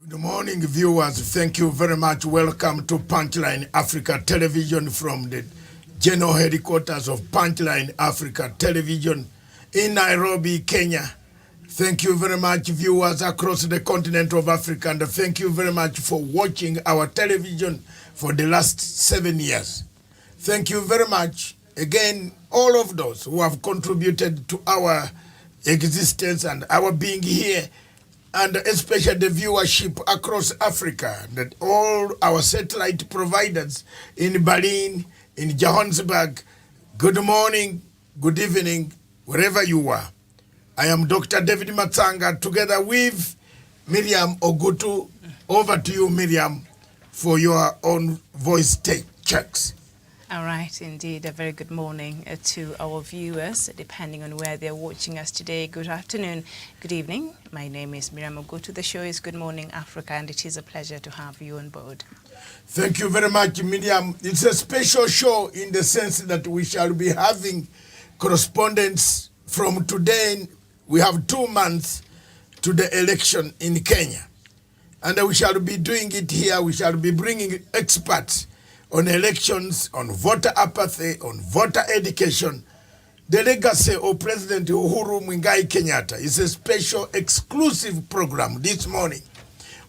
Good morning, viewers. Thank you very much. Welcome to Punchline Africa Television from the general headquarters of Punchline Africa Television in Nairobi, Kenya. Thank you very much, viewers across the continent of Africa, and thank you very much for watching our television for the last 7 years. Thank you very much, again, all of those who have contributed to our existence and our being here, and especially the viewership across Africa, that all our satellite providers in Berlin, in Johannesburg. Good morning, good evening, wherever you are. I am Dr. David Matsanga, together with Miriam Ogutu. Over to you, Miriam, for your own voice checks. All right, indeed. A very good morning to our viewers, depending on where they're watching us today. Good afternoon, good evening. My name is Miriam Ogutu. The show is Good Morning Africa, and it is a pleasure to have you on board. Thank you very much, Miriam. It's a special show in the sense that we shall be having correspondence from today. We have 2 months to the election in Kenya, and we shall be doing it here. We shall be bringing experts on elections, on voter apathy, on voter education. The legacy of President Uhuru Kenyatta is a special exclusive program this morning.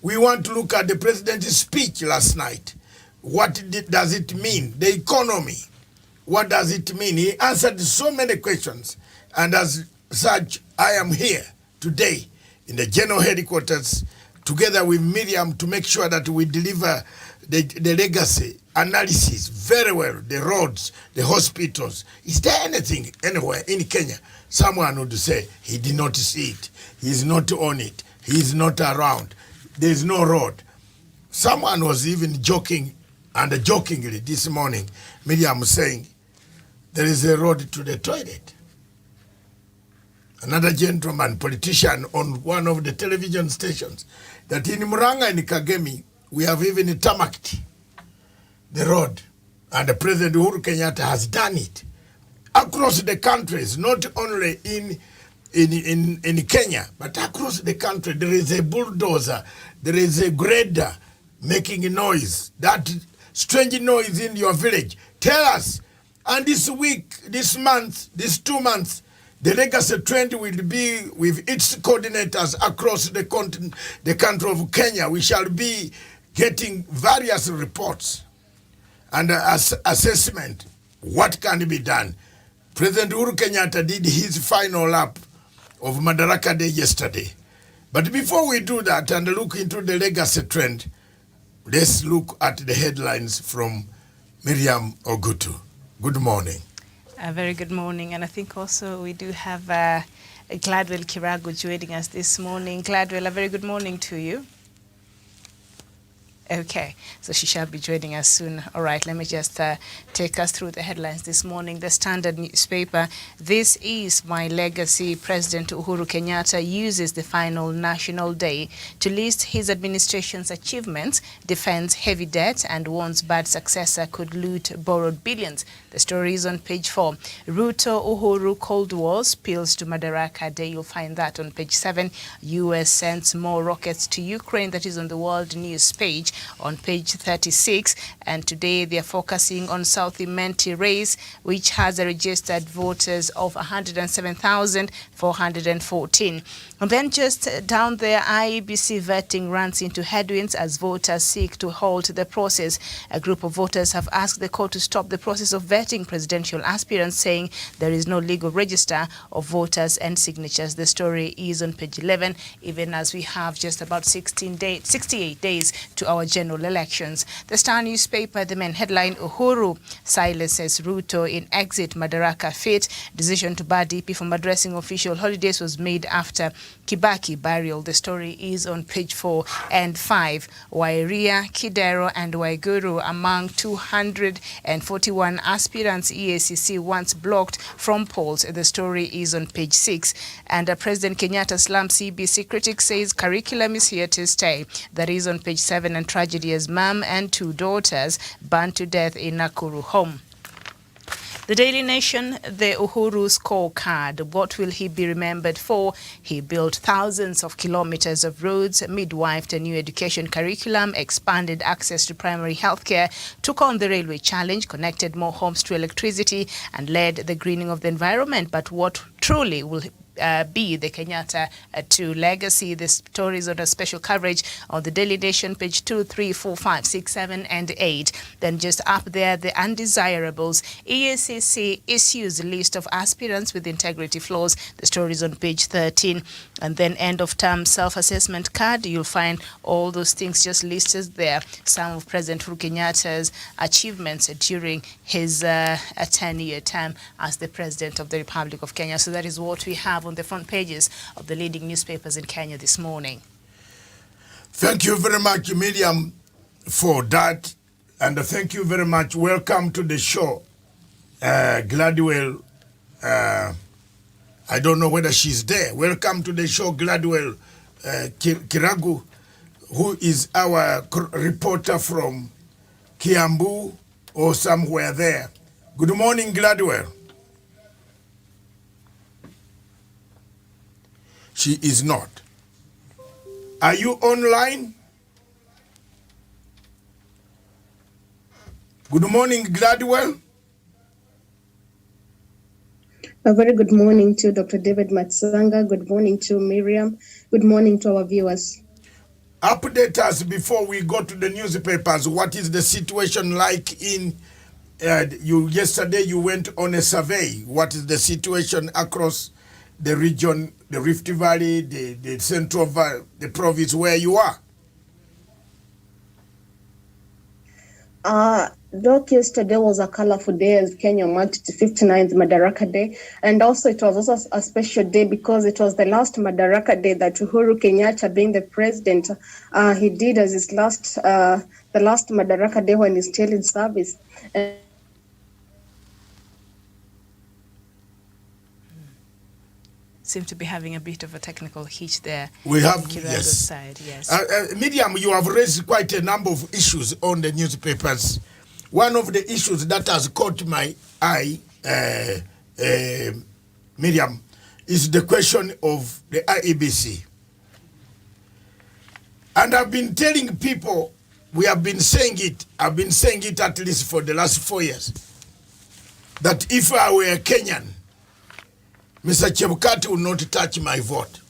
We want to look at the president's speech last night. What does it mean? The economy, what does it mean? He answered so many questions, and as such, I am here today in the general headquarters together with Miriam to make sure that we deliver the legacy analysis very well. The roads, the hospitals. Is there anything anywhere in Kenya someone would say he did not see it, he's not on it, he's not around, there's no road? Someone was even joking, and jokingly this morning, Miriam saying there is a road to the toilet. Another gentleman, politician, on one of the television stations, that in Muranga and Kagemi, we have even tarmacked the road, and the President Uhuru Kenyatta has done it across the countries, not only in Kenya, but across the country. There is a bulldozer, there is a grader making noise, that strange noise in your village. Tell us. And this week, this month, these 2 months, the legacy trend will be with its coordinators across the country of Kenya. We shall be getting various reports and assessment. What can be done? President Uhuru Kenyatta did his final lap of Madaraka Day yesterday. But before we do that and look into the legacy trend, let's look at the headlines from Miriam Ogutu. Good morning. A very good morning, and I think also we do have Gladwell Kirago joining us this morning. Gladwell, a very good morning to you. Okay, so she shall be joining us soon. All right, let me just take us through the headlines this morning. The Standard newspaper: "This is my legacy. President Uhuru Kenyatta uses the final national day to list his administration's achievements, defends heavy debt, and warns bad successor could loot borrowed billions." The story is on page 4. Ruto Uhuru Cold War spills to Madaraka Day. You'll find that on page 7. US sends more rockets to Ukraine. That is on the World News page on page 36. And today they are focusing on South Imenti race, which has a registered voters of 107,414. And then just down there, IEBC vetting runs into headwinds as voters seek to halt the process. A group of voters have asked the court to stop the process of vetting presidential aspirants, saying there is no legal register of voters and signatures. The story is on page 11, even as we have just about 68 days to our general elections. The Star newspaper, the main headline: Uhuru silences Ruto in exit Madaraka fit. Decision to bar DP from addressing official holidays was made after Kibaki burial. The story is on page 4 and 5. Wairia, Kidero, and Waiguru among 241 aspirants EACC once blocked from polls. The story is on page 6. And President Kenyatta slams CBC. Critics says curriculum is here to stay. That is on page 7. And tragedy as mom and 2 daughters burned to death in Nakuru home. The Daily Nation, the Uhuru scorecard. What will he be remembered for? He built thousands of kilometers of roads, midwifed a new education curriculum, expanded access to primary healthcare, took on the railway challenge, connected more homes to electricity, and led the greening of the environment. But what truly will be the Kenyatta 2 legacy? The stories on a special coverage on the Daily Nation, page 2, 3, 4, 5, 6, 7, and 8. Then just up there, the undesirables. EACC issues a list of aspirants with integrity flaws. The stories on page 13. And then end of term self-assessment card. You'll find all those things just listed there. Some of President Uhuru Kenyatta's achievements during his 10-year term as the President of the Republic of Kenya. So that is what we have on the front pages of the leading newspapers in Kenya this morning. Thank you very much, Miriam, for that. And thank you very much. Welcome to the show. Gladwell, I don't know whether she's there. Welcome to the show, Gladwell Kiragu, who is our reporter from Kiambu or somewhere there. Good morning, Gladwell. She is not. Are you online? Good morning, Gladwell. A very good morning to Dr. David Matsanga. Good morning to Miriam. Good morning to our viewers. Update us before we go to the newspapers. What is the situation like in yesterday you went on a survey. What is the situation across the region, the Rift Valley, the central valley, the province where you are? Doc, yesterday was a colorful day as Kenya marked the 59th Madaraka Day. And also it was also a special day because it was the last Madaraka Day that Uhuru Kenyatta, being the president, he did as his last, the last Madaraka Day when he's still in service. And seem to be having a bit of a technical hitch there. We have, yes. Side, yes. Miriam, you have raised quite a number of issues on the newspapers. One of the issues that has caught my eye, Miriam, is the question of the IEBC. And I've been telling people, we have been saying it, I've been saying it at least for the last 4 years, that if I were a Kenyan, Mr. Chebukati will not touch my vote.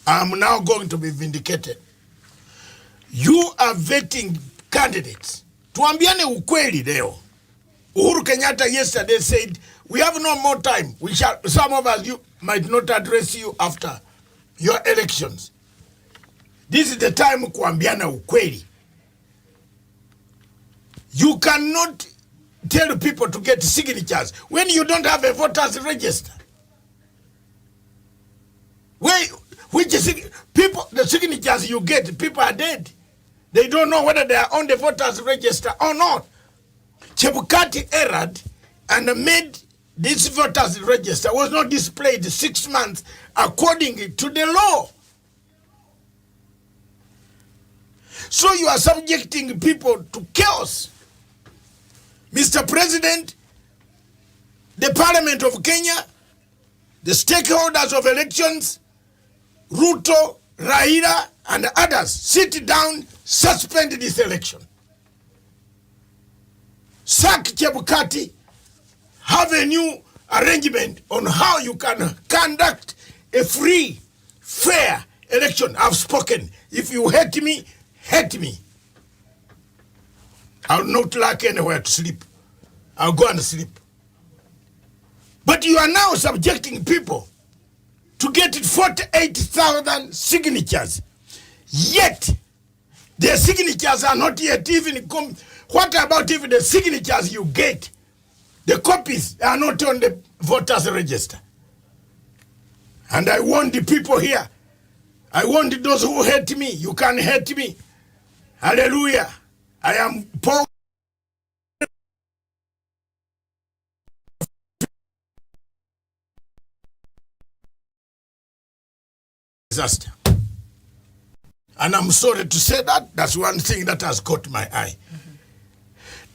I'm now going to be vindicated. You are vetting candidates. Tuambiane ukweli leo. Uhuru Kenyatta yesterday said, we have no more time. We shall, some of us you might not address you after your elections. This is the time kuambiana ukweli. You cannot tell people to get signatures when you don't have a voters register. People, the signatures you get, people are dead. They don't know whether they are on the voters register or not. Chebukati erred and made this voters register was not displayed 6 months according to the law. So you are subjecting people to chaos. Mr. President, the Parliament of Kenya, the stakeholders of elections, Ruto, Raila, and others, sit down, suspend this election. Sack Chebukati, have a new arrangement on how you can conduct a free, fair election. I've spoken. If you hate me, hate me. I'll not lack anywhere to sleep. I'll go and sleep. But you are now subjecting people to get 48,000 signatures. Yet, their signatures are not yet even come. What about if the signatures you get, the copies are not on the voters register? And I warn the people here. I warn those who hate me. You can't hate me. Hallelujah. I am poor. Disaster. And I'm sorry to say that. That's one thing that has caught my eye.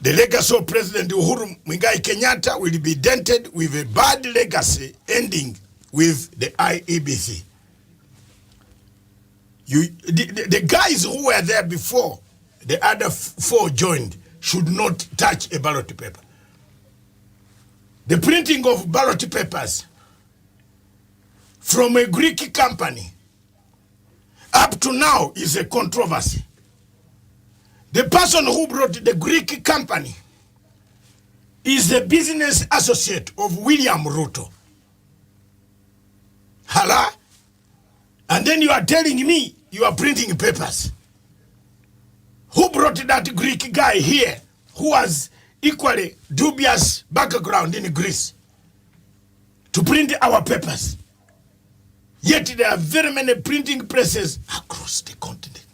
The legacy of President Uhuru Kenyatta will be dented with a bad legacy ending with the IEBC. The guys who were there before the other 4 joined should not touch a ballot paper. The printing of ballot papers from a Greek company up to now is a controversy. The person who brought the Greek company is the business associate of William Ruto. Hala? And then you are telling me you are printing papers. Who brought that Greek guy here who has equally dubious background in Greece to print our papers? Yet there are very many printing presses across the continent,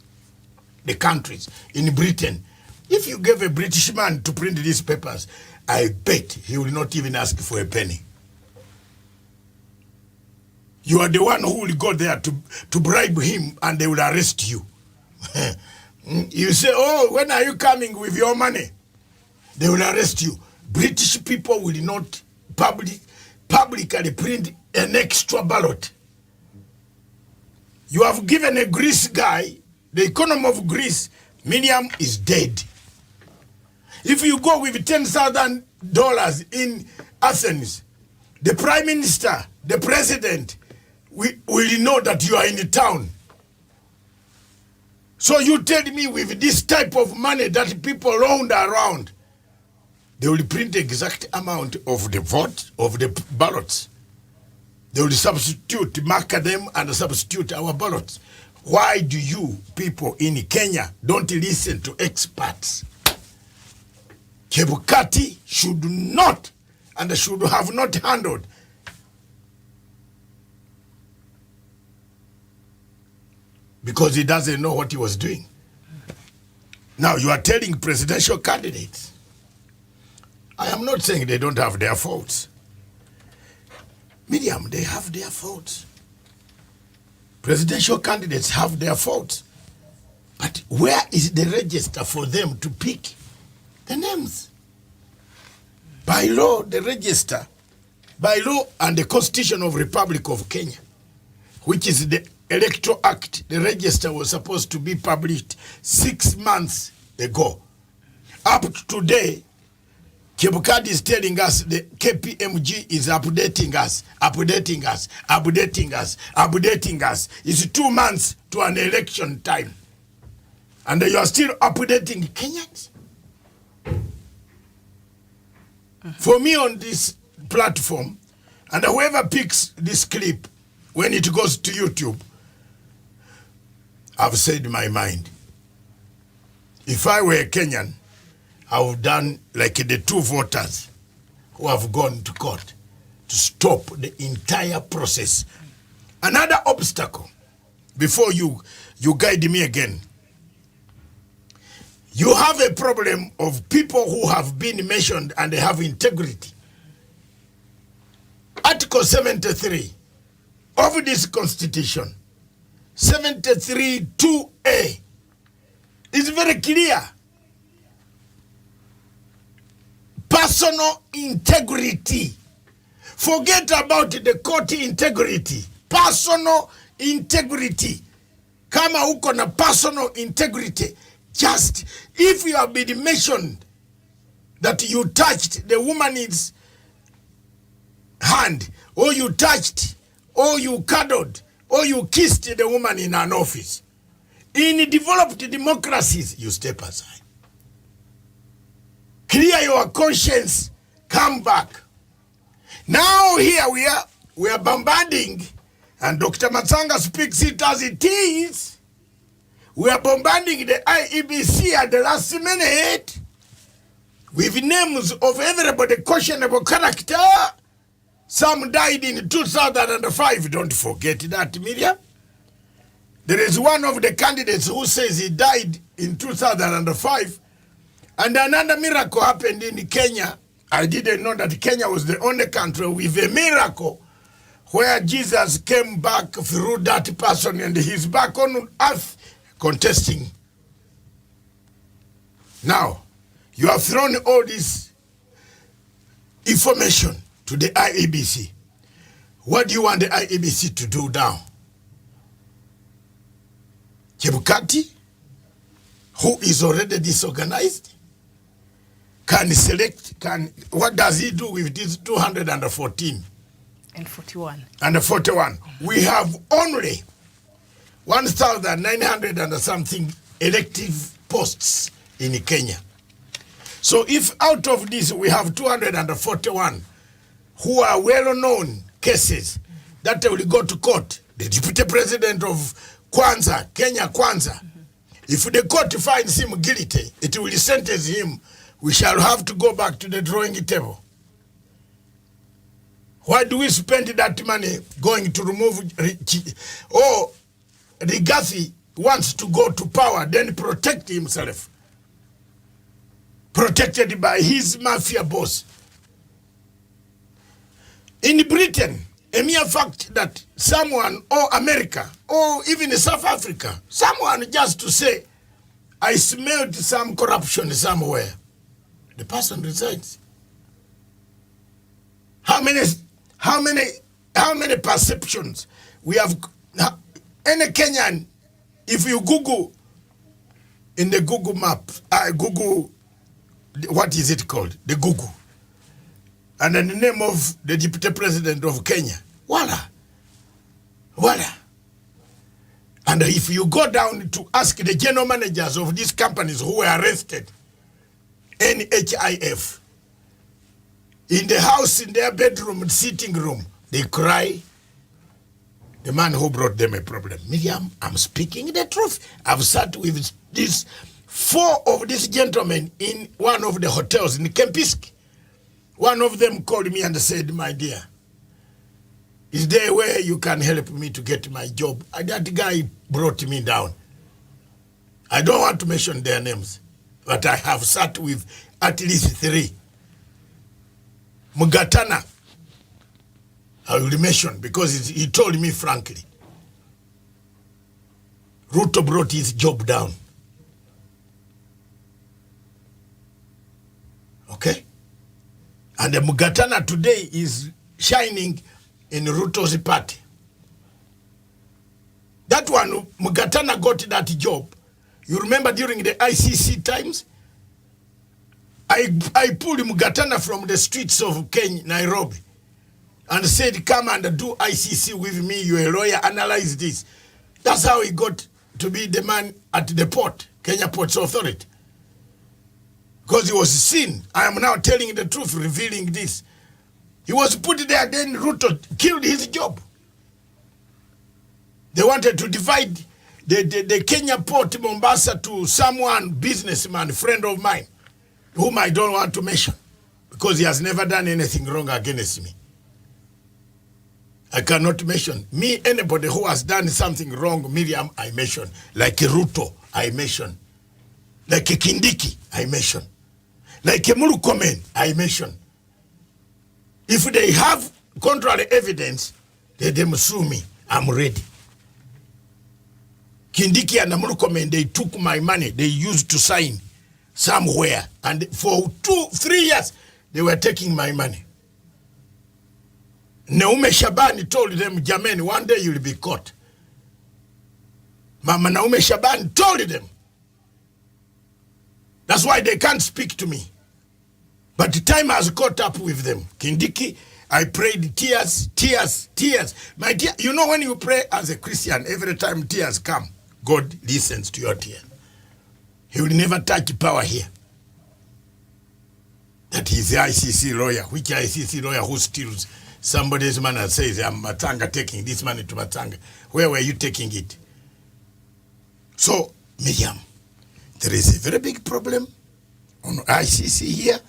the countries. In Britain, if you gave a British man to print these papers, I bet he will not even ask for a penny. You are the one who will go there to bribe him and they will arrest you. You say, oh, when are you coming with your money? They will arrest you. British people will not publicly print an extra ballot. You have given a Greece guy, the economy of Greece, Miriam, is dead. If you go with $10,000 in Athens, the prime minister, the president, will know that you are in the town. So you tell me with this type of money that people round around, they will print the exact amount of the vote, of the ballots. They will substitute, mark them and substitute our ballots. Why do you people in Kenya don't listen to experts? Chebukati should not and should have not handled because he doesn't know what he was doing. Now you are telling presidential candidates. I am not saying they don't have their faults. Miriam, they have their faults. Presidential candidates have their faults. But where is the register for them to pick the names? By law, the register, by law and the Constitution of Republic of Kenya, which is the Electoral Act, the register was supposed to be published 6 months ago. Up to today, Chebukati is telling us the KPMG is updating us. It's 2 months to an election time. And you are still updating Kenyans? For me on this platform, and whoever picks this clip, when it goes to YouTube, I've said my mind. If I were a Kenyan, I would have done like the 2 voters who have gone to court to stop the entire process. Another obstacle, before you guide me again, you have a problem of people who have been mentioned and they have integrity. Article 73 of this constitution, 73(2)(a), is very clear. Personal integrity. Forget about the court integrity. Personal integrity. Kama uko na personal integrity, just if you have been mentioned that you touched the woman's hand, or you touched, or you cuddled, or you kissed the woman in an office, in developed democracies, you step aside. Clear your conscience, come back. Now here we are bombarding, and Dr. Matsanga speaks it as it is. We are bombarding the IEBC at the last minute with names of everybody questionable character. Some died in 2005, don't forget that, Miriam. There is one of the candidates who says he died in 2005. And another miracle happened in Kenya. I didn't know that Kenya was the only country with a miracle where Jesus came back through that person and he's back on earth contesting. Now, You have thrown all this information to the IEBC. What do you want the IEBC to do now? Chebukati, who is already disorganized, can select, what does he do with these 214? And 41. And 41. We have only 1,900 and something elective posts in Kenya. So if out of this we have 241 who are well-known cases that will go to court, the deputy president of Kwanza, Kenya Kwanza, if the court finds him guilty, it will sentence him. We shall have to go back to the drawing table. Why do we spend that money going to remove? Oh, Rigathi wants to go to power, then protect himself. Protected by his mafia boss. In Britain, a mere fact that someone, or America, or even South Africa, someone just to say, I smelled some corruption somewhere, the person resigns. How many perceptions we have? Any Kenyan, if you Google in the Google map, Google, what is it called? The Google. And then the name of the deputy president of Kenya. Voila. Voila. And if you go down to ask the general managers of these companies who were arrested, NHIF, in the house, in their bedroom, sitting room, they cry. The man who brought them a problem. Miriam, I'm speaking the truth. I've sat with these 4 of these gentlemen in one of the hotels in Kempisk. One of them called me and said, my dear, is there a way you can help me to get my job? And that guy brought me down. I don't want to mention their names, but I have sat with at least 3. Mugatana, I will mention because he told me frankly. Ruto brought his job down. Okay? And the Mugatana today is shining in Ruto's party. That one, Mugatana got that job. You remember during the ICC times? I pulled Mugatana from the streets of Kenya, Nairobi, and said, come and do ICC with me, you're a lawyer, analyze this. That's how he got to be the man at the port, Kenya Ports Authority. Because he was seen. I am now telling the truth, revealing this. He was put there, then Ruto killed his job. They wanted to divide the Kenya Port Mombasa to someone, businessman, friend of mine, whom I don't want to mention, because he has never done anything wrong against me. I cannot mention. Me, anybody who has done something wrong, Miriam, I mention. Like Ruto, I mention. Like Kindiki, I mention. Like Mulukomen, I mention. If they have contrary evidence, they must sue me. I'm ready. Kindiki and Mulukomen, they took my money. They used to sign somewhere. And for 2-3 years, they were taking my money. Naume Shabani told them, Jameni, one day you'll be caught. Mama Naume Shabani told them. That's why they can't speak to me. But the time has caught up with them. Kindiki, I prayed tears, tears, tears. My dear, you know when you pray as a Christian, every time tears come, God listens to your tears. He will never touch power here. That he's the ICC lawyer. Which ICC lawyer who steals somebody's money and says, I'm Matanga taking this money to Matanga. Where were you taking it? So, Miriam, there is a very big problem on ICC here,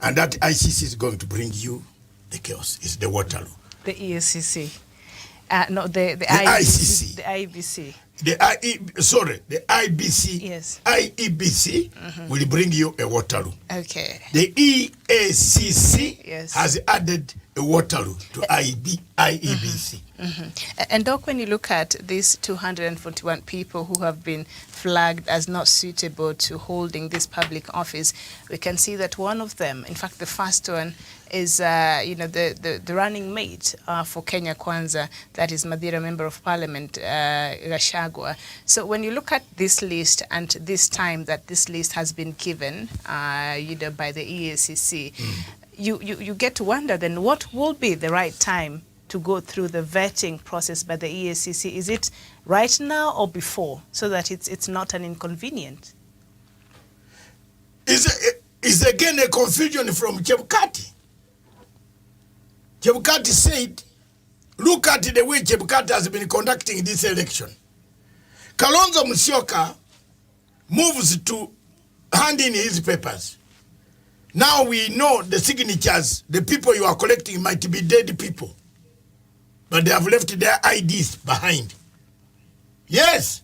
and that ICC is going to bring you the chaos. It's the Waterloo. The EACC. No, the IBC. ICC. The IBC. the IBC, yes. IEBC will bring you a Waterloo. Okay. The EACC yes. has added a Waterloo to IEBC. And Doc, when you look at these 241 people who have been flagged as not suitable to holding this public office, we can see that one of them, in fact the first one, is the running mate for Kenya Kwanza, that is Madira Member of Parliament Gachagua. So when you look at this list and this time that this list has been given by the EACC, you get to wonder then what will be the right time to go through the vetting process by the EACC? Is it right now or before, so that it's not an inconvenience? Is again a confusion from Chebukati. Chebukati said, look at the way Chebukati has been conducting this election. Kalonzo Musyoka moves to hand in his papers. Now we know the signatures, the people you are collecting might be dead people, but they have left their IDs behind. Yes,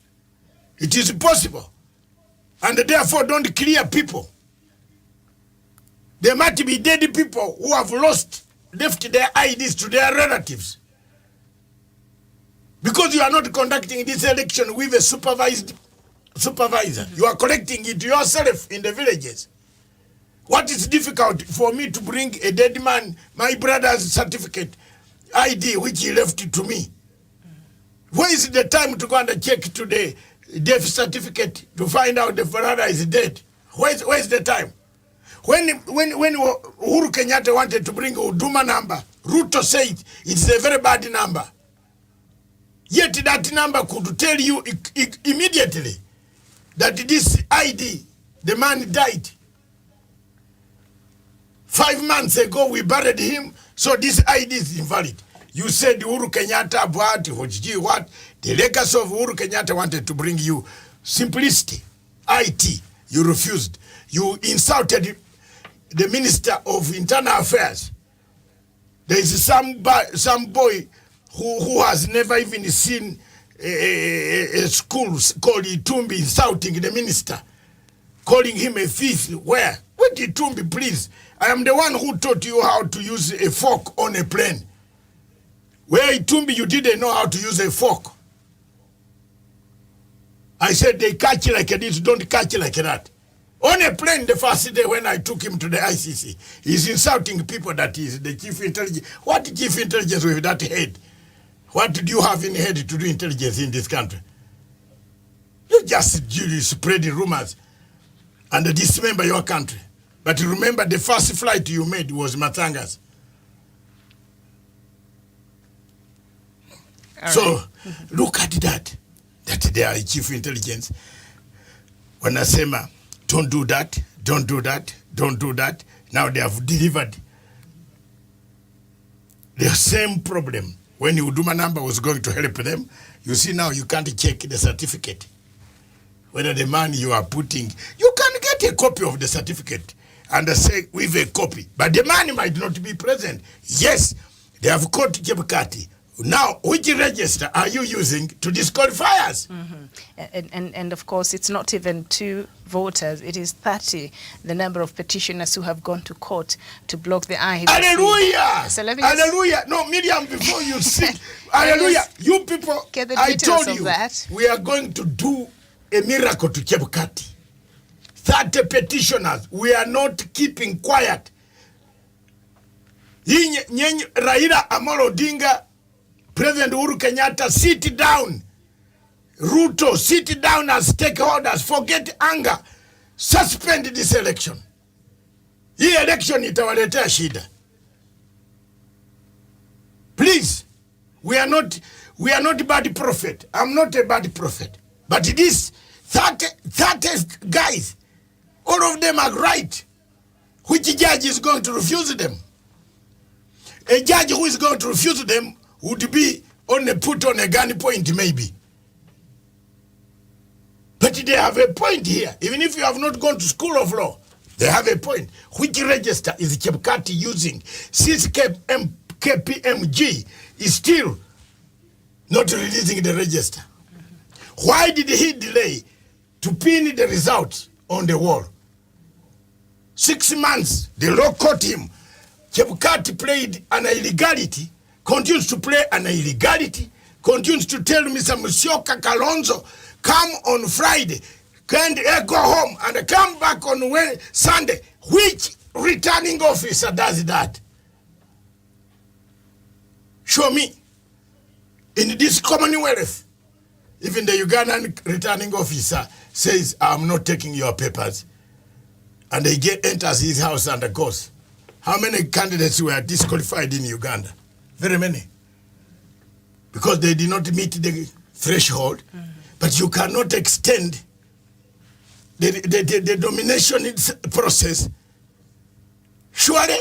it is possible. And therefore don't clear people. There might be dead people who have left their IDs to their relatives. Because you are not conducting this election with a supervisor. You are collecting it yourself in the villages. What is difficult for me to bring a dead man, my brother's certificate, ID, which he left to me? Where is the time to go and check to the death certificate to find out the brother is dead? Where is the time? When Uhuru Kenyatta wanted to bring a Huduma number, Ruto said it's a very bad number. Yet that number could tell you immediately that this ID, the man died. 5 months ago we buried him, so this ID is invalid. You said Uhuru Kenyatta, what? The legacy of Uhuru Kenyatta wanted to bring you simplicity, IT. You refused. You insulted the Minister of Internal Affairs. There is some boy who has never even seen a school called Itumbi insulting the minister, calling him a thief. Where? What Itumbi, please? I am the one who taught you how to use a fork on a plane. Where Itumbi, you didn't know how to use a fork. I said they catch like this, don't catch like that. On a plane the first day when I took him to the ICC, he's insulting people that is the chief intelligence. What chief intelligence with that head? What do you have in head to do intelligence in this country? You just spread rumors and dismember your country. But remember, the first flight you made was Matanga's. So look at that they are chief intelligence. When I say, don't do that, don't do that, don't do that. Now they have delivered the same problem. When Huduma number was going to help them, you see now you can't check the certificate. Whether the man you are putting, you can get a copy of the certificate and say with a copy, but the man might not be present. Yes, they have caught Chebukati. Now, which register are you using to disqualify us? And of course, it's not even 2 voters, it is 30, the number of petitioners who have gone to court to block the IEBC. Hallelujah! So Hallelujah! No, Miriam, before you sit, hallelujah! You people, I told you, we are going to do a miracle to Chebukati. 30 petitioners, we are not keeping quiet. Raila Amolo Odinga, President Uhuru Kenyatta, sit down. Ruto, sit down as stakeholders. Forget anger. Suspend this election. Hii election itawaletea shida. Please, we are not bad prophet. I'm not a bad prophet. But these 30 guys, all of them are right. Which judge is going to refuse them? A judge who is going to refuse them would be put on a gun point maybe. But they have a point here. Even if you have not gone to school of law, they have a point. Which register is Chebukati using? Since KPMG is still not releasing the register. Why did he delay to pin the result on the wall? 6 months, the law caught him. Chebukati played an illegality, continues to play an illegality, continues to tell Mr. Musyoka Kalonzo, come on Friday, can go home and come back on Sunday. Which returning officer does that? Show me. In this Commonwealth, even the Ugandan returning officer says, I'm not taking your papers. And he enters his house and goes. How many candidates were disqualified in Uganda? Very many. Because they did not meet the threshold. But you cannot extend the domination process. Surely,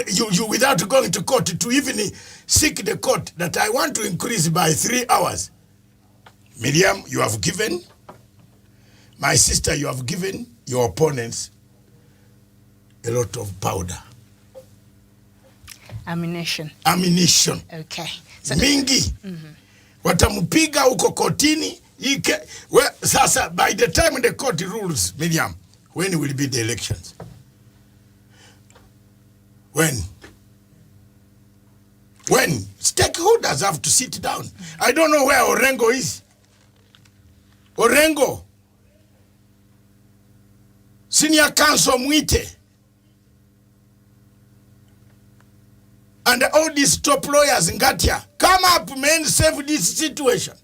you without going to court to even seek the court that I want to increase by 3 hours. Miriam, you have given. My sister, you have given your opponents a lot of powder. Ammunition. Ammunition. Okay. So, mingi. Watamupiga huko kotini. Sasa, by the time the court rules, Miriam, when will be the elections? When? Stakeholders have to sit down. I don't know where Orengo is. Orengo. Senior Counsel Mwite. And all these top lawyers in Gatia. Come up, man, save this situation.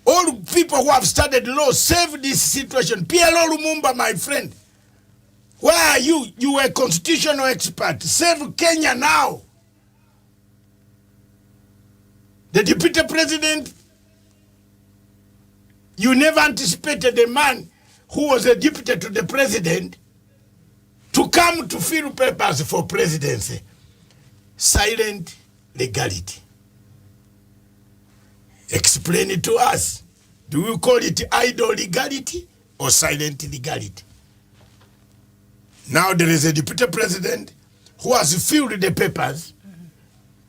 All people who have studied law, save this situation. PLO Lumumba, my friend. Where are you? You were a constitutional expert. Save Kenya now. The deputy president, you never anticipated a man who was a deputy to the president to come to fill papers for presidency. Silent legality. Explain it to us. Do you call it idle legality or silent legality? Now there is a deputy president who has filled the papers,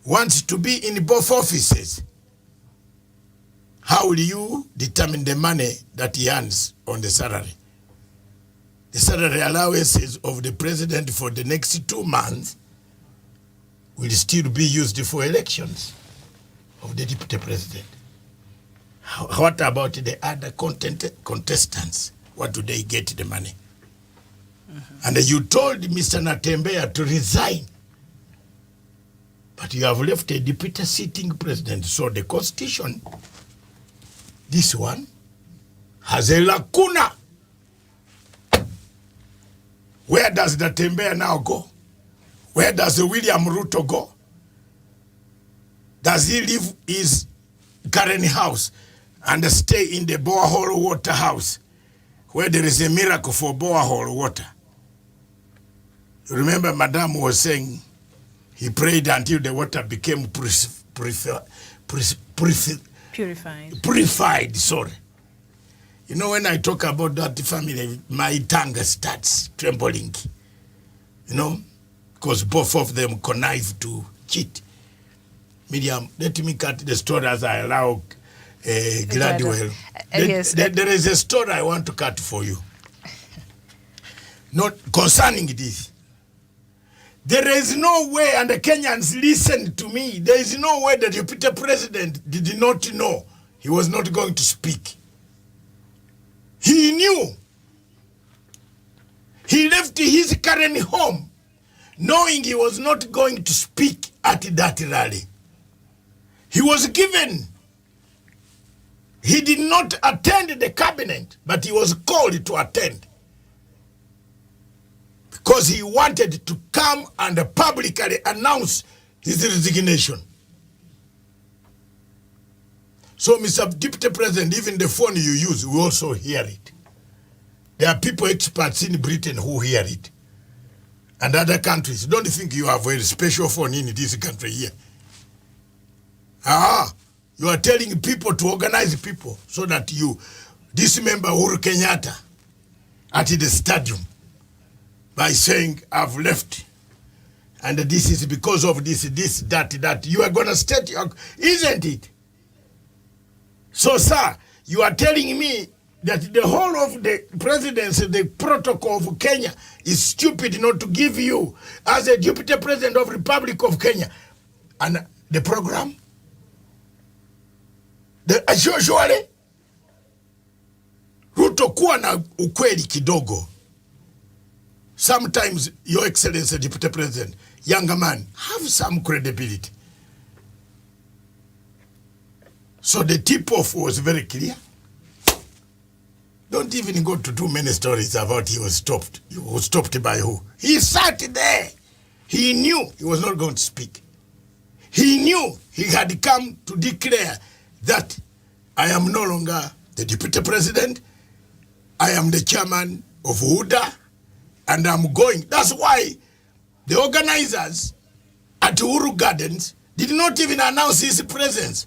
wants to be in both offices. How will you determine the money that he earns on the salary? The salary allowances of the president for the next 2 months will still be used for elections of the deputy president. What about the other contestants? What do they get the money? And you told Mr. Natembeya to resign. But you have left a deputy sitting president. So the constitution, this one, has a lacuna. Where does Natembeya now go? Where does William Ruto go? Does he leave his current house and stay in the borehole water house where there is a miracle for borehole water? Remember, Madam was saying he prayed until the water became purified. Sorry. You know, when I talk about that family, my tongue starts trembling. You know, because both of them connived to cheat. Miriam, let me cut the story as I allow Gladwell. Yes. There is a story I want to cut for you. Not concerning this. There is no way, and the Kenyans listen to me, there is no way that the deputy president did not know he was not going to speak. He knew. He left his current home knowing he was not going to speak at that rally. He was given. He did not attend the cabinet, but he was called to attend. Because he wanted to come and publicly announce his resignation. So, Mr. Deputy President, even the phone you use, we also hear it. There are people, experts in Britain, who hear it. And other countries. Don't think you have a special phone in this country here. You are telling people to organize people so that you dismember Uhuru Kenyatta at the stadium by saying, I've left. And this is because of this, that. You are going to state your... Isn't it? So, sir, you are telling me that the whole of the presidency, the protocol of Kenya is stupid not to give you, as a deputy president of Republic of Kenya, and the program? Surely, Ruto kuwa na ukweli kidogo. Sometimes, Your Excellency, Deputy President, younger man, have some credibility. So the tip-off was very clear. Don't even go to too many stories about he was stopped. He was stopped by who? He sat there. He knew he was not going to speak. He knew he had come to declare that I am no longer the deputy president. I am the chairman of UDA, and I'm going. That's why the organizers at Uhuru Gardens did not even announce his presence,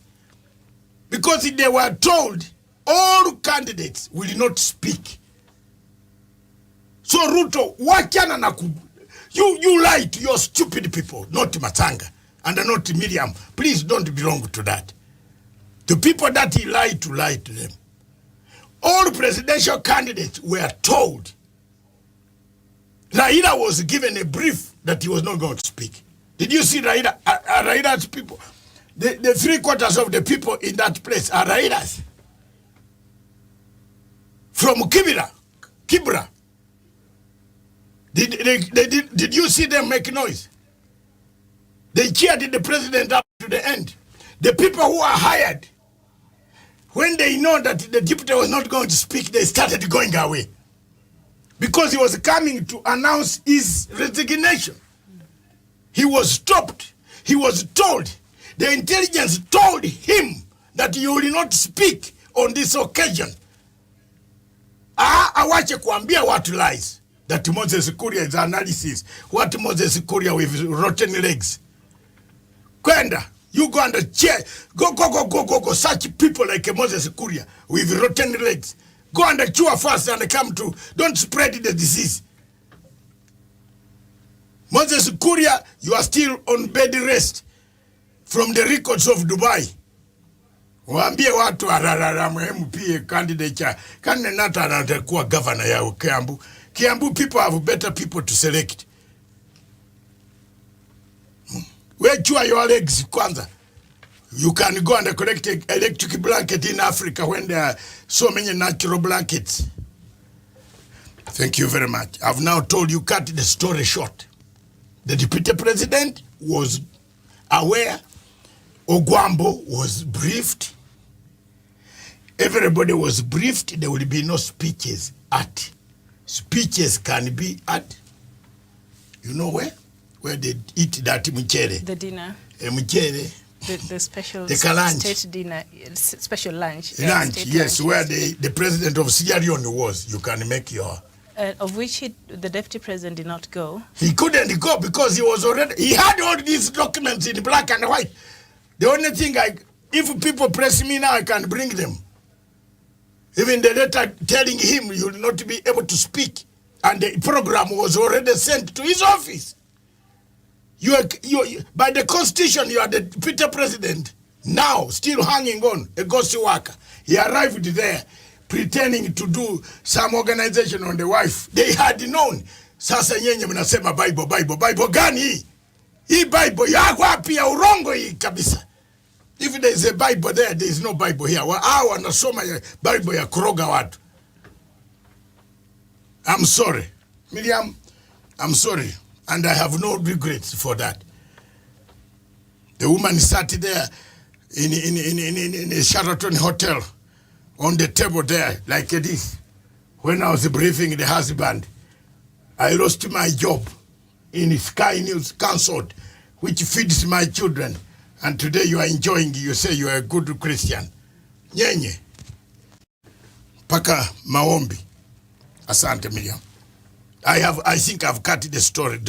because they were told all candidates will not speak. So Ruto, wachana na you lie to your stupid people, not Matanga and not Miriam. Please don't belong to that. The people that he lied to them. All presidential candidates were told. Raila was given a brief that he was not going to speak. Did you see Raila? Raila's people? The 3/4 of the people in that place are Railas. From Kibra. Did you see them make noise? They cheered the president up to the end. The people who are hired, when they know that the deputy was not going to speak, they started going away. Because he was coming to announce his resignation. He was stopped. He was told. The intelligence told him that you will not speak on this occasion. Awache kuambia watu lies. That Moses Kuria is analysis. What Moses Kuria with rotten legs. Kwenda, you go and chair. Go. Such people like Moses Kuria with rotten legs. Go and cure first and come to. Don't spread the disease. Moses Kuria, you are still on bed rest from the records of Dubai. Waambie watu MP candidate Kenyatta atakuwa governor ya Kiambu. Kiambu people have better people to select. Wechua your legs kwanza. You can go and collect an electric blanket in Africa when there are so many natural blankets. Thank you very much. I've now told you, cut the story short. The deputy president was aware. Ogwambo was briefed. Everybody was briefed. There will be no speeches at. Speeches can be at, you know where? Where they eat that mchere. The dinner. Mchere. The special lunch. State dinner, special lunch. Lunch, yes, lunch, where the president of Sierra Leone was. You can make your... of which the deputy president did not go. He couldn't go because he had all these documents in black and white. The only thing, if people press me now, I can bring them. Even the letter telling him you will not be able to speak, and the program was already sent to his office. By the constitution, you are the deputy president. Now, still hanging on, a ghost worker. He arrived there, pretending to do some organization on the wife. They had known. Sasa nyenye mnasema Bible gani hii? Hii Bible ya wapi ya urongo hii kabisa. If there is a Bible there is no Bible here. Wanasoma Bible ya kuroga watu. I'm sorry. Miriam, I'm sorry. And I have no regrets for that. The woman sat there in a Sheraton hotel on the table there like this. When I was briefing the husband, I lost my job in Sky News Consort, which feeds my children. And today you are enjoying, you say you are a good Christian. Nyenye. Paka maombi. Asante Miriam. I think I've cut the story.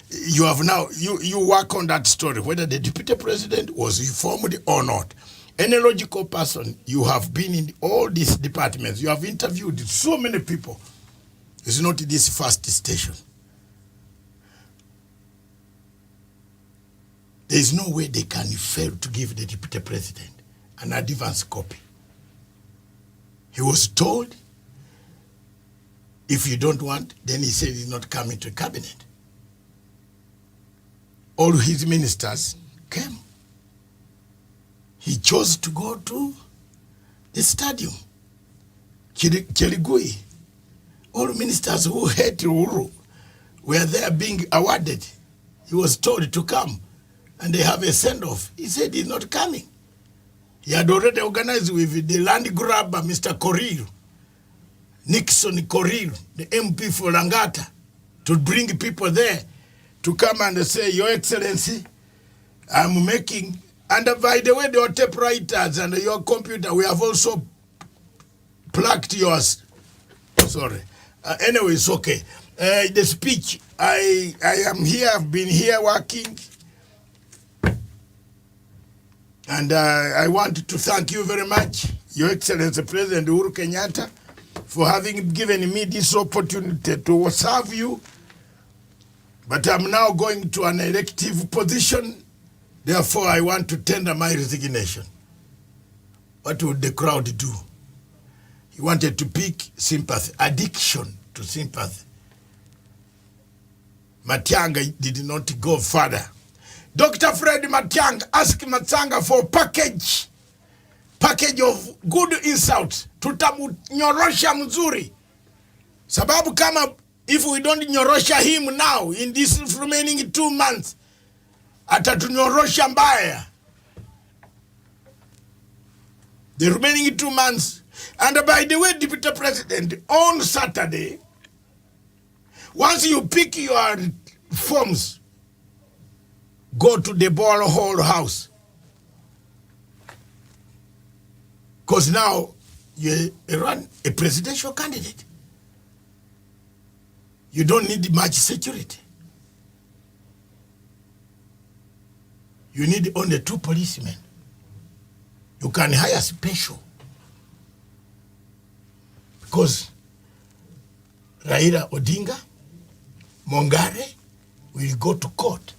You have now, you work on that story, whether the deputy president was informed or not. Any logical person, you have been in all these departments, you have interviewed so many people. It's not this first station. There is no way they can fail to give the deputy president an advance copy. He was told, if you don't want, then he said he's not coming to cabinet. All his ministers came. He chose to go to the stadium, Cheligui. All ministers who hate Uhuru were there being awarded. He was told to come, and they have a send-off. He said he's not coming. He had already organized with the land grabber, Mr. Korir, Nixon Korir, the MP for Langata, to bring people there to come and say, Your Excellency, I'm making, and by the way, your typewriters and your computer, we have also plugged yours. Sorry. Anyway, it's okay. The speech, I am here, I've been here working, and I want to thank you very much, Your Excellency President Uhuru Kenyatta, for having given me this opportunity to serve you. But I'm now going to an elective position, therefore I want to tender my resignation. What would the crowd do? He wanted to pick sympathy, addiction to sympathy. Matiang'i did not go further. Dr. Fred Matiang'i asked Matiang'i for package of good insult. Tutamnyorosha mzuri. Sababu kama if we don't nyorosha him now in this remaining 2 months, atatunyorosha mbaya. The remaining 2 months. And by the way, Deputy President, on Saturday, once you pick your forms, go to the Borehole House. Because now you run a presidential candidate. You don't need much security. You need only 2 policemen. You can hire special. Because Raila Odinga, Mongare will go to court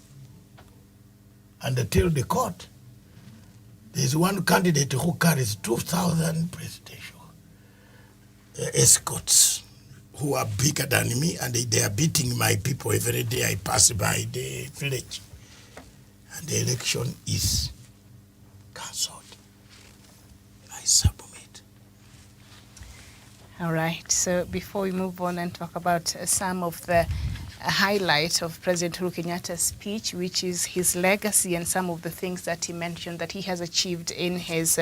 and tell the court there's one candidate who carries 2,000 presidential escorts who are bigger than me, and they are beating my people every day I pass by the village. And the election is cancelled. I submit. All right, so before we move on and talk about some of the highlight of President Uhuru Kenyatta's speech, which is his legacy and some of the things that he mentioned that he has achieved in his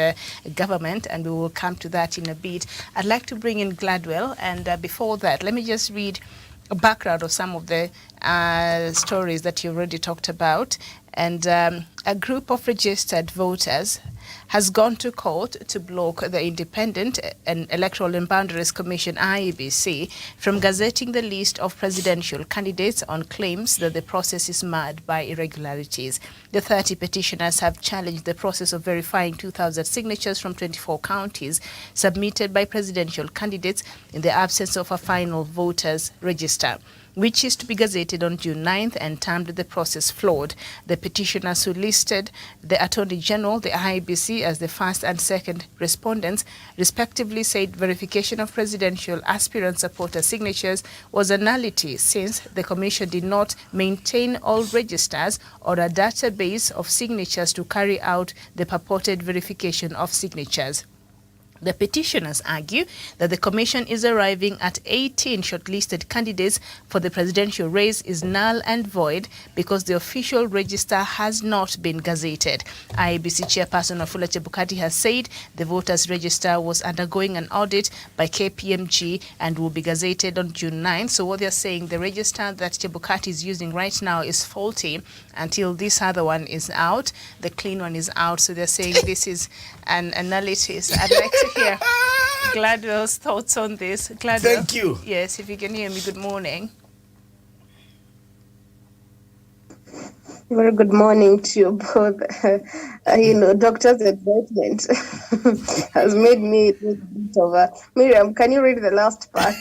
government, and we will come to that in a bit. I'd like to bring in Gladwell, and before that, let me just read a background of some of the stories that you already talked about. And a group of registered voters has gone to court to block the Independent and Electoral and Boundaries Commission, IEBC, from gazetting the list of presidential candidates on claims that the process is marred by irregularities. The 30 petitioners have challenged the process of verifying 2,000 signatures from 24 counties submitted by presidential candidates in the absence of a final voters register, which is to be gazetted on June 9th, and termed the process flawed. The petitioners, who listed the Attorney General, the IEBC, as the first and second respondents, respectively, said verification of presidential aspirant supporter signatures was a nullity, since the Commission did not maintain all registers or a database of signatures to carry out the purported verification of signatures. The petitioners argue that the Commission is arriving at 18 shortlisted candidates for the presidential race is null and void because the official register has not been gazetted. IEBC Chairperson Wafula Chebukati has said the voters' register was undergoing an audit by KPMG and will be gazetted on June 9th. So what they're saying, the register that Chebukati is using right now is faulty until this other one is out. The clean one is out. So they're saying this is an analysis. I'd like to hear Gladwell's thoughts on this. Gladwell. Thank you. Yes, if you can hear me, good morning. Very good morning to you both. Doctor's advisement has made me a bit of a... Miriam, can you read the last part?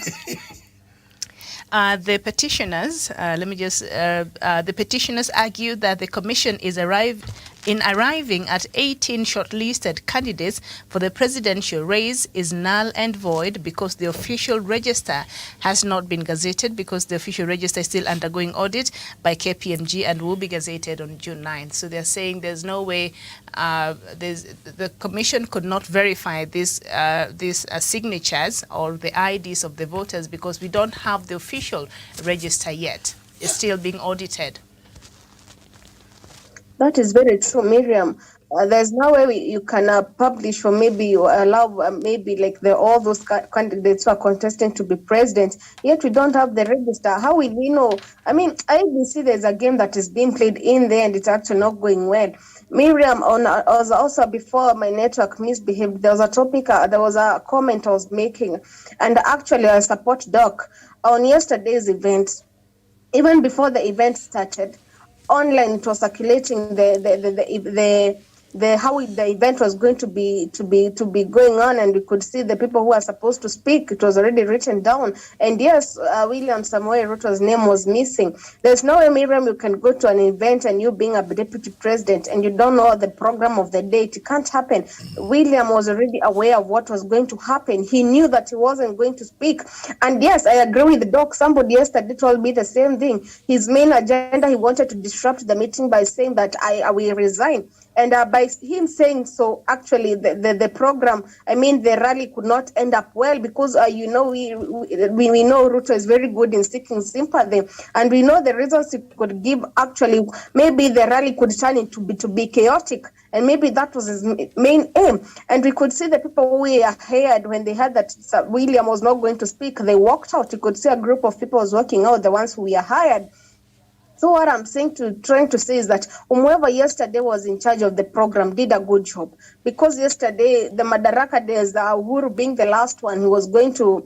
The petitioners, the petitioners argue that the Commission is arrived in arriving at 18 shortlisted candidates for the presidential race is null and void because the official register has not been gazetted, because the official register is still undergoing audit by KPMG and will be gazetted on June 9th. So they're saying there's no way, the commission could not verify these signatures or the IDs of the voters because we don't have the official register yet. It's still being audited. That is very true, Miriam. There's no way you can publish, or maybe you allow maybe like all those candidates who are contesting to be president, yet we don't have the register. How will we know? I mean, IBC, there's a game that is being played in there and it's actually not going well. Miriam, also before my network misbehaved, there was a topic, there was a comment I was making, and actually I support Doc on yesterday's event. Even before the event started, online it was circulating how the event was going to be going on, and we could see the people who are supposed to speak. It was already written down, and yes, William Samoei Ruto's name was missing. There's no way, Miriam, you can go to an event and you being a deputy president and you don't know the program of the day. It can't happen. William was already aware of what was going to happen. He knew that he wasn't going to speak, and yes, I agree with Doc. Somebody yesterday told me the same thing. His main agenda, he wanted to disrupt the meeting by saying that I will resign. And by him saying so, actually, the program, I mean, the rally could not end up well because, we know Ruto is very good in seeking sympathy. And we know the reasons he could give, actually, maybe the rally could turn into to be chaotic. And maybe that was his main aim. And we could see the people who were hired when they heard that William was not going to speak, they walked out. You could see a group of people was walking out, the ones who were hired. So what I'm trying to say is that whoever yesterday was in charge of the program did a good job, because yesterday the Madaraka days, the Uhuru being the last one, he was going to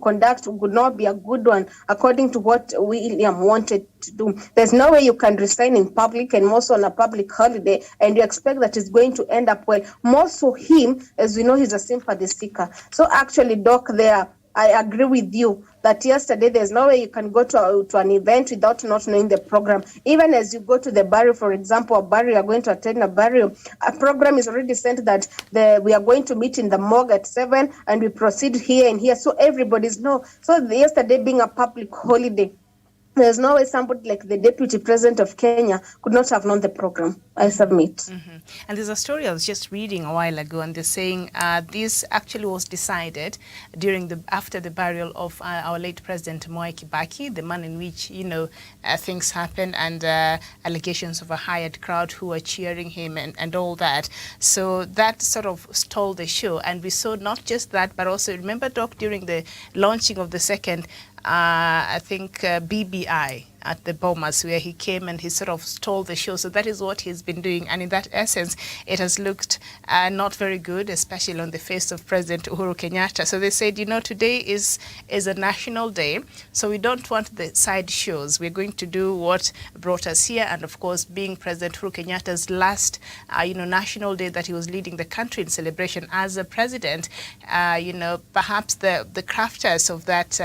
conduct would not be a good one according to what William wanted to do. There's no way you can resign in public, and also on a public holiday, and you expect that it's going to end up well. More so him, as we know, he's a sympathy seeker. So actually, Doc, there, I agree with you that yesterday there's no way you can go to an event without not knowing the program. Even as you go to the burial, for example, a burial, you're going to attend a burial, a program is already sent that we are going to meet in the morgue at 7 and we proceed here and here. So everybody's know. So yesterday being a public holiday, there's no way somebody like the Deputy President of Kenya could not have known the program. I submit. Mm-hmm. And there's a story I was just reading a while ago, and they're saying this actually was decided after the burial of our late President Mwai Kibaki, the man in which, things happened, and allegations of a hired crowd who were cheering him and all that. So that sort of stole the show. And we saw not just that, but also, remember, Doc, during the launching of the second BBI at the Bomas, where he came and he sort of stole the show. So that is what he's been doing. And in that essence, it has looked not very good, especially on the face of President Uhuru Kenyatta. So they said, today is a national day, so we don't want the side shows. We're going to do what brought us here. And of course, being President Uhuru Kenyatta's last, national day that he was leading the country in celebration as a president, perhaps the crafters of that,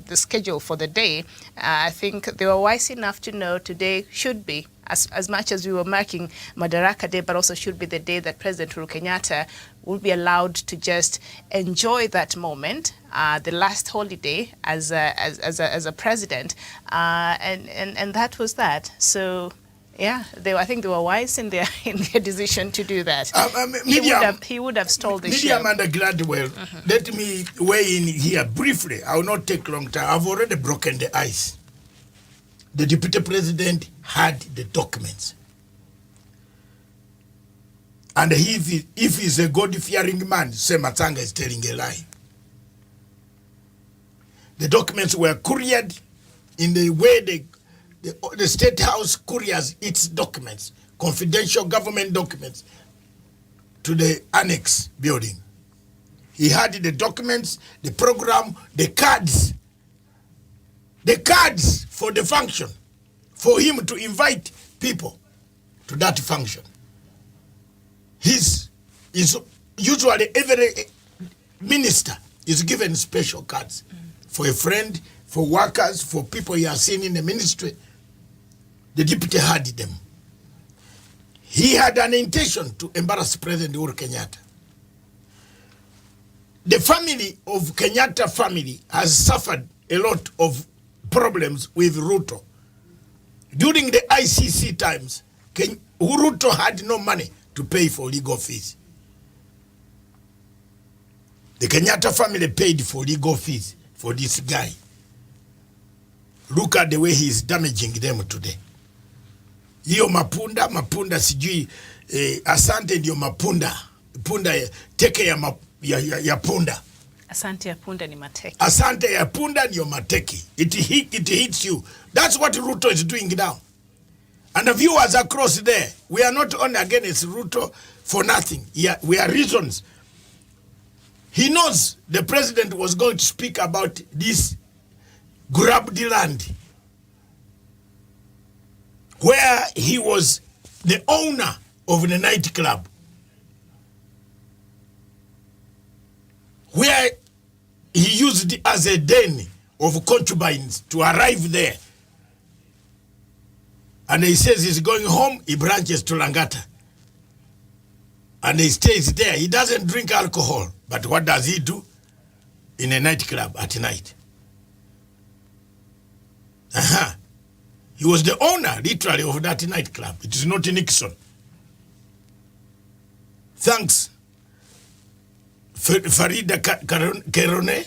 the schedule for the day, I think they were wise enough to know today should be, as much as we were marking Madaraka Day, but also should be the day that President Uhuru Kenyatta will be allowed to just enjoy that moment, the last holiday as a president, and that was that. So. Yeah, I think they were wise in their decision to do that. He would have stole the show. Miriam and Gladwell, let me weigh in here briefly. I will not take long time. I've already broken the ice. The Deputy President had the documents. And if he's a God-fearing man, Sematanga is telling a lie. The documents were couriered in the way the State House couriers its documents, confidential government documents, to the annex building. He had the documents, the program, the cards for the function, for him to invite people to that function. Usually every minister is given special cards for a friend, for workers, for people he has seen in the ministry. the deputy had them. He had an intention to embarrass President Uhuru Kenyatta. The family of Kenyatta family has suffered a lot of problems with Ruto. During the ICC times, Ruto had no money to pay for legal fees. The Kenyatta family paid for legal fees for this guy. Look at the way he is damaging them today. Hiyo mapunda sijui asante ndio mapunda teke ya punda. Asante ya punda ni mateke. Asante ya punda ndio mateke. It hits you. That's what Ruto is doing now. And the viewers across there, we are not on against Ruto for nothing. Yeah, we are reasons. He knows the president was going to speak about this grabbed land, where he was the owner of the nightclub, where he used it as a den of concubines to arrive there. And he says he's going home, he branches to Langata. And he stays there. He doesn't drink alcohol. But what does he do? In a nightclub at night. He was the owner, literally, of that nightclub. It is not Nixon. Thanks, Farida Kerone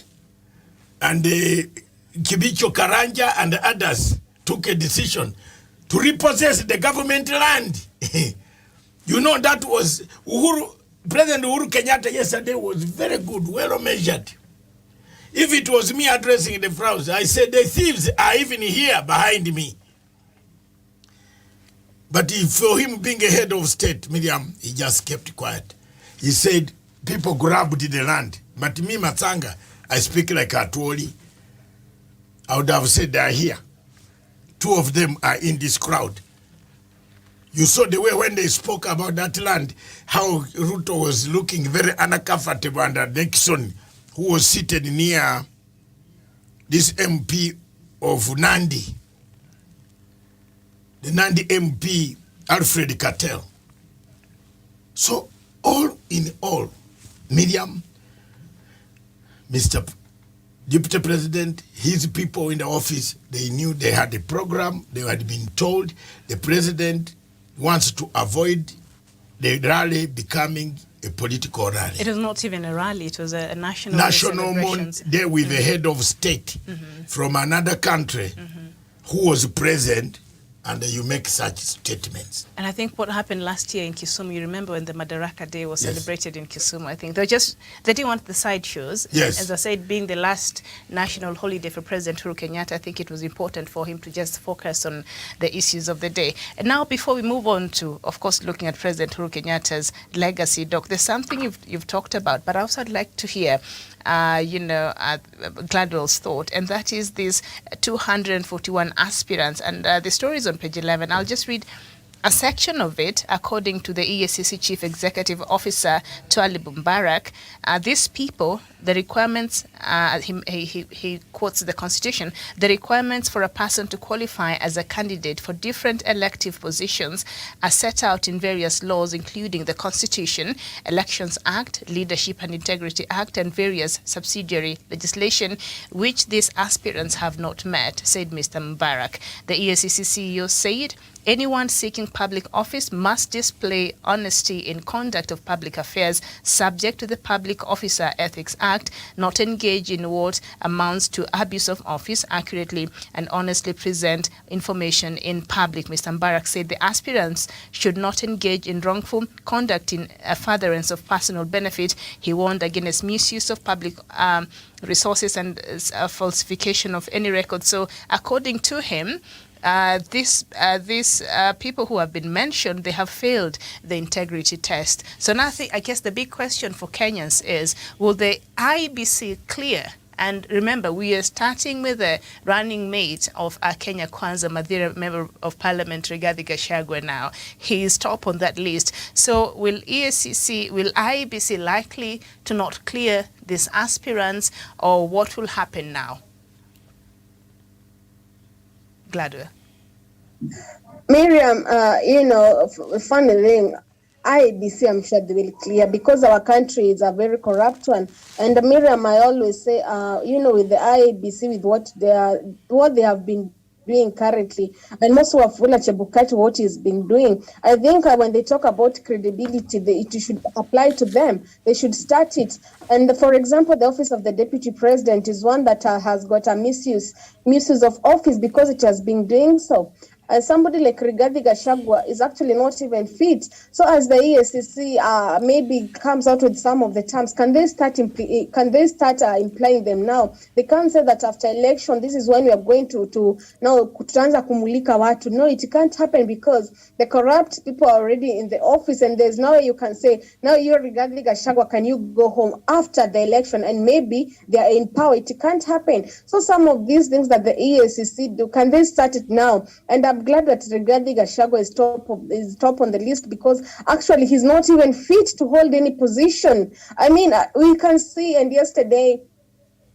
and Kibicho Karanja and others took a decision to repossess the government land. You know, that was President Uhuru Kenyatta yesterday was very good, well measured. If it was me addressing the crowds, I said the thieves are even here behind me. But for him being a head of state, Miriam, he just kept quiet. He said people grabbed the land. But me, Matsanga, I speak like a Tuoli. I would have said they are here. Two of them are in this crowd. You saw the way when they spoke about that land, how Ruto was looking very uncomfortable under Nixon, who was seated near this MP of Nandi, the Nandi MP, Alfred Kattel. So all in all, Miriam, Mr. Deputy President, his people in the office, they knew they had a program. They had been told the president wants to avoid the rally becoming a political rally. It was not even a rally, it was a national day with the head of state from another country who was present, and you make such statements. And I think what happened last year in Kisumu, you remember when the Madaraka Day was celebrated in Kisumu, I think they didn't want the sideshows. Yes. As I said, being the last national holiday for President Uhuru Kenyatta, I think it was important for him to just focus on the issues of the day. And now, before we move on to, of course, looking at President Uhuru Kenyatta's legacy, Doc, there's something you've talked about, but I also would like to hear Gladwell's thought, and that is these 241 aspirants. And the story is on page 11. I'll just read a section of it. According to the EACC Chief Executive Officer, Twalib Mbarak, these people, the requirements, he quotes the Constitution, the requirements for a person to qualify as a candidate for different elective positions are set out in various laws, including the Constitution, Elections Act, Leadership and Integrity Act, and various subsidiary legislation, which these aspirants have not met, said Mr. Mbarak. The EACC CEO said, anyone seeking public office must display honesty in conduct of public affairs, subject to the Public Officer Ethics Act, not engage in what amounts to abuse of office, accurately and honestly present information in public. Mr. Mbarak said the aspirants should not engage in wrongful conduct in furtherance of personal benefit. He warned against misuse of public resources and falsification of any record. So according to him, these people who have been mentioned, they have failed the integrity test. So now I guess the big question for Kenyans is, will the IBC clear? And remember, we are starting with a running mate of Kenya Kwanza, Mathira, Member of Parliament, Rigathi Gachagua now. He is top on that list. So will IBC likely to not clear these aspirants, or what will happen now? Gladwell. Miriam, funny thing, IEBC, I'm sure they will clear because our country is a very corrupt one. And Miriam, I always say, with the IEBC, with what they have been doing currently, and most of Wafula Chebukati, what he's been doing, I think when they talk about credibility, it should apply to them. They should start it. And for example, the office of the deputy president is one that has got a misuse of office because it has been doing so. Somebody like Rigathi Gachagua is actually not even fit. So as the EACC maybe comes out with some of the terms, can they start implying them now? They can't say that after election, this is when we are going to now tutaanza kumulika watu. No, it can't happen because the corrupt people are already in the office, and there's no way you can say, now you're Rigathi Gachagua, can you go home after the election? And maybe they are in power. It can't happen. So some of these things that the EACC do, can they start it now? And I'm glad that Rigathi Gachagua is top on the list, because actually he's not even fit to hold any position. I mean, we can see, and yesterday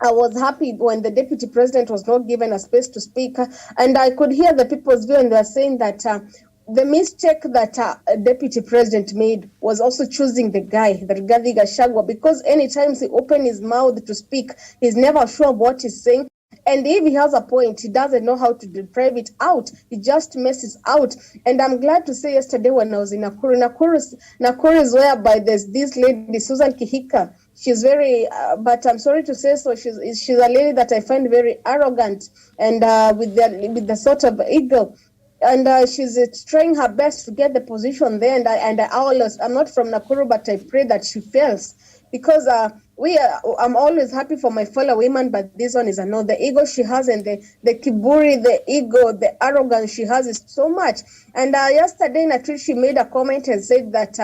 I was happy when the deputy president was not given a space to speak, and I could hear the people's view, and they were saying that the mistake that deputy president made was also choosing the guy, the Rigathi Gachagua, because anytime he opens his mouth to speak, he's never sure what he's saying. And if he has a point, he doesn't know how to deprive it out. He just messes out. And I'm glad to say yesterday when I was in Nakuru is whereby there's this lady, Susan Kihika. She's very, but I'm sorry to say so, she's a lady that I find very arrogant and with the sort of ego. And she's trying her best to get the position there. I'm not from Nakuru, but I pray that she fails, because I'm always happy for my fellow women, but this one is a no. The ego she has, and the kiburi, the ego, the arrogance she has is so much. And yesterday in a tweet, she made a comment and said that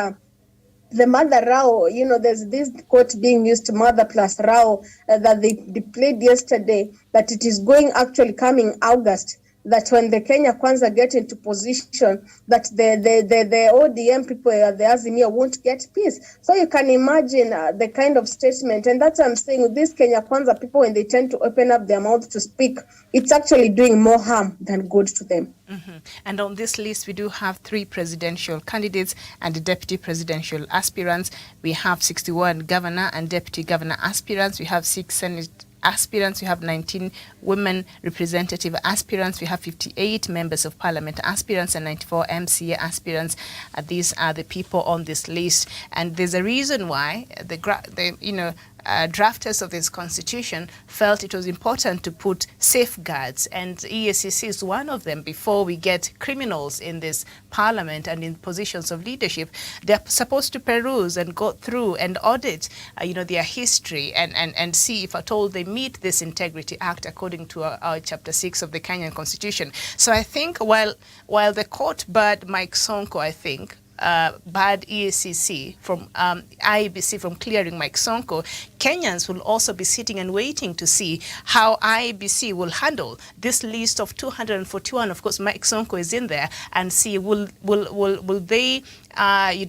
the mother Rao, there's this quote being used, mother plus Rao, that they played yesterday, that it is actually coming August, that when the Kenya Kwanza get into position, that the ODM people, the Azimio, won't get peace. So you can imagine the kind of statement. And that's what I'm saying, with these Kenya Kwanza people, when they tend to open up their mouth to speak, it's actually doing more harm than good to them. Mm-hmm. And on this list, we do have 3 presidential candidates and the deputy presidential aspirants. We have 61 governor and deputy governor aspirants. We have 6 Senate aspirants, we have 19 women representative aspirants, we have 58 members of parliament aspirants and 94 MCA aspirants. These are the people on this list, and there's a reason why the drafters of this constitution felt it was important to put safeguards, and EACC is one of them. Before we get criminals in this parliament and in positions of leadership, they're supposed to peruse and go through and audit their history and see if at all they meet this Integrity Act according to our Chapter 6 of the Kenyan Constitution. So I think while the court barred Mike Sonko, I think barred EACC from IEBC from clearing Mike Sonko, Kenyans will also be sitting and waiting to see how IEBC will handle this list of 241. Of course, Mike Sonko is in there, and see will they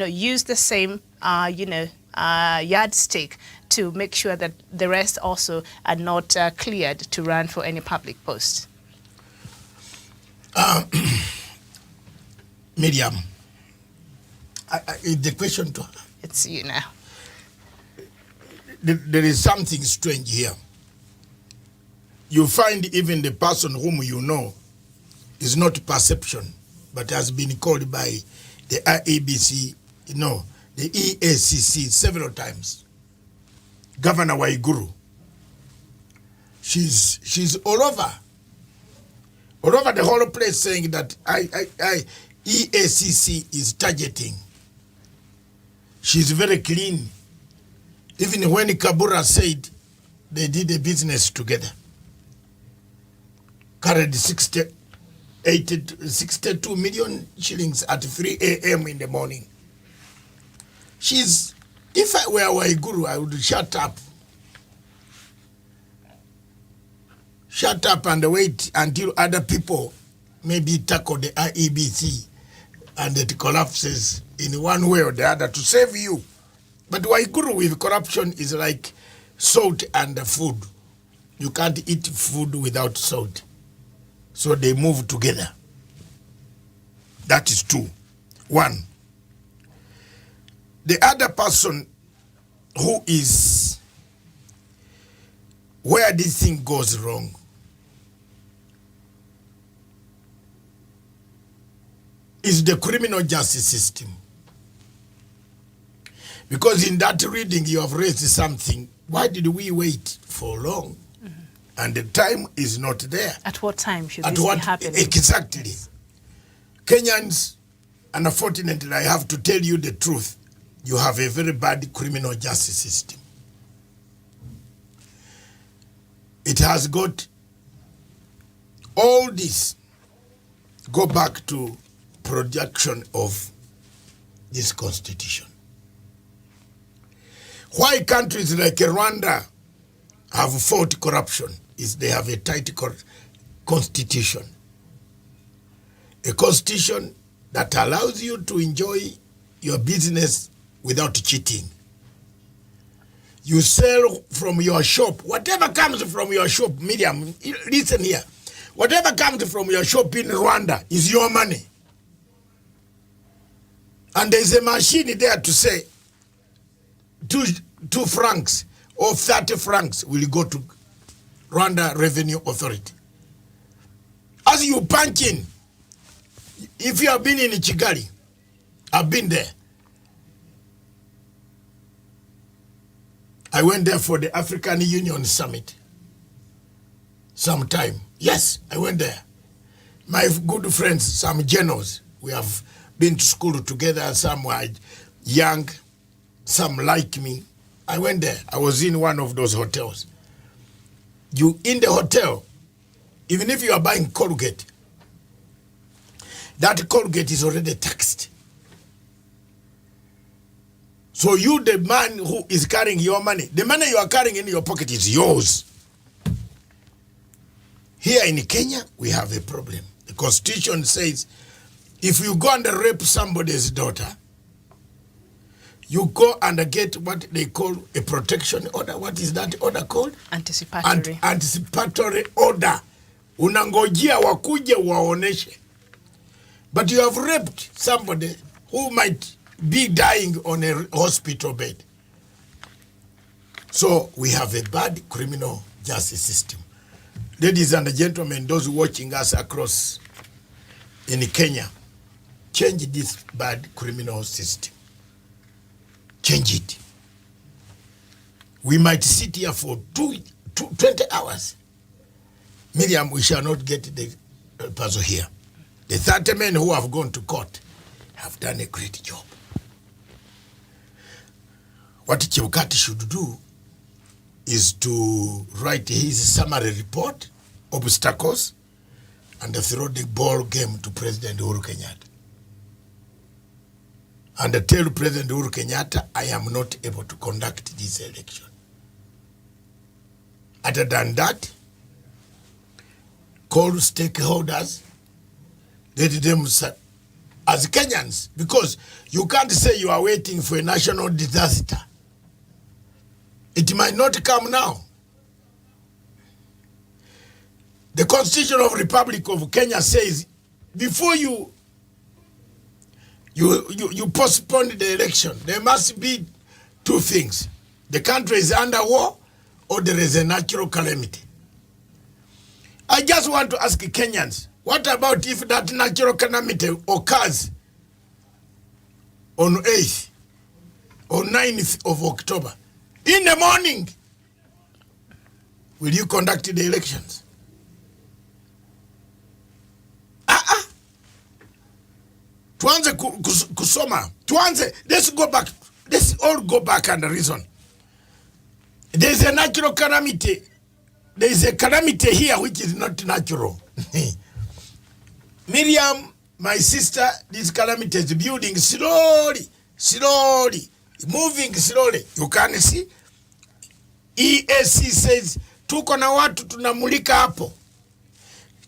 use the same yardstick to make sure that the rest also are not cleared to run for any public post. Miriam, the question to her. It's you now. There is something strange here. You find even the person whom you know is not perception, but has been called by the IEBC, the EACC several times. Governor Uhuru. She's all over the whole place, saying that EACC is targeting. She's very clean. Even when Kabura said they did a business together, carried 62 million shillings at 3 a.m. in the morning. If I were Uhuru, I would shut up. Shut up and wait until other people maybe tackle the IEBC and it collapses in one way or the other to save you. But Uhuru with corruption is like salt and food. You can't eat food without salt. So they move together. That is two. One, the other person who is where this thing goes wrong is the criminal justice system. Because in that reading you have raised something. Why did we wait for long? And the time is not there. At what time should this be happening? Exactly. Yes. Kenyans, and unfortunately I have to tell you the truth, you have a very bad criminal justice system. It has got all this. Go back to production of this constitution. Why countries like Rwanda have fought corruption is they have a tight constitution. A constitution that allows you to enjoy your business without cheating. You sell from your shop, whatever comes from your shop, Miriam, listen here. Whatever comes from your shop in Rwanda is your money. And there's a machine there to say 2 francs or 30 francs will go to Rwanda Revenue Authority. As you punch in, if you have been in Kigali, I've been there. I went there for the African Union Summit sometime. Yes, I went there. My good friends, some generals, we have been to school together. Some were young, some like me. I went there. I was in one of those hotels. You in the hotel, even if you are buying Colgate, that Colgate is already taxed. So you, the man who is carrying your money, the money you are carrying in your pocket is yours. Here in Kenya, we have a problem. The constitution says, if you go and rape somebody's daughter, you go and get what they call a protection order. What is that order called? Anticipatory. Anticipatory order. Unangojea wakuje waoneshe. But you have raped somebody who might be dying on a hospital bed. So we have a bad criminal justice system. Ladies and gentlemen, those watching us across in Kenya, change this bad criminal system. Change it. We might sit here for 20 hours. Miriam, we shall not get the puzzle here. The 30 men who have gone to court have done a great job. What Chebukati should do is to write his summary report, obstacles, and throw the ball game to President Uhuru Kenyatta. And tell President Uhuru Kenyatta, I am not able to conduct this election. Other than that, call stakeholders, let them as Kenyans, because you can't say you are waiting for a national disaster. It might not come now. The Constitution of the Republic of Kenya says, before you postpone the election, there must be 2 things. The country is under war or there is a natural calamity. I just want to ask Kenyans, what about if that natural calamity occurs on 8th or 9th of October? In the morning, will you conduct the elections? Tuanze kusoma. Let's go back. Let's all go back and reason. There's a natural calamity. There is a calamity here which is not natural. Miriam, my sister, this calamity is building slowly, moving slowly. You can see. EAC says, tuko na watu tunamulika hapo.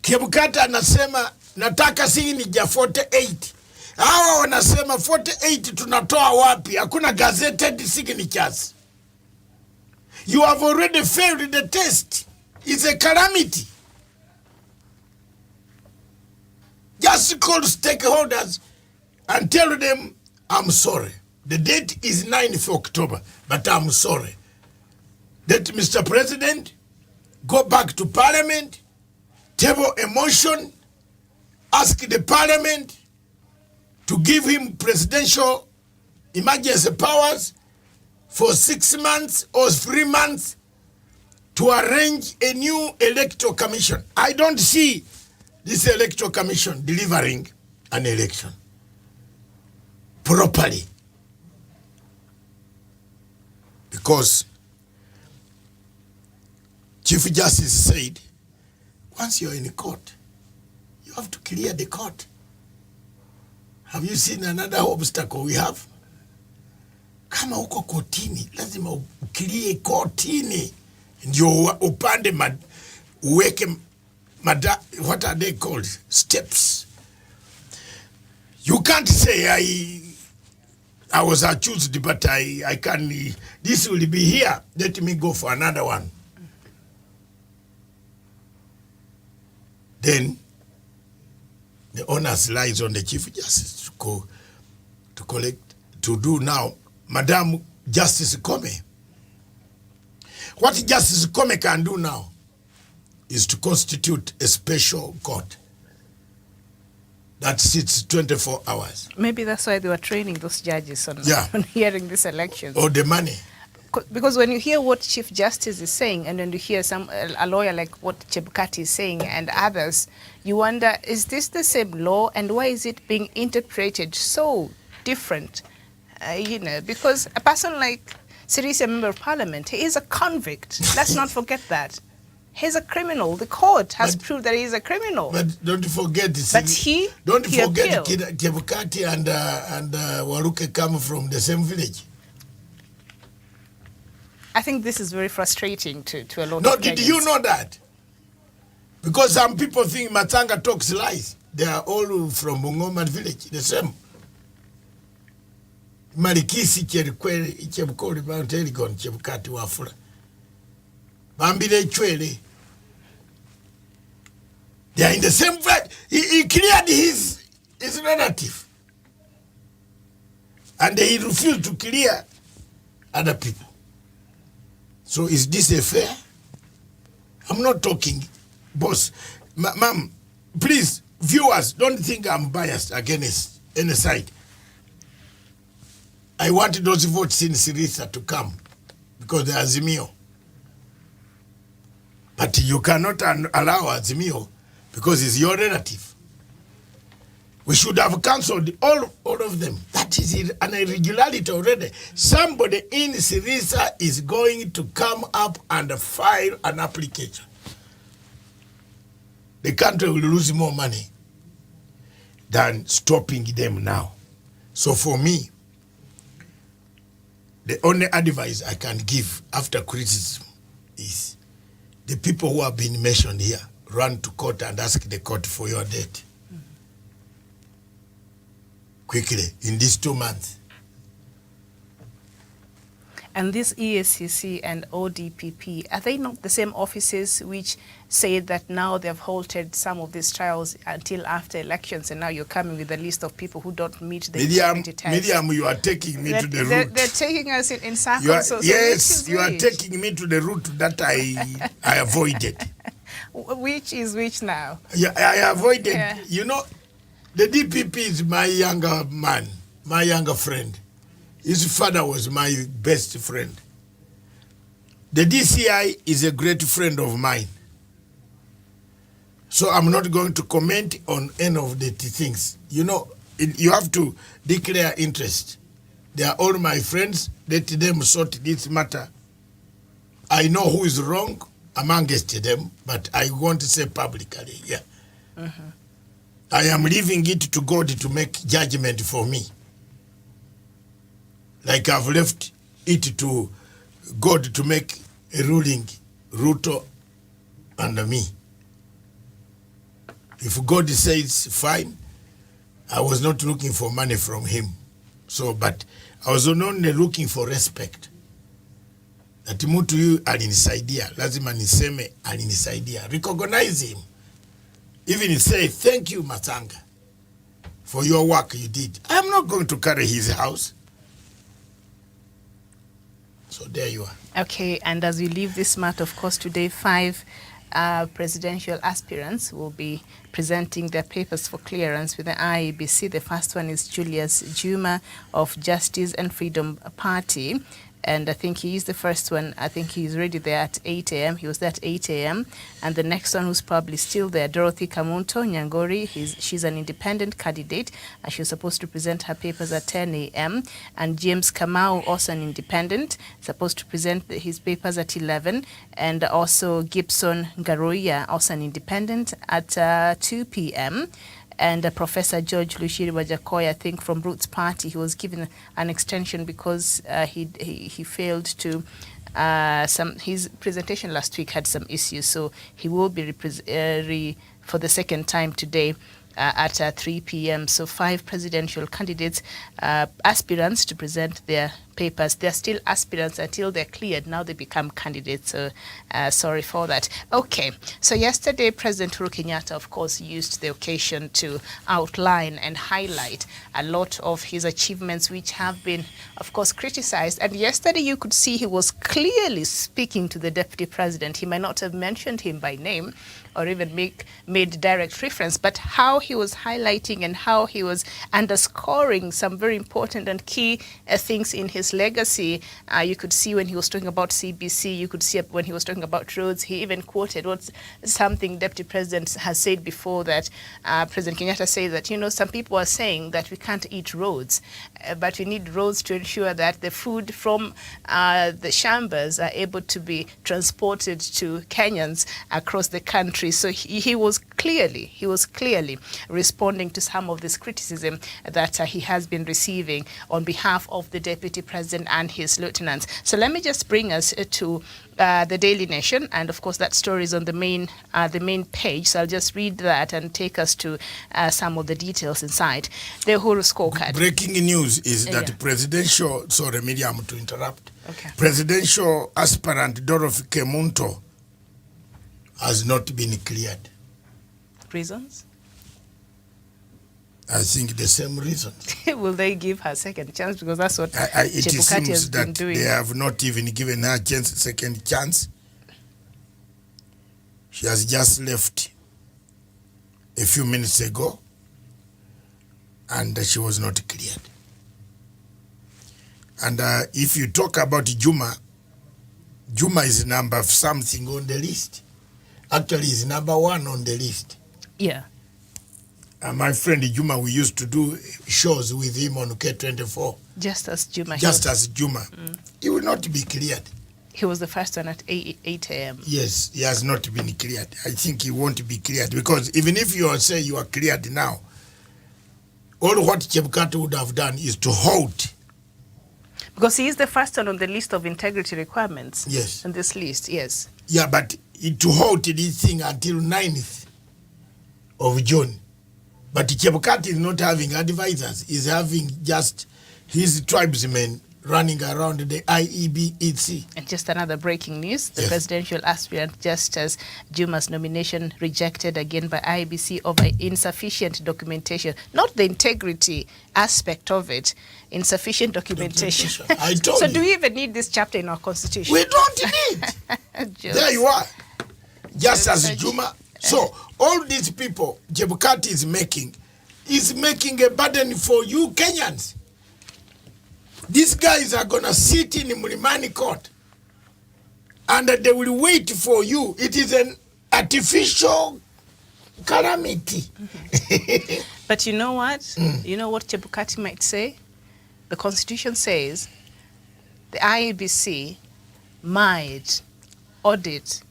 Chebukati anasema, nataka signature 48. Hawa wanasema 48 tunatoa wapi? Hakuna gazetted signatures. You have already failed the test. It's a calamity. Just call stakeholders and tell them, I'm sorry. The date is 9th October, but I'm sorry. That Mr. President go back to Parliament, table a motion, ask the Parliament to give him presidential emergency powers for 6 months or 3 months to arrange a new electoral commission. I don't see this electoral commission delivering an election properly. Because Chief Justice said, once you're in court, you have to clear the court. Have you seen another obstacle we have? Kama uko kotini, lazima uklie kotini. Ndio upande uweke what are they called? Steps. You can't say I was accused, but I can, this will be here. Let me go for another one. Then the onus lies on the Chief Justice to collect, to do now. Madam Justice Kome. What Justice Kome can do now is to constitute a special court that sits 24 hours. Maybe that's why they were training those judges on hearing these elections. Or the money. Because when you hear what Chief Justice is saying, and when you hear a lawyer like what Chebukati is saying and others, you wonder, is this the same law, and why is it being interpreted so different? Because a person like Sirisi, a member of parliament, he is a convict. Let's not forget that. He's a criminal. The court has proved that he is a criminal. But don't forget this. But he forget Chebukati and Waluke come from the same village. I think this is very frustrating to a lot of Kenyans. Did you know that? Because some people think Matanga talks lies. They are all from Bungoma village, the same. Marikisi Chebukoli Mount Elgon Chebukati Wafula. Bambile Chwele. They are in the same village. He cleared his relative. And he refused to clear other people. So is this a fair? I'm not talking, boss. Ma'am, please, viewers, don't think I'm biased against any side. I want those votes in Sirisa to come because they are Azimio. But you cannot allow Azimio because it's your relative. We should have cancelled all of them. That is an irregularity already. Somebody in Sirisa is going to come up and file an application. The country will lose more money than stopping them now. So for me, the only advice I can give after criticism is the people who have been mentioned here, run to court and ask the court for your debt. Quickly, in these 2 months. And this EACC and ODPP, are they not the same offices which say that now they've halted some of these trials until after elections, and now you're coming with a list of people who don't meet the integrity test? Miriam, you are taking me to the route. They're taking us in circles. Yes, you are taking me to the route that I avoided. Which is which now? Yeah, I avoided. Yeah. You know, the DPP is my younger man, my younger friend. His father was my best friend. The DCI is a great friend of mine. So I'm not going to comment on any of the things. You know, you have to declare interest. They are all my friends. Let them sort this matter. I know who is wrong amongst them, but I want to say publicly, yeah. Mm-hmm. I am leaving it to God to make judgment for me. Like I've left it to God to make a ruling, Ruto and me. If God says fine, I was not looking for money from him. So, but I was only looking for respect. That mtu yu alinisaidia, lazima niseme alinisaidia. Recognize him. Even say, thank you, Matanga. for your work you did. I'm not going to carry his house. So there you are. Okay, and as we leave this matter, of course, today 5 presidential aspirants will be presenting their papers for clearance with the IEBC. The first one is Julius Juma of Justice and Freedom Party. And I think he is the first one. I think he's already there at 8 a.m. He was there at 8 a.m. And the next one who's probably still there, Dorothy Kamunto Nyangori. She's an independent candidate. And she was supposed to present her papers at 10 a.m. And James Kamau, also an independent, supposed to present his papers at 11. And also Gibson Ngaroia, also an independent, at 2 p.m. And Professor George Lushiri Wajakoya, I think from Roots Party, he was given an extension because he failed to, his presentation last week had some issues, so he will be for the second time today at 3 p.m. So 5 presidential candidates, aspirants to present their papers. They're still aspirants until they're cleared. Now they become candidates. So sorry for that. Okay. So yesterday, President Uhuru Kenyatta, of course, used the occasion to outline and highlight a lot of his achievements, which have been, of course, criticized. And yesterday, you could see he was clearly speaking to the deputy president. He might not have mentioned him by name or even made direct reference, but how he was highlighting and how he was underscoring some very important and key things in his legacy. You could see when he was talking about CBC, you could see when he was talking about roads, he even quoted what's something Deputy President has said before, that President Kenyatta said that, you know, some people are saying that we can't eat roads, but we need roads to ensure that the food from the shambas are able to be transported to Kenyans across the country. So he was clearly responding to some of this criticism that he has been receiving on behalf of the Deputy President and his lieutenants. So let me just bring us to the Daily Nation, and of course that story is on the main page. So I'll just read that and take us to some of the details inside. The Uhuru scorecard. Breaking news is that presidential, sorry Miriam to interrupt, okay. Presidential aspirant Dorothy Kamunto has not been cleared. Reasons? I think the same reasons. Will they give her a second chance? Because that's what it Chebukati has seems been that doing. they have not even given her a second chance. She has just left a few minutes ago, and she was not cleared. And if you talk about Juma is number something on the list. Actually, he's number 1 on the list. Yeah. My friend Juma, we used to do shows with him on K24. Just as Juma. He will not be cleared. He was the first one at 8 a.m. Yes, he has not been cleared. I think he won't be cleared because even if you say you are cleared now, all what Chebukati would have done is to halt. Because he is the first one on the list of integrity requirements. Yes. On this list, yes. Yeah, but to halt this thing until 9th of June. But Chebukati is not having advisors. He's having just his tribesmen running around the IEBC. And just another breaking news, the presidential aspirant Justice Juma's nomination rejected again by IEBC over insufficient documentation. Not the integrity aspect of it, insufficient documentation. I told so you. do we even need this chapter in our constitution? We don't need. There you are. Just as Juma. So all these people Chebukati is making a burden for you Kenyans. These guys are going to sit in Mlimani court and they will wait for you. It is an artificial calamity. But you know what? You know what Chebukati might say? The Constitution says the IEBC might audit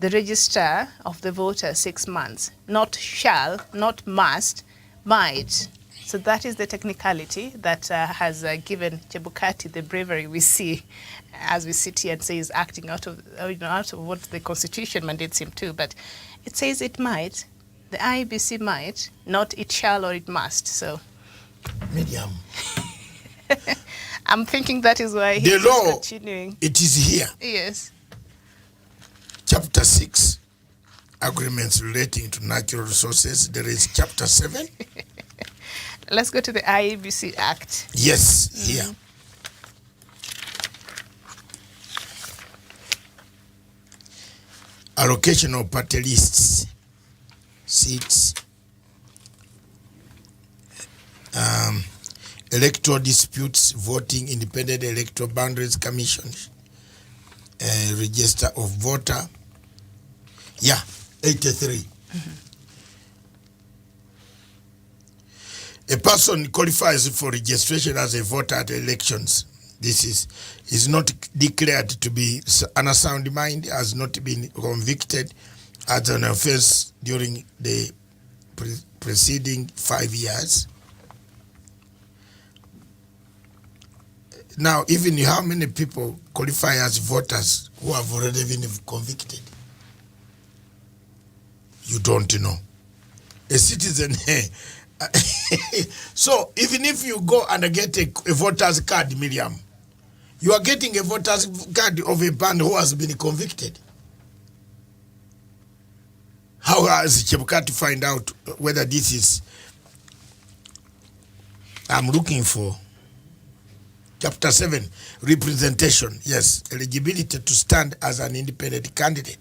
the register of the voter 6 months. Not shall, not must, might. So that is the technicality that has given Chebukati the bravery we see as we sit here and say he's acting out of what the Constitution mandates him to. But it says it might, the IEBC might, not it shall or it must. So, Medium. I'm thinking that is why he's continuing. It is here. Yes. Chapter 6, agreements relating to natural resources. There is chapter 7. Let's go to the IEBC Act. Yes, here. Allocation of party lists, seats, electoral disputes, voting, independent electoral boundaries commission, register of voter. Yeah, 83. A person qualifies for registration as a voter at elections. This is not declared to be an unsound mind, has not been convicted as an offense during the preceding 5 years. Now, even how many people qualify as voters who have already been convicted? You don't know. A citizen. So, even if you go and get a voter's card, Miriam, you are getting a voter's card of a man who has been convicted. How has Chebuka to find out whether this is... I'm looking for Chapter 7, representation. Yes, eligibility to stand as an independent candidate.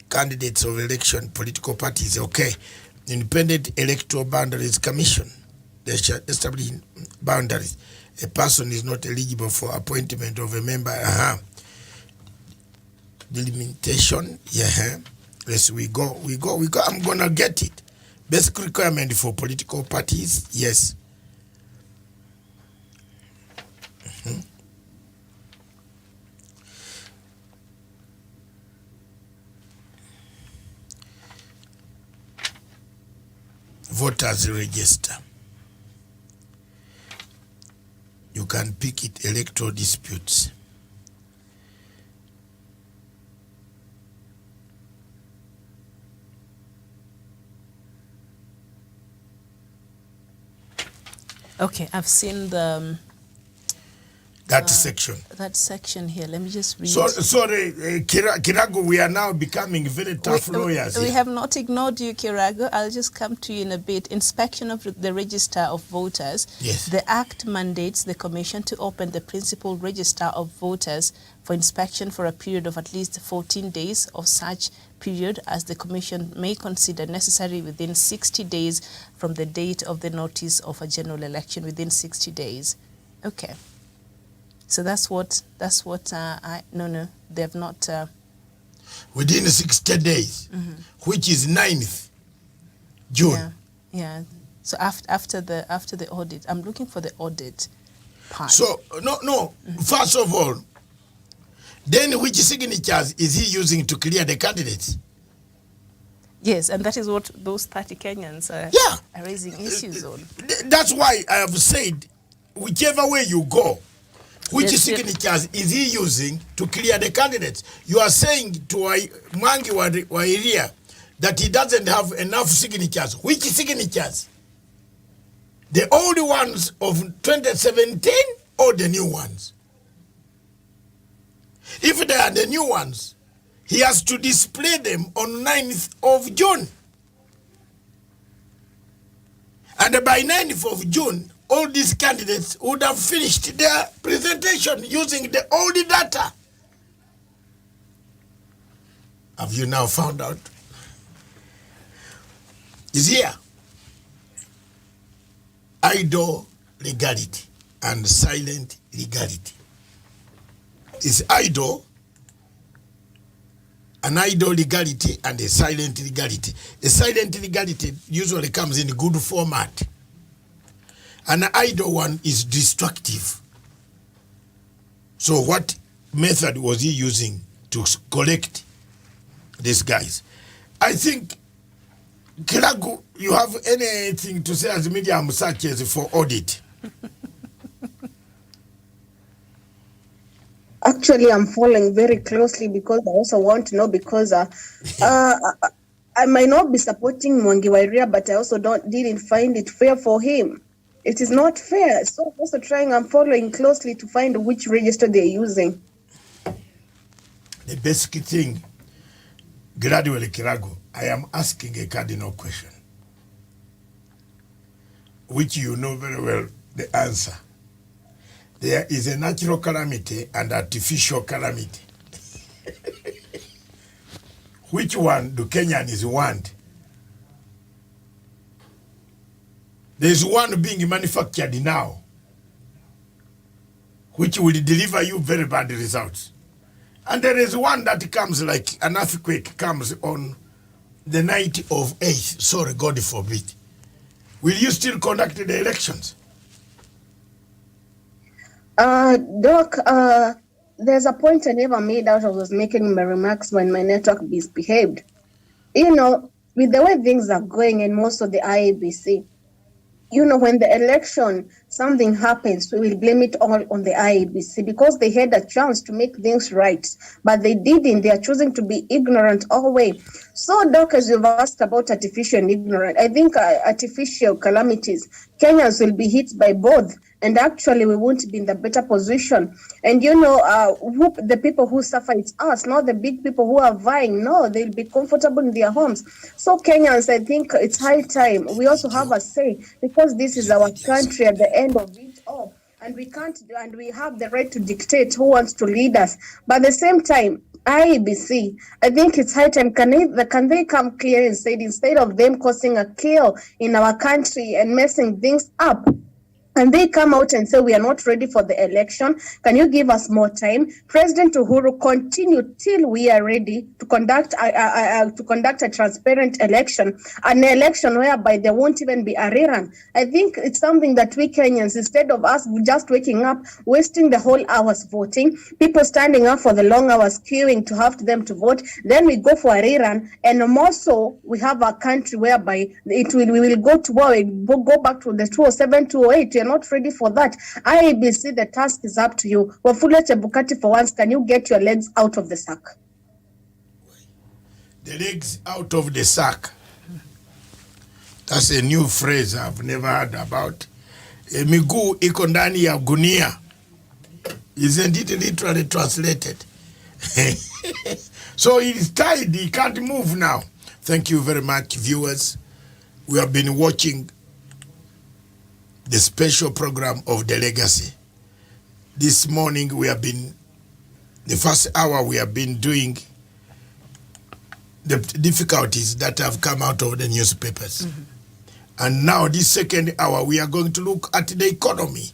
Candidates of election, political parties, okay. Independent Electoral Boundaries Commission. They shall establish boundaries. A person is not eligible for appointment of a member. Delimitation. Yeah. Yes, we go. I'm gonna get it. Basic requirement for political parties. Yes. Voters register. You can pick it, electoral disputes. Okay, I've seen the that section. That section here. Let me just read. Sorry, Kirago, we are now becoming very tough lawyers. We have not ignored you, Kirago. I'll just come to you in a bit. Inspection of the register of voters. Yes. The Act mandates the Commission to open the principal register of voters for inspection for a period of at least 14 days of such period as the Commission may consider necessary within 60 days from the date of the notice of a general election. Within 60 days. Okay. So that's what they have not. Within 60 days, which is 9th June. Yeah. So after the audit, I'm looking for the audit part. So no. First of all, then which signatures is he using to clear the candidates? Yes, and that is what those 30 Kenyans are raising issues on. That's why I have said, whichever way you go, which signatures is he using to clear the candidates? You are saying to Mwangi Wairia that he doesn't have enough signatures. Which signatures? The old ones of 2017 or the new ones? If they are the new ones, he has to display them on 9th of June. And by 9th of June, all these candidates would have finished their presentation using the old data. Have you now found out? Is here. Idle legality and silent legality. Is idle, an idle legality and a silent legality. A silent legality usually comes in good format. An idle one is destructive. So what method was he using to collect these guys? I think, Kiragu, you have anything to say as medium such as for audit? Actually, I'm following very closely because I also want to know because I might not be supporting Mwangi Wairia, but I also didn't find it fair for him. It is not fair. So I'm also I'm following closely to find which register they're using. The basic thing, gradually, Kirago, I am asking a cardinal question. which you know very well the answer. There is a natural calamity and artificial calamity. Which one do Kenyans want? There is one being manufactured now, which will deliver you very bad results. And there is one that comes like an earthquake comes on the night of 8th. Sorry, God forbid. Will you still conduct the elections? Doc, there's a point I never made out. I was making my remarks when my network misbehaved. You know, with the way things are going in most of the IEBC, you know, when the election, something happens, we will blame it all on the IEBC because they had a chance to make things right, but they didn't. They are choosing to be ignorant all the way. So, Doc, as you've asked about artificial and ignorant, I think artificial calamities, Kenyans will be hit by both, and actually we won't be in the better position. And you know, the people who suffer, it's us, not the big people who are vying. No, they'll be comfortable in their homes. So Kenyans, I think it's high time we also have a say, because this is our country at the end of it all. And we can't, and we have the right to dictate who wants to lead us. But at the same time, IEBC, I think it's high time. Can they come clear and say, instead of them causing a chaos in our country and messing things up, and they come out and say, we are not ready for the election. Can you give us more time? President Uhuru, continue till we are ready to conduct a transparent election, an election whereby there won't even be a rerun. I think it's something that we Kenyans, instead of us just waking up, wasting the whole hours voting, people standing up for the long hours queuing to have them to vote, then we go for a rerun, and more so, we have a country whereby we will go to war, go back to the 2007, 2008. Not ready for that. IEBC, the task is up to you. Wafula Chebukati, for once, can you get your legs out of the sack? The legs out of the sack. That's a new phrase I've never heard about. Miguu iko ndani ya gunia. Isn't it literally translated? So he's tied, he can't move now. Thank you very much, viewers. We have been watching the special program of The Legacy. This morning the first hour we have been doing the difficulties that have come out of the newspapers. Mm-hmm. And now this second hour we are going to look at the economy,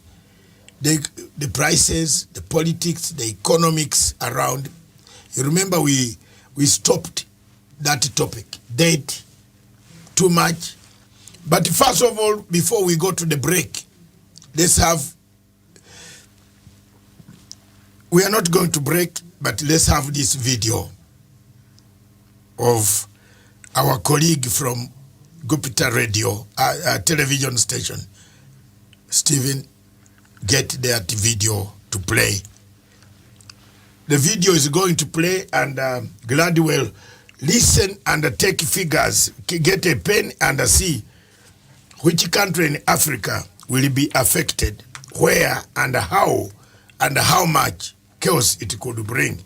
the prices, the politics, the economics around. You remember we stopped that topic, debt, too much. But first of all, before we go to the break, we are not going to break, but let's have this video of our colleague from Gupita Radio, television station. Stephen, get that video to play. The video is going to play, and Gladwell, listen and take figures, get a pen and see which country in Africa will be affected, where and how much chaos it could bring.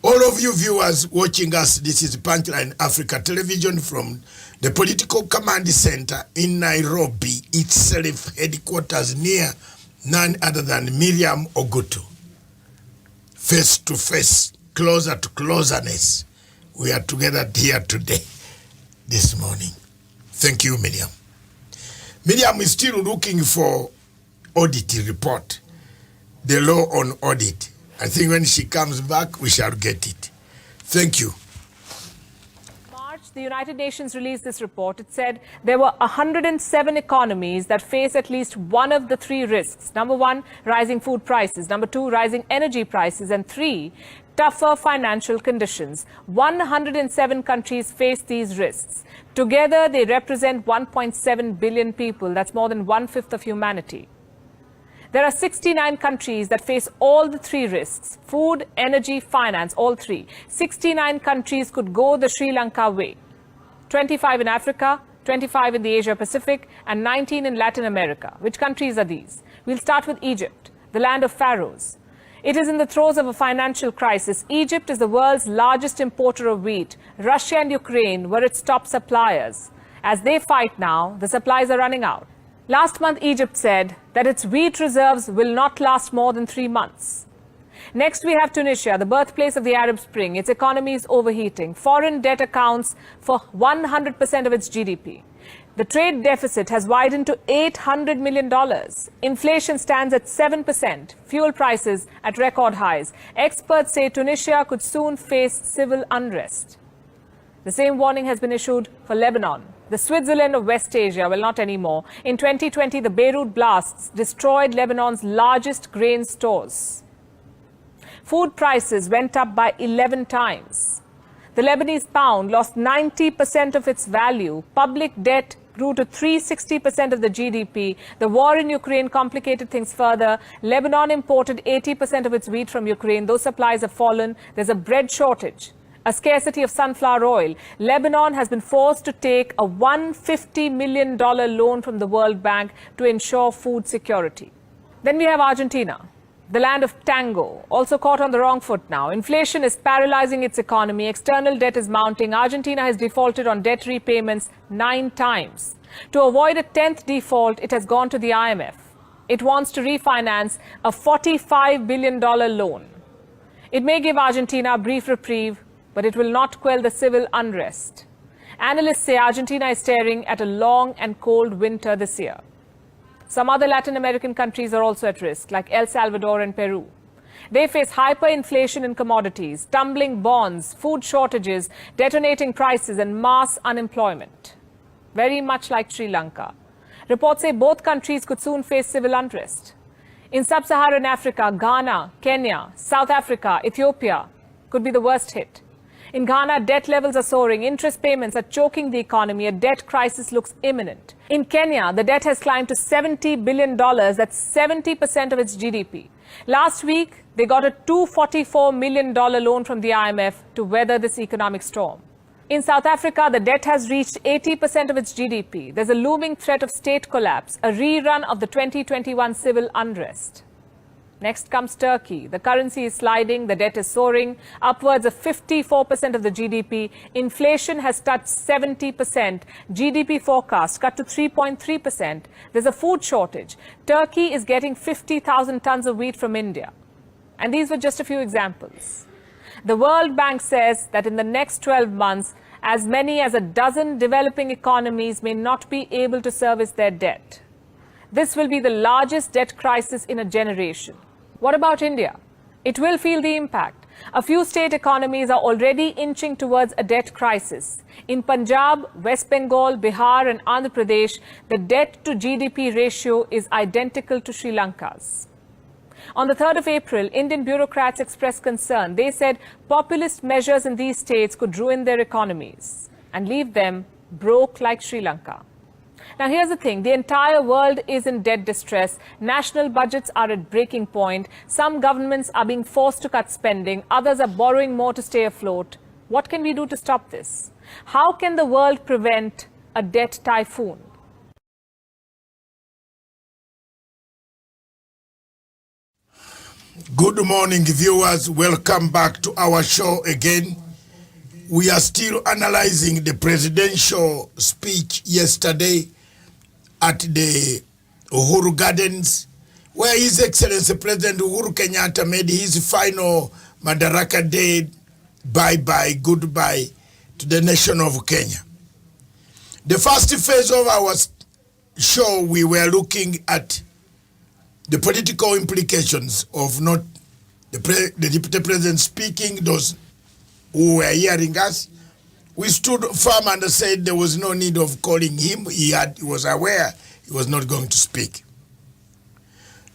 All of you viewers watching us, this is Punchline Africa Television from the Political Command Center in Nairobi, itself headquarters near none other than Miriam Ogutu. Face to face, closer to closerness. We are together here today, this morning. Thank you, Miriam. Miriam is still looking for audit report, the law on audit. I think when she comes back, we shall get it. Thank you. March, the United Nations released this report. It said there were 107 economies that face at least one of the three risks. Number one, rising food prices. Number two, rising energy prices. And three, tougher financial conditions. 107 countries face these risks. Together, they represent 1.7 billion people. That's more than 1/5 of humanity. There are 69 countries that face all the three risks: food, energy, finance, all three. 69 countries could go the Sri Lanka way. 25 in Africa, 25 in the Asia Pacific, and 19 in Latin America. Which countries are these? We'll start with Egypt, the land of pharaohs. It is in the throes of a financial crisis. Egypt is the world's largest importer of wheat. Russia and Ukraine were its top suppliers. As they fight now, the supplies are running out. Last month, Egypt said that its wheat reserves will not last more than 3 months. Next, we have Tunisia, the birthplace of the Arab Spring. Its economy is overheating. Foreign debt accounts for 100% of its GDP. The trade deficit has widened to $800 million. Inflation stands at 7%. Fuel prices at record highs. Experts say Tunisia could soon face civil unrest. The same warning has been issued for Lebanon. The Switzerland of West Asia, well, not anymore. In 2020, the Beirut blasts destroyed Lebanon's largest grain stores. Food prices went up by 11 times. The Lebanese pound lost 90% of its value. Public debt grew to 360% of the GDP. The war in Ukraine complicated things further. Lebanon imported 80% of its wheat from Ukraine. Those supplies have fallen. There's a bread shortage, a scarcity of sunflower oil. Lebanon has been forced to take a $150 million loan from the World Bank to ensure food security. Then we have Argentina, the land of tango, also caught on the wrong foot now. Inflation is paralyzing its economy. External debt is mounting. Argentina has defaulted on debt repayments 9 times. To avoid a 10th default, it has gone to the IMF. It wants to refinance a $45 billion loan. It may give Argentina a brief reprieve, but it will not quell the civil unrest. Analysts say Argentina is staring at a long and cold winter this year. Some other Latin American countries are also at risk, like El Salvador and Peru. They face hyperinflation in commodities, tumbling bonds, food shortages, detonating prices, and mass unemployment. Very much like Sri Lanka. Reports say both countries could soon face civil unrest. In sub-Saharan Africa, Ghana, Kenya, South Africa, Ethiopia could be the worst hit. In Ghana, debt levels are soaring. Interest payments are choking the economy. A debt crisis looks imminent. In Kenya, the debt has climbed to $70 billion. That's 70% of its GDP. Last week, they got a $244 million loan from the IMF to weather this economic storm. In South Africa, the debt has reached 80% of its GDP. There's a looming threat of state collapse, a rerun of the 2021 civil unrest. Next comes Turkey. The currency is sliding, the debt is soaring, upwards of 54% of the GDP. Inflation has touched 70%. GDP forecast cut to 3.3%. There's a food shortage. Turkey is getting 50,000 tons of wheat from India. And these were just a few examples. The World Bank says that in the next 12 months, as many as a dozen developing economies may not be able to service their debt. This will be the largest debt crisis in a generation. What about India? It will feel the impact. A few state economies are already inching towards a debt crisis. In Punjab, West Bengal, Bihar and Andhra Pradesh, the debt to GDP ratio is identical to Sri Lanka's. On the 3rd of April, Indian bureaucrats expressed concern. They said populist measures in these states could ruin their economies and leave them broke like Sri Lanka. Now, here's the thing. The entire world is in debt distress. National budgets are at breaking point. Some governments are being forced to cut spending. Others are borrowing more to stay afloat. What can we do to stop this? How can the world prevent a debt typhoon? Good morning, viewers. Welcome back to our show again. We are still analyzing the presidential speech yesterday at the Uhuru Gardens, where His Excellency President Uhuru Kenyatta made his final Madaraka Day bye-bye, goodbye to the nation of Kenya. The first phase of our show, we were looking at the political implications of not the Deputy President speaking. Those who were hearing us, we stood firm and said there was no need of calling him. He was aware he was not going to speak.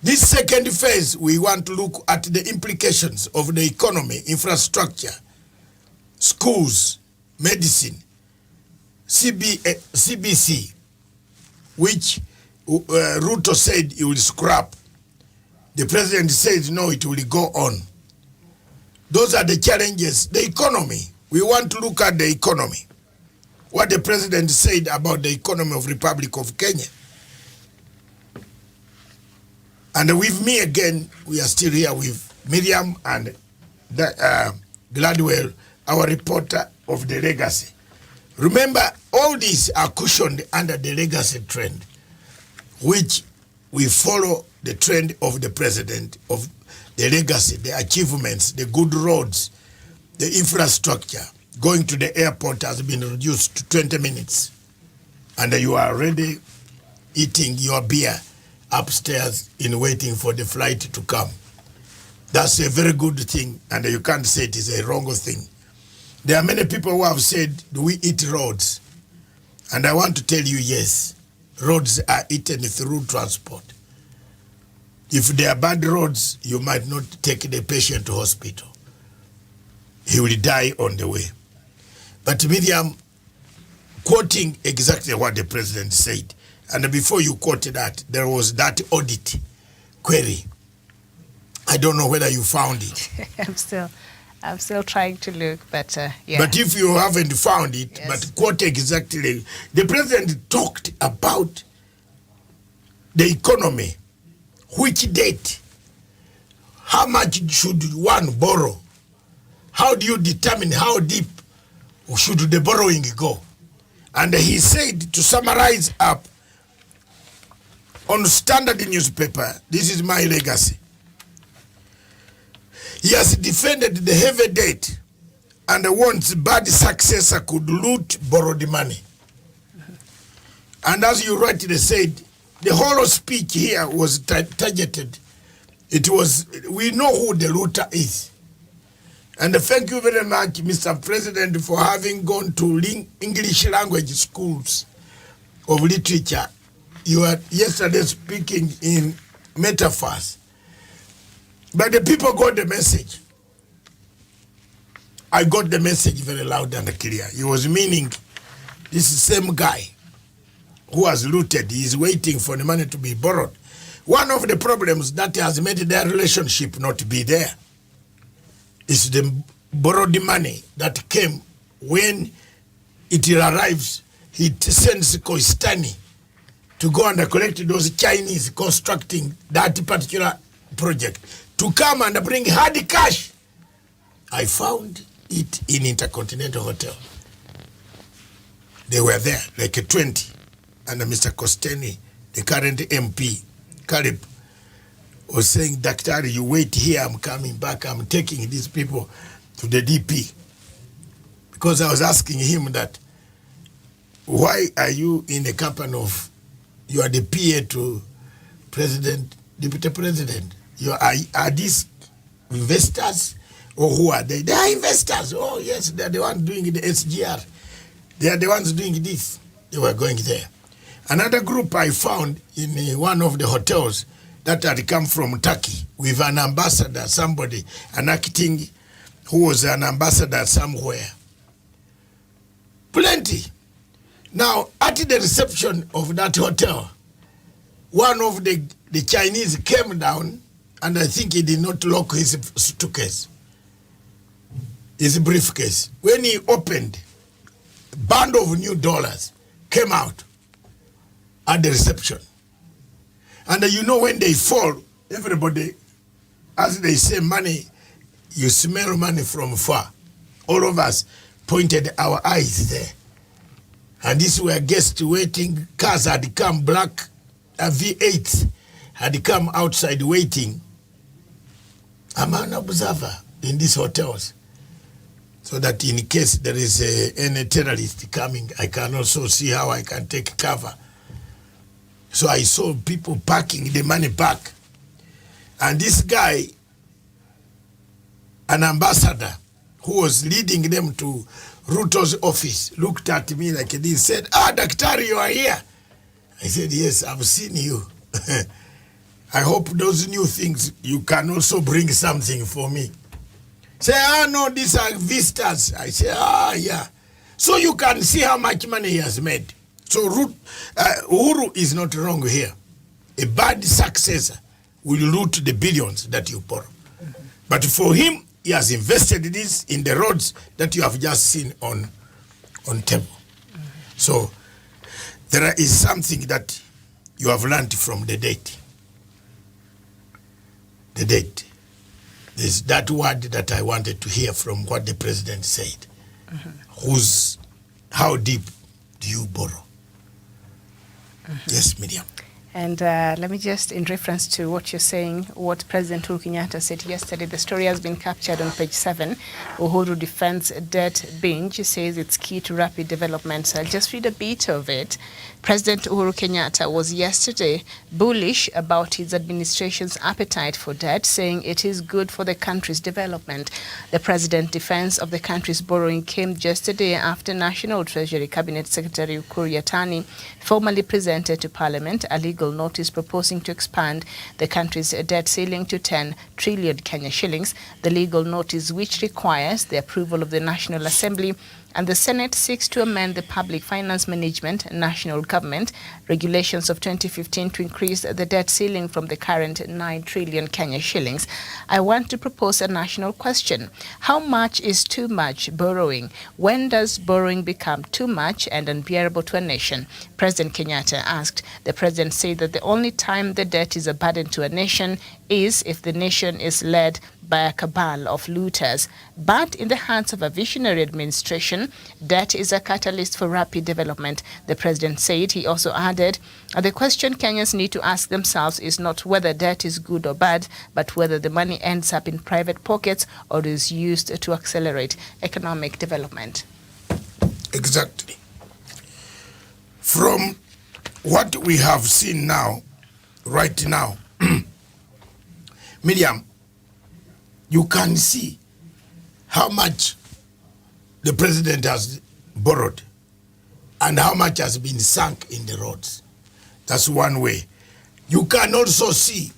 This second phase, we want to look at the implications of the economy, infrastructure, schools, medicine, CBC, which Ruto said he will scrap. The president says no, it will go on. Those are the challenges. The economy. We want to look at the economy. What the president said about the economy of Republic of Kenya. And with me again, we are still here with Miriam and Gladwell, our reporter of the legacy. Remember, all these are cushioned under the legacy trend. which we follow the trend of the president, of the legacy, the achievements, the good roads, the infrastructure. Going to the airport has been reduced to 20 minutes. And you are already eating your beer upstairs in waiting for the flight to come. That's a very good thing, and you can't say it is a wrong thing. There are many people who have said, do we eat roads? And I want to tell you, yes, roads are eaten through transport. If there are bad roads, you might not take the patient to hospital. He will die on the way. But Miriam, quoting exactly what the president said, and before you quoted that, there was that audit query. I don't know whether you found it. I'm still trying to look, but yeah. But if you haven't found it, yes. But quote exactly, the president talked about the economy, which date, how much should one borrow, how do you determine how deep should the borrowing go? And he said, to summarize up, on Standard newspaper, this is my legacy. He has defended the heavy debt and wants bad successor could loot borrowed money. And as you rightly said, the whole speech here was targeted. It was, we know who the looter is. And thank you very much, Mr. President, for having gone to English language schools of literature. You were yesterday speaking in metaphors. But the people got the message. I got the message very loud and clear. He was meaning this same guy who has looted, he is waiting for the money to be borrowed. One of the problems that has made their relationship not be there is the borrowed money that came when it arrives. He sends Koistani to go and collect those Chinese constructing that particular project to come and bring hard cash. I found it in Intercontinental Hotel. They were there, like 20. And Mr. Costani, the current MP, Caleb, was saying, Daktari, you wait here, I'm coming back, I'm taking these people to the DP. Because I was asking him that, why are you in the company of, you are the PA to President, Deputy President? Are these investors or who are they? They are investors. Oh yes, they are the ones doing the SGR. They are the ones doing this. They were going there. Another group I found in one of the hotels that had come from Turkey with an ambassador, somebody, an acting who was an ambassador somewhere. Plenty. Now, at the reception of that hotel, one of the Chinese came down, and I think he did not lock his suitcase, his briefcase. When he opened, a band of new dollars came out at the reception. And you know when they fall, everybody, as they say, money, you smell money from far. All of us pointed our eyes there. And these were guests waiting. Cars had come, black V8 had come outside waiting. I'm an observer in these hotels, so that in case there is any terrorist coming, I can also see how I can take cover. So I saw people packing the money back. And this guy, an ambassador who was leading them to Ruto's office, looked at me like this, said, Daktari, you are here. I said, yes, I've seen you. I hope those new things, you can also bring something for me. Say, no, these are vistas. I say, yeah. So you can see how much money he has made. So Uhuru is not wrong here. A bad successor will loot the billions that you borrow. But for him, he has invested this in the roads that you have just seen on table. So there is something that you have learned from the date. The date. There's that word that I wanted to hear from what the president said. How deep do you borrow? Yes, Miriam. And let me just, in reference to what you're saying, what President Uhuru Kenyatta said yesterday, the story has been captured on page 7. Uhuru defends debt binge, says it's key to rapid development. So I'll just read a bit of it. President Uhuru Kenyatta was yesterday bullish about his administration's appetite for debt, saying it is good for the country's development. The president's defense of the country's borrowing came just a day after National Treasury Cabinet Secretary Uhuru formally presented to Parliament a legal notice proposing to expand the country's debt ceiling to 10 trillion Kenya shillings. The legal notice, which requires the approval of the National Assembly and the Senate, seeks to amend the Public Finance Management and National Government Regulations of 2015 to increase the debt ceiling from the current 9 trillion Kenya shillings. I want to propose a national question. How much is too much borrowing? When does borrowing become too much and unbearable to a nation? President Kenyatta asked. The president said that the only time the debt is a burden to a nation is if the nation is led by a cabal of looters. But in the hands of a visionary administration, debt is a catalyst for rapid development, the president said. He also added, the question Kenyans need to ask themselves is not whether debt is good or bad, but whether the money ends up in private pockets or is used to accelerate economic development. Exactly. From what we have seen now, right now, Miriam, you can see how much the president has borrowed and how much has been sunk in the roads. That's one way. You can also see,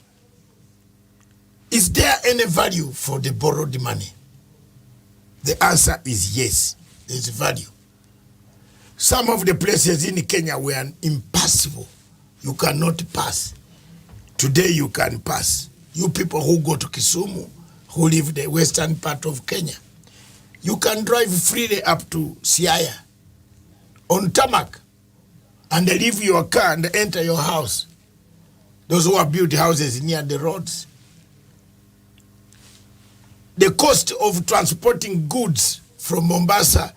is there any value for the borrowed money? The answer is yes, there's value. Some of the places in Kenya were impassable. You cannot pass. Today you can pass. You people who go to Kisumu, who live the western part of Kenya, you can drive freely up to Siaya on tarmac and leave your car and enter your house. Those who have built houses near the roads. The cost of transporting goods from Mombasa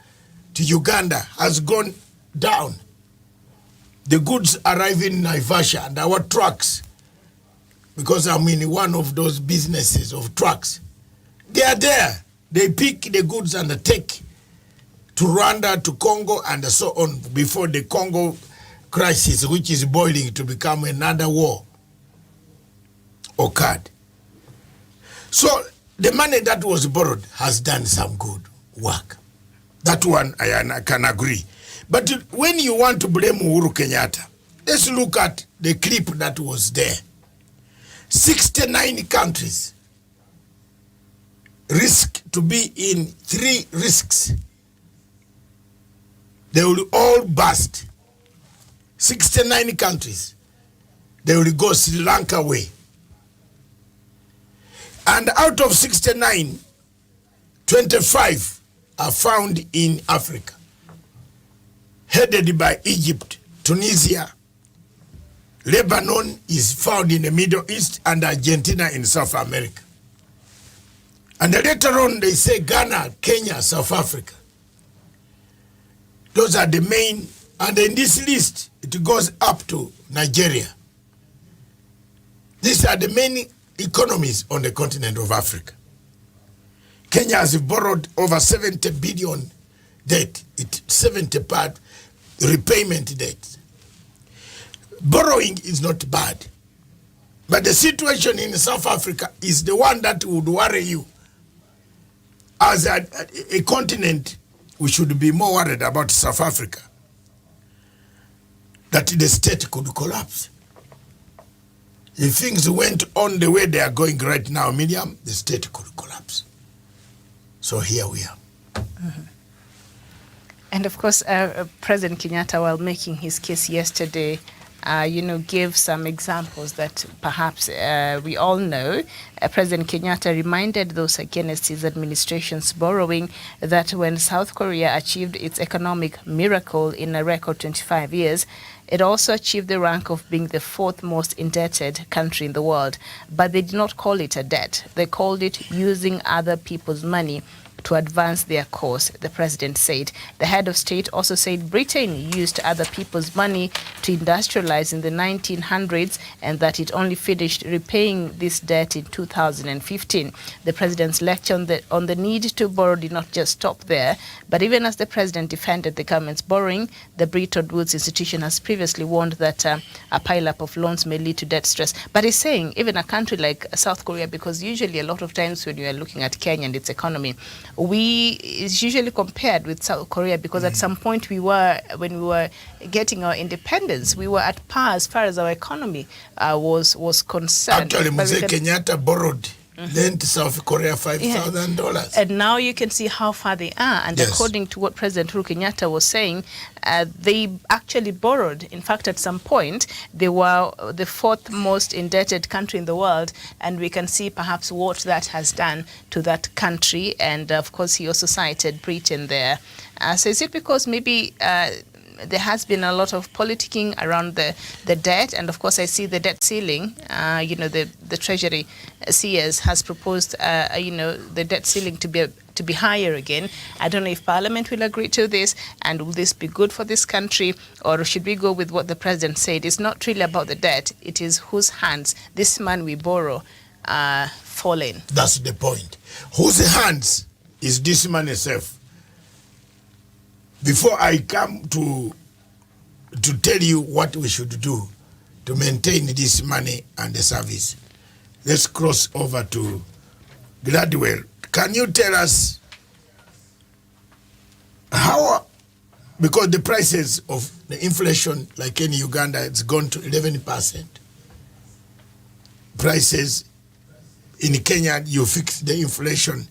to Uganda has gone down. The goods arrive in Naivasha and our trucks, because I'm in one of those businesses of trucks, they are there. They pick the goods and take to Rwanda, to Congo, and so on, before the Congo crisis, which is boiling to become another war, occurred. So the money that was borrowed has done some good work. That one I can agree. But when you want to blame Uhuru Kenyatta, let's look at the clip that was there. 69 countries risk to be in 3 risks. They will all burst. 69 countries. They will go Sri Lanka way. And out of 69, 25 are found in Africa, headed by Egypt, Tunisia. Lebanon is found in the Middle East, and Argentina in South America. And later on they say Ghana, Kenya, South Africa. Those are the main, and in this list it goes up to Nigeria. These are the main economies on the continent of Africa. Kenya has borrowed over 70 billion debt. It's 70 part repayment debt. Borrowing is not bad. But the situation in South Africa is the one that would worry you. As a continent, we should be more worried about South Africa. That the state could collapse. If things went on the way they are going right now, Miriam, the state could collapse. So here we are. Mm-hmm. And of course, President Kenyatta, while making his case yesterday, gave some examples that perhaps we all know. President Kenyatta reminded those against his administration's borrowing that when South Korea achieved its economic miracle in a record 25 years, it also achieved the rank of being the 4th most indebted country in the world. But they did not call it a debt. They called it using other people's money to advance their cause, the president said. The head of state also said Britain used other people's money to industrialize in the 1900s and that it only finished repaying this debt in 2015. The president's lecture on the need to borrow did not just stop there, but even as the president defended the government's borrowing, the Bretton Woods institution has previously warned that a pileup of loans may lead to debt stress. But he's saying even a country like South Korea, because usually a lot of times when you are looking at Kenya and its economy, it's usually compared with South Korea because at some point when we were getting our independence, we were at par as far as our economy was concerned. Actually, Kenyatta borrowed lent South Korea $5,000. And now you can see how far they are. And according to what President Uhuru Kenyatta was saying, they actually borrowed. In fact, at some point, they were the fourth most indebted country in the world. And we can see perhaps what that has done to that country. And of course, he also cited Britain there. So is it because maybe there has been a lot of politicking around the debt, and of course I see the debt ceiling, the Treasury CS has proposed, the debt ceiling to be higher again. I don't know if Parliament will agree to this, and will this be good for this country, or should we go with what the President said? It's not really about the debt, it is whose hands this man we borrow fall in. That's the point. Whose hands is this money safe? Before I come to tell you what we should do to maintain this money and the service, let's cross over to Gladwell. Can you tell us how, because the prices of the inflation, like in Uganda, it's gone to 11%. Prices in Kenya, you fix the inflation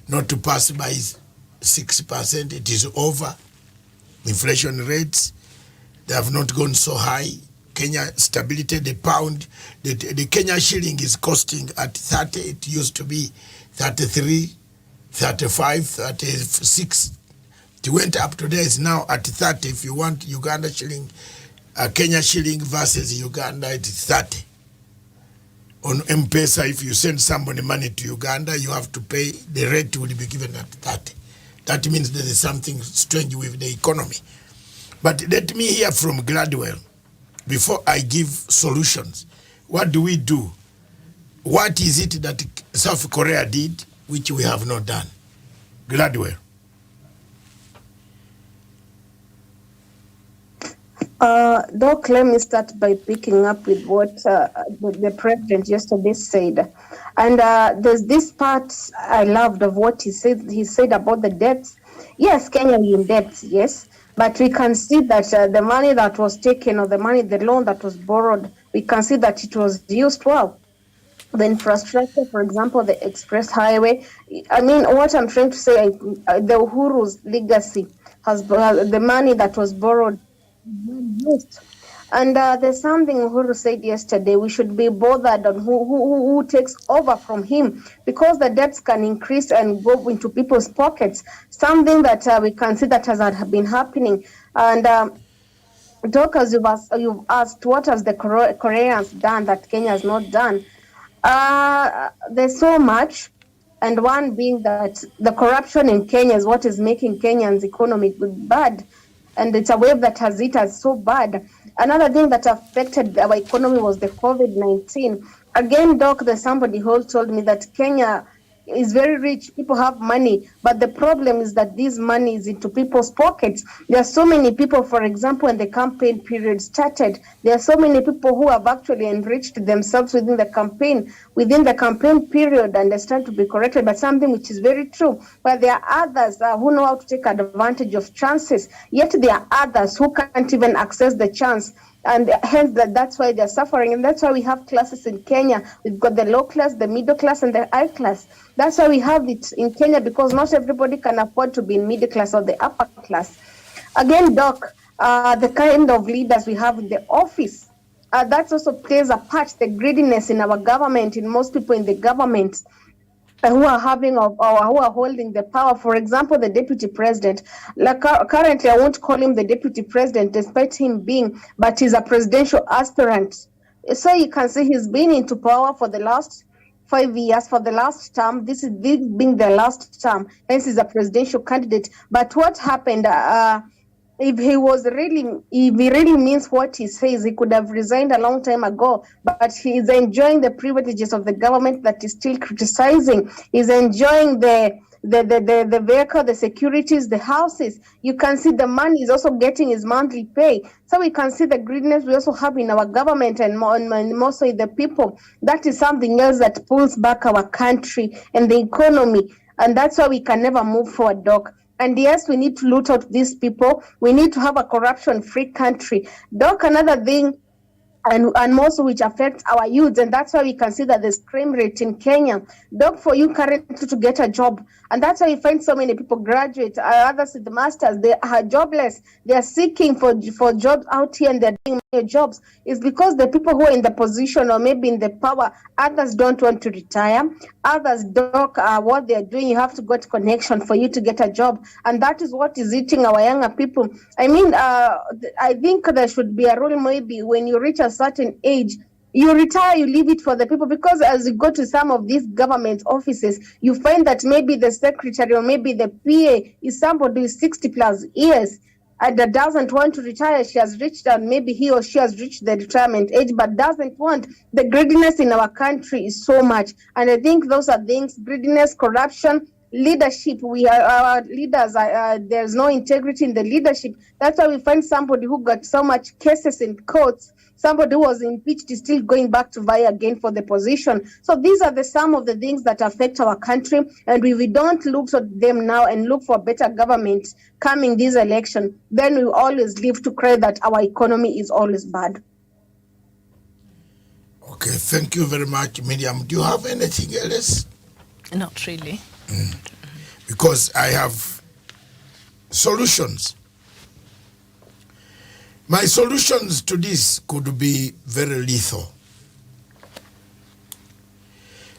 not to pass by 6%, it is over. Inflation rates, they have not gone so high. Kenya stability, the pound, the Kenya shilling is costing at 30. It used to be 33, 35, 36. It went up today, it's now at 30. If you want Uganda shilling, Kenya shilling versus Uganda, it's 30. On M-Pesa, if you send somebody money to Uganda, you have to pay, the rate will be given at 30. That means there is something strange with the economy. But let me hear from Gladwell before I give solutions. What do we do? What is it that South Korea did which we have not done? Gladwell. Doc, let me start by picking up with what the president yesterday said. And there's this part I loved of what he said. He said about the debts. Yes, Kenya is in debt, yes. But we can see that the money that was taken, or the loan that was borrowed, we can see that it was used well. The infrastructure, for example, the express highway. I mean, what I'm trying to say, the Uhuru's legacy has the money that was borrowed used. And there's something Uhuru said yesterday, we should be bothered on who takes over from him, because the debts can increase and go into people's pockets, something that we can see that has been happening. And Doc, as you've asked, what has the Koreans done that Kenya has not done? There's so much, and one being that the corruption in Kenya is what is making Kenya's economy bad. And it's a wave that has hit us so bad. Another thing that affected our economy was the COVID-19. Again, Doc, there's somebody who told me that Kenya is very rich, people have money, but the problem is that this money is into people's pockets. There are so many people, for example, when the campaign period started, there are so many people who have actually enriched themselves within the campaign period, and they stand to be corrected, but something which is very true. But there are others who know how to take advantage of chances, yet there are others who can't even access the chance. And hence that's why they're suffering. And that's why we have classes in Kenya. We've got the low class, the middle class, and the high class. That's why we have it in Kenya, because not everybody can afford to be in middle class or the upper class. Again, Doc, the kind of leaders we have in the office, that also plays a part, the greediness in our government, in most people in the government, who are having or who are holding the power. For example, the deputy president. Like currently, I won't call him the deputy president, despite him being, but he's a presidential aspirant. So you can see he's been into power for the last 5 years for the last term. This being the last term, hence he's a presidential candidate. But what happened? If he really means what he says, he could have resigned a long time ago. But he is enjoying the privileges of the government that is still criticizing. He's enjoying the vehicle, the securities, the houses. You can see the money is also getting his monthly pay. So we can see the greediness we also have in our government and more so in the people. That is something else that pulls back our country and the economy. And that's why we can never move forward, Doc. And yes, we need to loot out these people. We need to have a corruption-free country. Doc, another thing, and most which affects our youth, and that's why we can see that there's crime rate in Kenya. Doc, for you currently to get a job, and that's why you find so many people graduate, others with the masters, they are jobless. They are seeking for jobs out here, and they're doing many jobs. It's because the people who are in the position or maybe in the power, others don't want to retire. Others, Doc, what they're doing, you have to get connection for you to get a job, and that is what is eating our younger people. I mean, I think there should be a rule maybe when you reach a certain age, you retire, you leave it for the people, because as you go to some of these government offices, you find that maybe the secretary or maybe the PA is somebody with 60 plus years and that doesn't want to retire. She has reached, and maybe he or she has reached the retirement age, but doesn't want. The greediness in our country is so much. And I think those are things: greediness, corruption, leadership. We are our leaders. There's no integrity in the leadership. That's why we find somebody who got so much cases in courts. Somebody who was impeached is still going back to vie again for the position. So these are some of the things that affect our country. And if we don't look at them now and look for better government coming this election, then we always live to cry that our economy is always bad. Okay, thank you very much, Miriam. Do you have anything else? Not really. Because I have solutions. My solutions to this could be very lethal.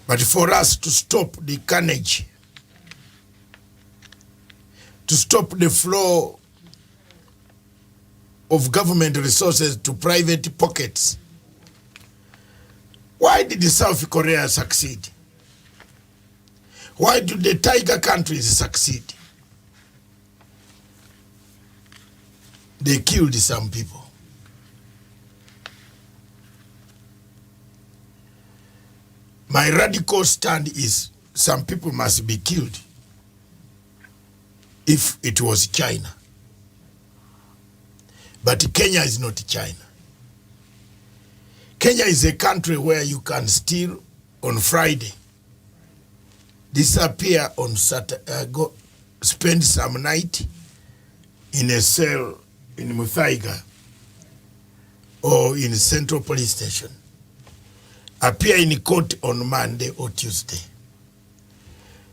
But for us to stop the carnage, to stop the flow of government resources to private pockets, why did South Korea succeed? Why do the tiger countries succeed? They killed some people. My radical stand is some people must be killed if it was China. But Kenya is not China. Kenya is a country where you can steal on Friday, disappear on Saturday, go spend some night in a cell in Muthaiga or in Central Police Station, appear in court on Monday or Tuesday,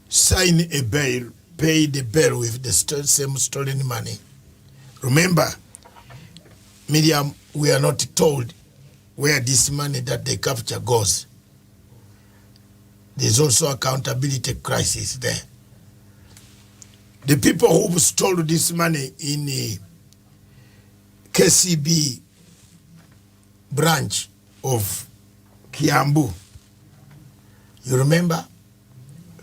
sign a bail, pay the bail with the same stolen money. Remember, Miriam, we are not told where this money that they capture goes. There's also accountability crisis there. The people who stole this money in the KCB branch of Kiambu, you remember?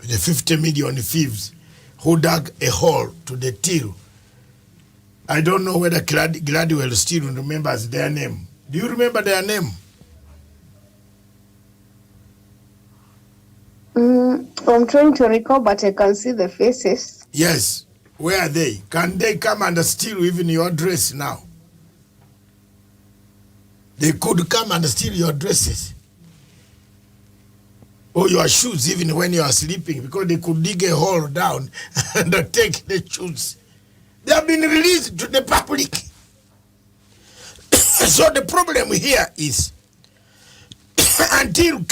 The 50 million thieves who dug a hole to the till. I don't know whether Gladwell still remembers their name. Do you remember their name? I'm trying to recall, but I can see the faces. Yes. Where are they? Can they come and steal even your dress now? They could come and steal your dresses or your shoes even when you are sleeping, because they could dig a hole down and take the shoes. They have been released to the public. So the problem here is until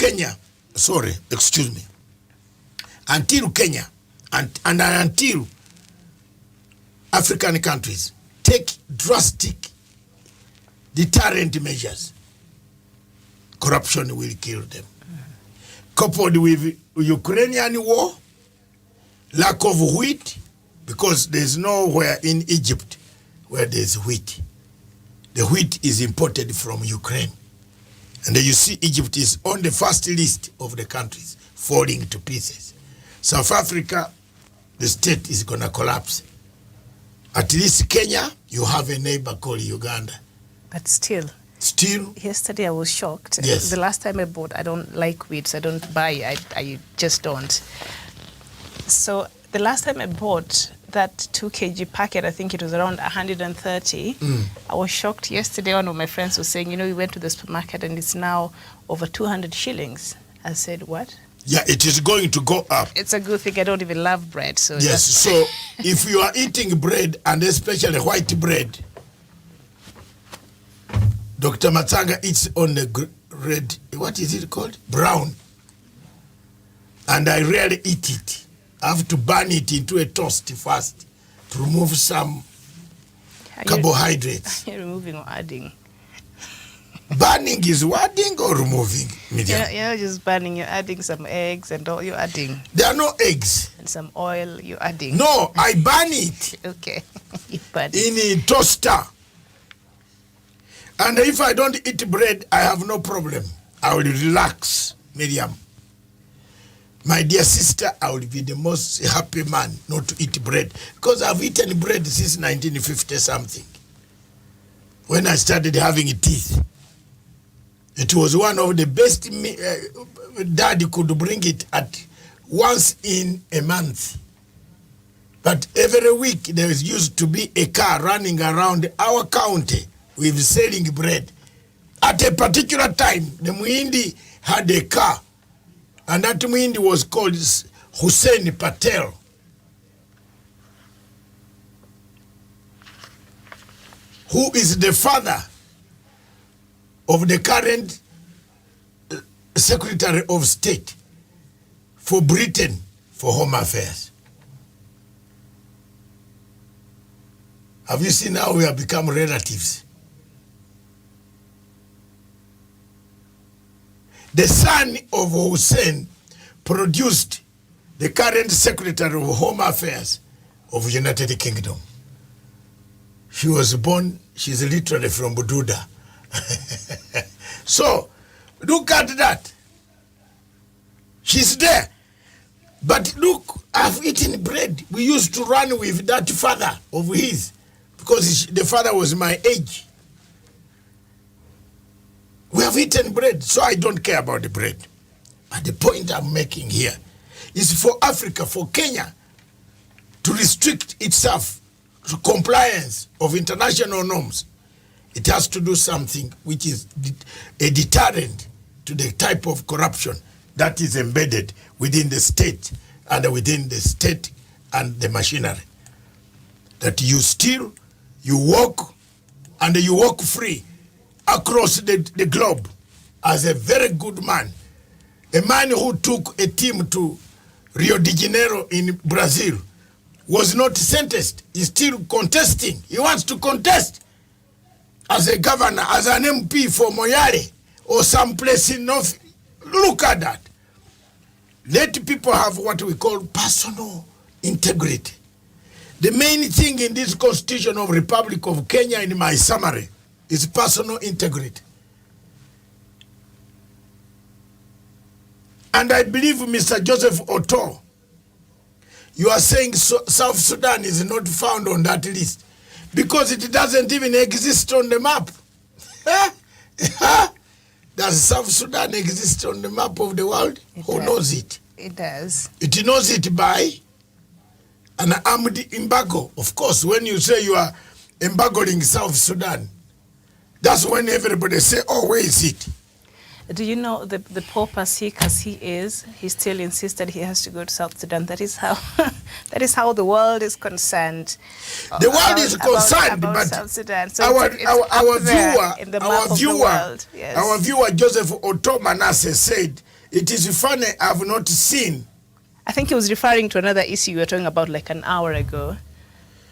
Kenya and until African countries take drastic deterrent measures, corruption will kill them. Coupled with Ukrainian war, lack of wheat, because there's nowhere in Egypt where there's wheat. The wheat is imported from Ukraine. And then you see Egypt is on the first list of the countries falling to pieces. South Africa, the state is going to collapse. At least Kenya, you have a neighbor called Uganda. But still. Still? Yesterday I was shocked. Yes. The last time I bought, I don't like weeds. I don't buy. I just don't. So the last time I bought that 2 kg packet, I think it was around 130. I was shocked. Yesterday, one of my friends was saying, you know, we went to the supermarket and it's now over 200 shillings. I said, what? Yeah, it is going to go up. It's a good thing. I don't even love bread. So yes, so if you are eating bread, and especially white bread, Dr. Matsanga eats on the red, what is it called? Brown. And I rarely eat it. I have to burn it into a toast first to remove some carbohydrates. You're removing or adding? Burning is adding or removing? You're just burning. You're adding some eggs and all. You're adding. There are no eggs. And some oil. You're adding. No, I burn it. Okay. You burn it. In a toaster. And if I don't eat bread, I have no problem. I will relax, Miriam. My dear sister, I will be the most happy man not to eat bread. Because I've eaten bread since 1950 something. When I started having teeth. It was one of the best, Daddy could bring it at once in a month. But every week there used to be a car running around our county with selling bread. At a particular time, the Muhindi had a car. And that Muhindi was called Hussein Patel. Who is the father of the current Secretary of State for Britain for Home Affairs. Have you seen how we have become relatives? The son of Hussein produced the current Secretary of Home Affairs of United Kingdom. She was born, she's literally from Bududa. So, look at that. She's there. But look, I've eaten bread. We used to run with that father of his because the father was my age. We have eaten bread, so I don't care about the bread. But the point I'm making here is for Africa, for Kenya, to restrict itself to compliance of international norms. It has to do something which is a deterrent to the type of corruption that is embedded within the state and within the state and the machinery. That you steal, you walk, and you walk free across the globe as a very good man. A man who took a team to Rio de Janeiro in Brazil was not sentenced. He's still contesting. He wants to contest as a governor, as an MP for Moyale or someplace in North. Look at that. Let people have what we call personal integrity. The main thing in this Constitution of Republic of Kenya, in my summary, is personal integrity. And I believe, Mr. Joseph Oto, you are saying South Sudan is not found on that list because it doesn't even exist on the map. Does South Sudan exist on the map of the world? Who knows it? It does. It knows it by an armed embargo. Of course, when you say you are embargoing South Sudan, that's when everybody say, oh, where is it? Do you know the Pope, as sick as he is, he still insists that he has to go to South Sudan. That is how that is how the world is concerned. The world is concerned, about but South Sudan. So our viewer Joseph Oto Manasseh said, it is funny, I've not seen. I think he was referring to another issue we were talking about like an hour ago.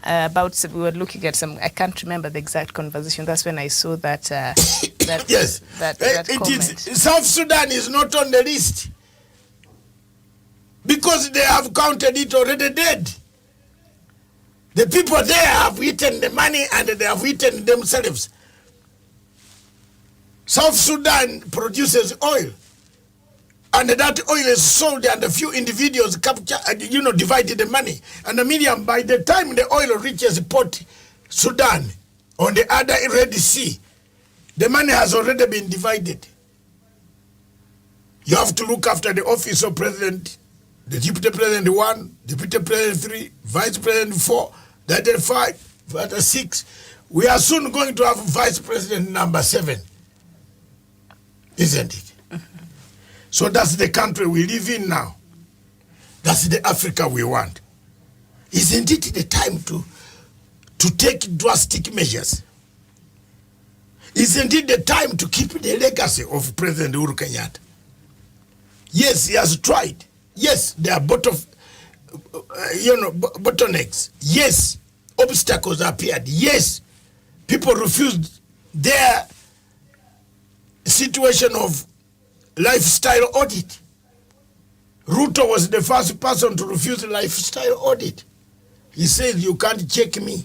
We were looking at some, I can't remember the exact conversation. That's when I saw that. Yes, that comment. South Sudan is not on the list because they have counted it already dead. The people there have eaten the money and they have eaten themselves. South Sudan produces oil. And that oil is sold and a few individuals capture, divided the money. And Miriam, by the time the oil reaches Port Sudan, on the other Red Sea, the money has already been divided. You have to look after the office of president, the deputy president 1, deputy president 3, vice president 4, that is 5, that is 6. We are soon going to have vice president number 7. Isn't it? So that's the country we live in now. That's the Africa we want. Isn't it the time to take drastic measures? Isn't it the time to keep the legacy of President Uhuru Kenyatta? Yes, he has tried. Yes, there are bottlenecks. Yes, obstacles appeared. Yes, people refused their situation of lifestyle audit. Ruto was the first person to refuse the lifestyle audit. He says, you can't check me.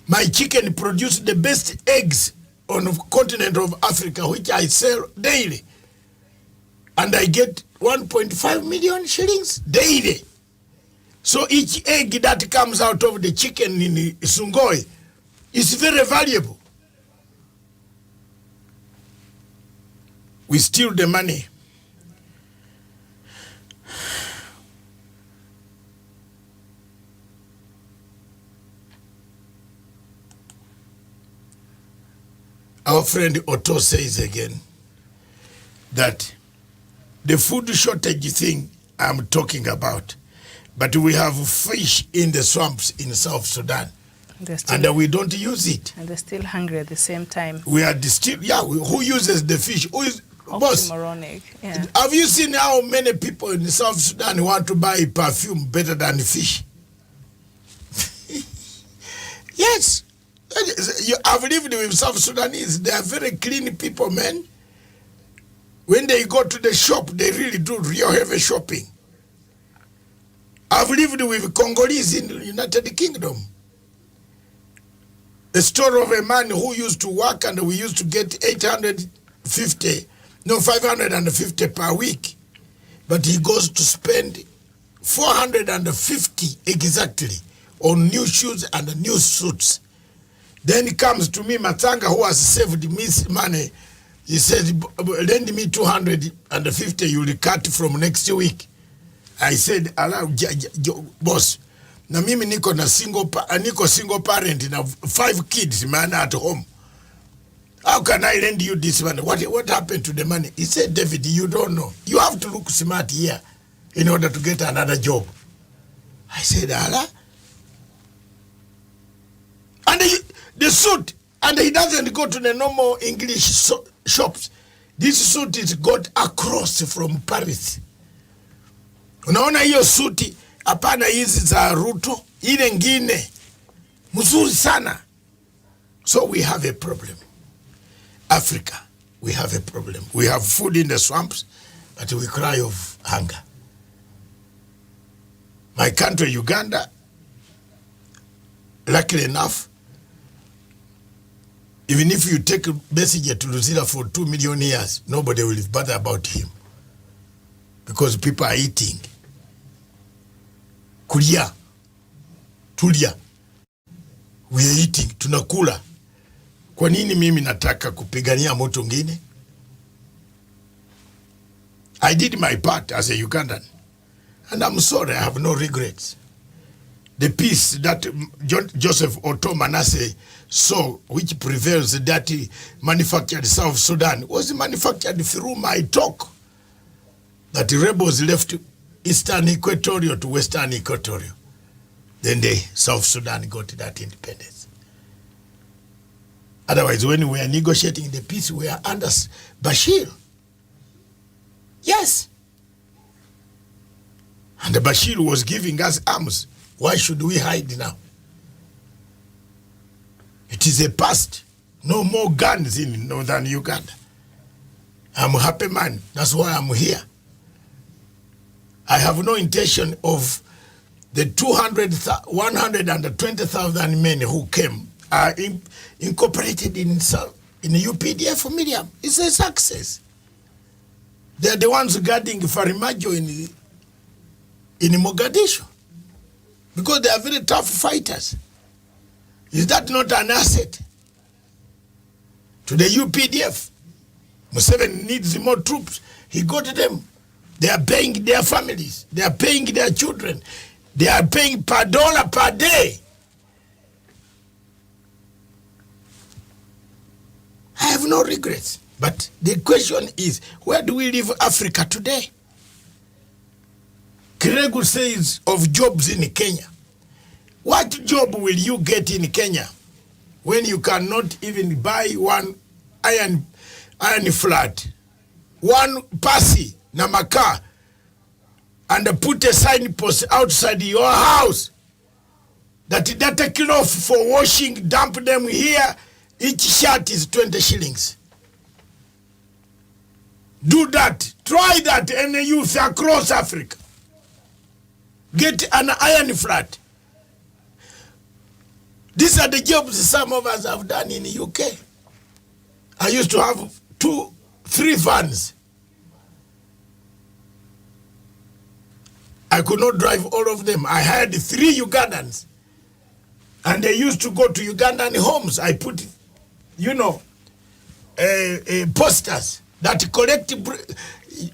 My chicken produced the best eggs on the continent of Africa, which I sell daily. And I get 1.5 million shillings daily. So each egg that comes out of the chicken in Sungoi is very valuable. We steal the money. Our friend Otto says again that the food shortage thing I'm talking about, but we have fish in the swamps in South Sudan, and we don't use it. And they're still hungry at the same time. We are still, who uses the fish? Who is boss? Yeah. Have you seen how many people in South Sudan want to buy perfume better than fish? Yes. I've lived with South Sudanese. They are very clean people, man. When they go to the shop, they really do real heavy shopping. I've lived with Congolese in the United Kingdom. The story of a man who used to work and we used to get 550 per week. But he goes to spend 450 exactly on new shoes and new suits. Then he comes to me, Matanga, who has saved me money. He says, lend me 250, you will cut from next week. I said, boss, na mimi niko single parent na 5 kids, man, at home. How can I lend you this money? What happened to the money? He said, David, you don't know. You have to look smart here in order to get another job. I said, Allah. And the suit, and he doesn't go to the normal English shops. This suit is got across from Paris. Unaona hiyo suti, hapana hizi za Ruto, ile ngine mzuri sana. So we have a problem. Africa, we have a problem. We have food in the swamps, but we cry of hunger. My country, Uganda, luckily enough, even if you take a messenger to Luzira for 2 million years, nobody will bother about him. Because people are eating. Kulia. Tulia. We are eating. Tunakula. Kwa nini mimi nataka kupigania mtu mwingine? I did my part as a Ugandan. And I'm sorry, I have no regrets. The peace that Joseph Otto Manasseh saw, which prevails that he manufactured South Sudan, was manufactured through my talk. That the rebels left Eastern Equatoria to Western Equatoria. Then the South Sudan got that independence. Otherwise, when we were negotiating the peace, we were under Bashir. Yes. And the Bashir was giving us arms. Why should we hide now? It is a past. No more guns in northern Uganda. I'm a happy man. That's why I'm here. I have no intention of the 120,000 men who came are incorporated in UPDF for Miriam. It's a success. They are the ones guarding Farimajo in Mogadishu. Because they are very tough fighters. Is that not an asset to the UPDF? Museveni needs more troops. He got them. They are paying their families. They are paying their children. They are paying per dollar per day. I have no regrets. But the question is, where do we leave Africa today? Kiregu says of jobs in Kenya. What job will you get in Kenya when you cannot even buy one iron flat, one pasi na makaa, and put a signpost outside your house that data cloth for washing, dump them here, each shirt is 20 shillings. Do that. Try that, any youth across Africa. Get an iron flat. These are the jobs some of us have done in the UK. I used to have 3 vans. I could not drive all of them. I had 3 Ugandans. And they used to go to Ugandan homes. I put, posters that collect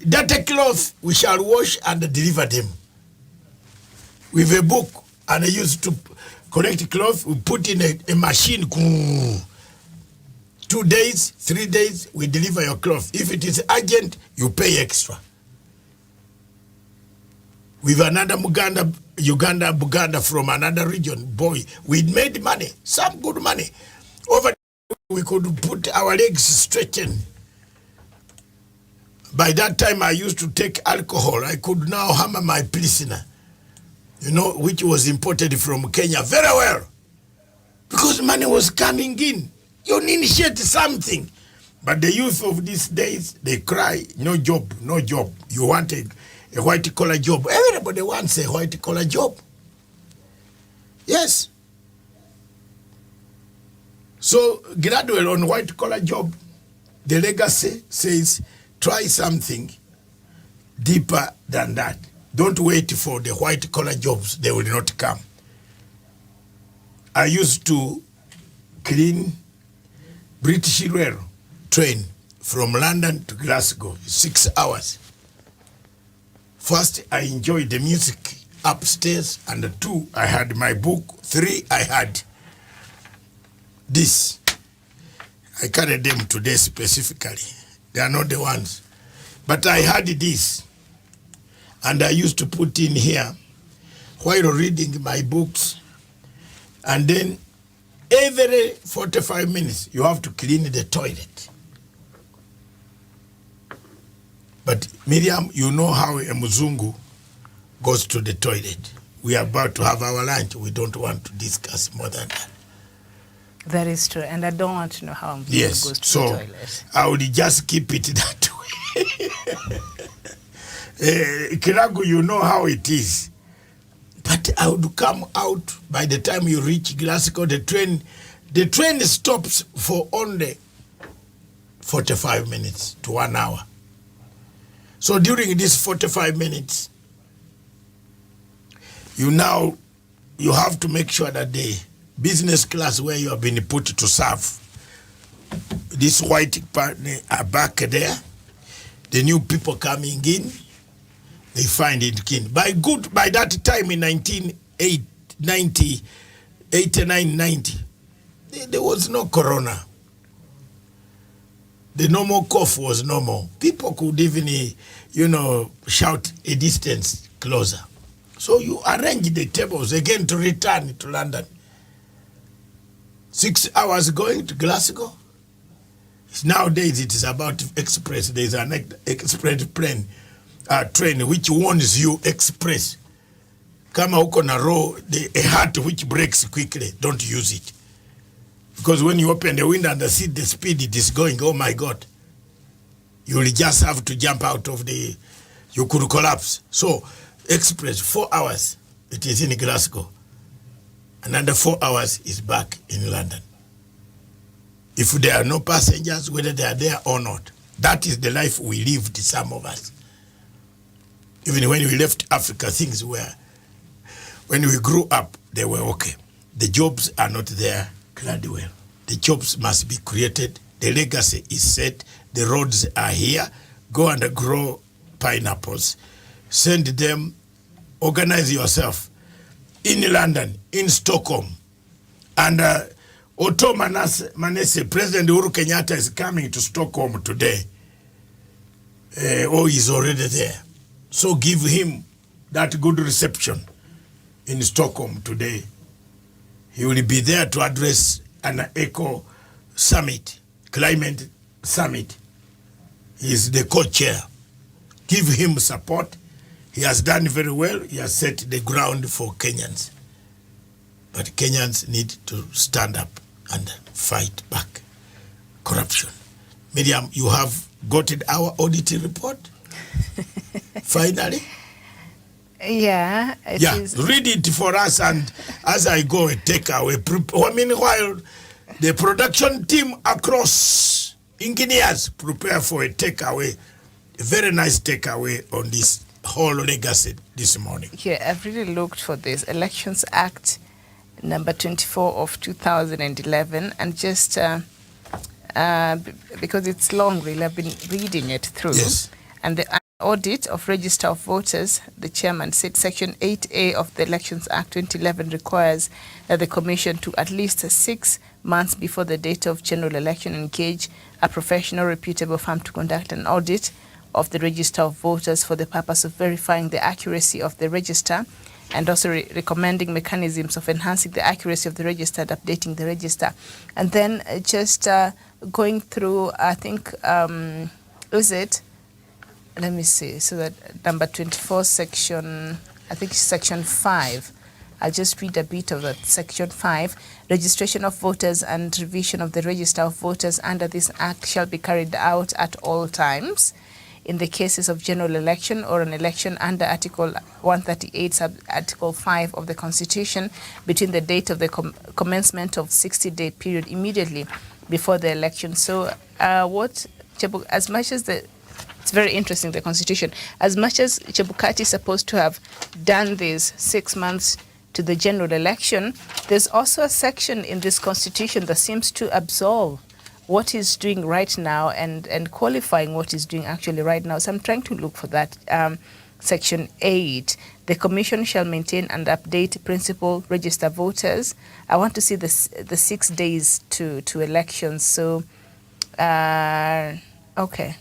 dirty cloth, we shall wash and deliver them. With a book, and I used to collect cloth, we put in a machine. 2 days, 3 days, we deliver your cloth. If it is urgent, you pay extra. With another Uganda, Buganda from another region, boy, we made money, some good money. Over we could put our legs straightened. By that time, I used to take alcohol. I could now hammer my prisoner, which was imported from Kenya very well. Because money was coming in. You initiate something. But the youth of these days, they cry, no job, no job. You want a white-collar job. Everybody wants a white-collar job. Yes. So, graduate on white-collar job, the legacy says, try something deeper than that. Don't wait for the white-collar jobs. They will not come. I used to clean British Rail train from London to Glasgow, 6 hours. First, I enjoyed the music upstairs, and 2, I had my book. 3, I had this. I carried them today specifically. They are not the ones. But I had this. And I used to put in here while reading my books. And then every 45 minutes, you have to clean the toilet. But Miriam, you know how a Muzungu goes to the toilet. We are about to have our lunch. We don't want to discuss more than that. That is true. And I don't want to know how Muzungu goes to the toilet. I will just keep it that way. Kiragu, you know how it is. But I would come out by the time you reach Glasgow. The train stops for only 45 minutes to 1 hour. So during these 45 minutes, you have to make sure that the business class where you have been put to serve, this white partner are back there. The new people coming in, they find it keen. By that time in 1989-90, there was no corona. The normal cough was normal. People could even, shout a distance closer. So you arrange the tables again to return to London. 6 hours going to Glasgow. Nowadays it is about express. There is an express train which warns you express. Kama huko na row, a heart which breaks quickly, don't use it. Because when you open the window and see the speed it is going, oh my God, you will just have to jump out of you could collapse. So, express, 4 hours, it is in Glasgow. Another 4 hours is back in London. If there are no passengers, whether they are there or not, That is the life we lived, some of us. Even when we left Africa, things were, when we grew up, they were okay. The jobs are not there, Gladwell. The jobs must be created. The legacy is set. The roads are here. Go and grow pineapples. Send them, organize yourself in London, in Stockholm. And Otto Manese, President Uhuru Kenyatta is coming to Stockholm today. He's already there. So give him that good reception in Stockholm today. He will be there to address an eco summit, climate summit. He is the co-chair. Give him support. He has done very well. He has set the ground for Kenyans. But Kenyans need to stand up and fight back corruption. Miriam, you have gotten our audit report? Finally? Yeah, it is. Read it for us, and as I go, a takeaway. Meanwhile, the production team across engineers prepare for a takeaway, a very nice takeaway on this whole legacy this morning. Yeah, I've really looked for this Elections Act number 24 of 2011, and just because it's long, really, I've been reading it through. Yes. And the audit of register of voters, the chairman said Section 8A of the Elections Act 2011 requires that the commission to at least 6 months before the date of general election engage a professional reputable firm to conduct an audit of the register of voters for the purpose of verifying the accuracy of the register, and also recommending mechanisms of enhancing the accuracy of the register and updating the register. And then just going through, I think, is it? Let me see. So that number 24, section, I think section 5. I'll just read a bit of that. Section 5, registration of voters and revision of the register of voters under this act shall be carried out at all times. In the cases of general election or an election under Article 138, Sub-Article 5 of the Constitution, between the date of the commencement of 60-day period immediately before the election. So as much as it's very interesting, the Constitution, as much as Chebukati is supposed to have done this 6 months to the general election, there's also a section in this Constitution that seems to absolve what he's doing right now and qualifying what he's doing actually right now. So I'm trying to look for that. Section 8, the Commission shall maintain and update principal register voters. I want to see the 6 days to elections. So, okay,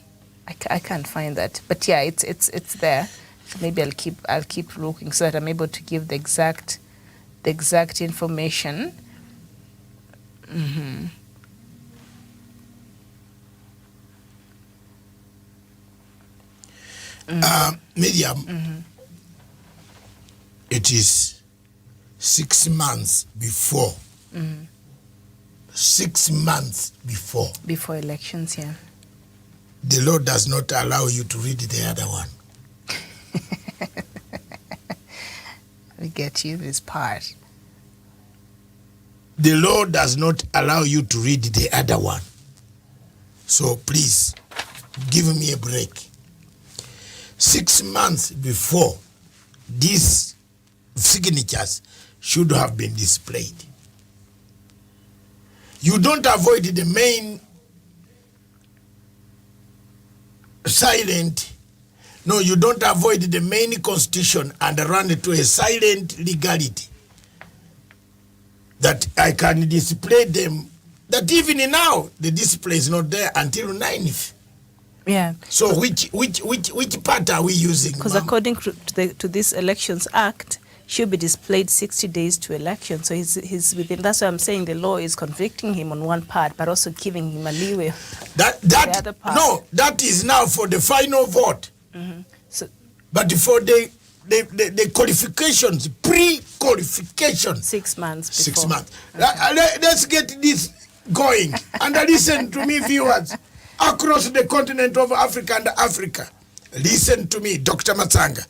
I can't find that. But yeah, it's there. So maybe I'll keep looking so that I'm able to give the exact information. Mm-hmm. Miriam, it is 6 months before. 6 months before. Before elections, yeah. The law does not allow you to read the other one. We get you this part. The law does not allow you to read the other one. So please, give me a break. 6 months before, these signatures should have been displayed. You don't avoid the main silent. No, you don't avoid the main constitution and run to a silent legality that I can display them. That even now, the display is not there until 9th. Yeah. So which part are we using? Because according to this Elections Act, should be displayed 60 days to election. So he's within. That's why I'm saying the law is convicting him on one part, but also giving him a leeway. The other part. No, that is now for the final vote. So, but for the qualifications, pre-qualifications, 6 months before. 6 months. Let's get this going. And listen to me, viewers. Across the continent of Africa and Africa. Listen to me, Dr. Matsanga.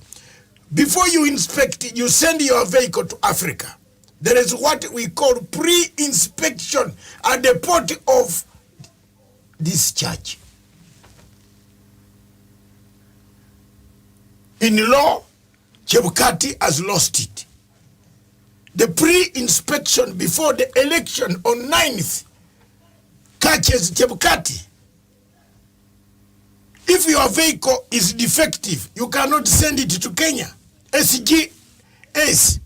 Before you inspect, you send your vehicle to Africa. There is what we call pre-inspection at the port of discharge. In law, Chebukati has lost it. The pre-inspection before the election on 9th catches Chebukati. If your vehicle is defective, you cannot send it to Kenya. SGS,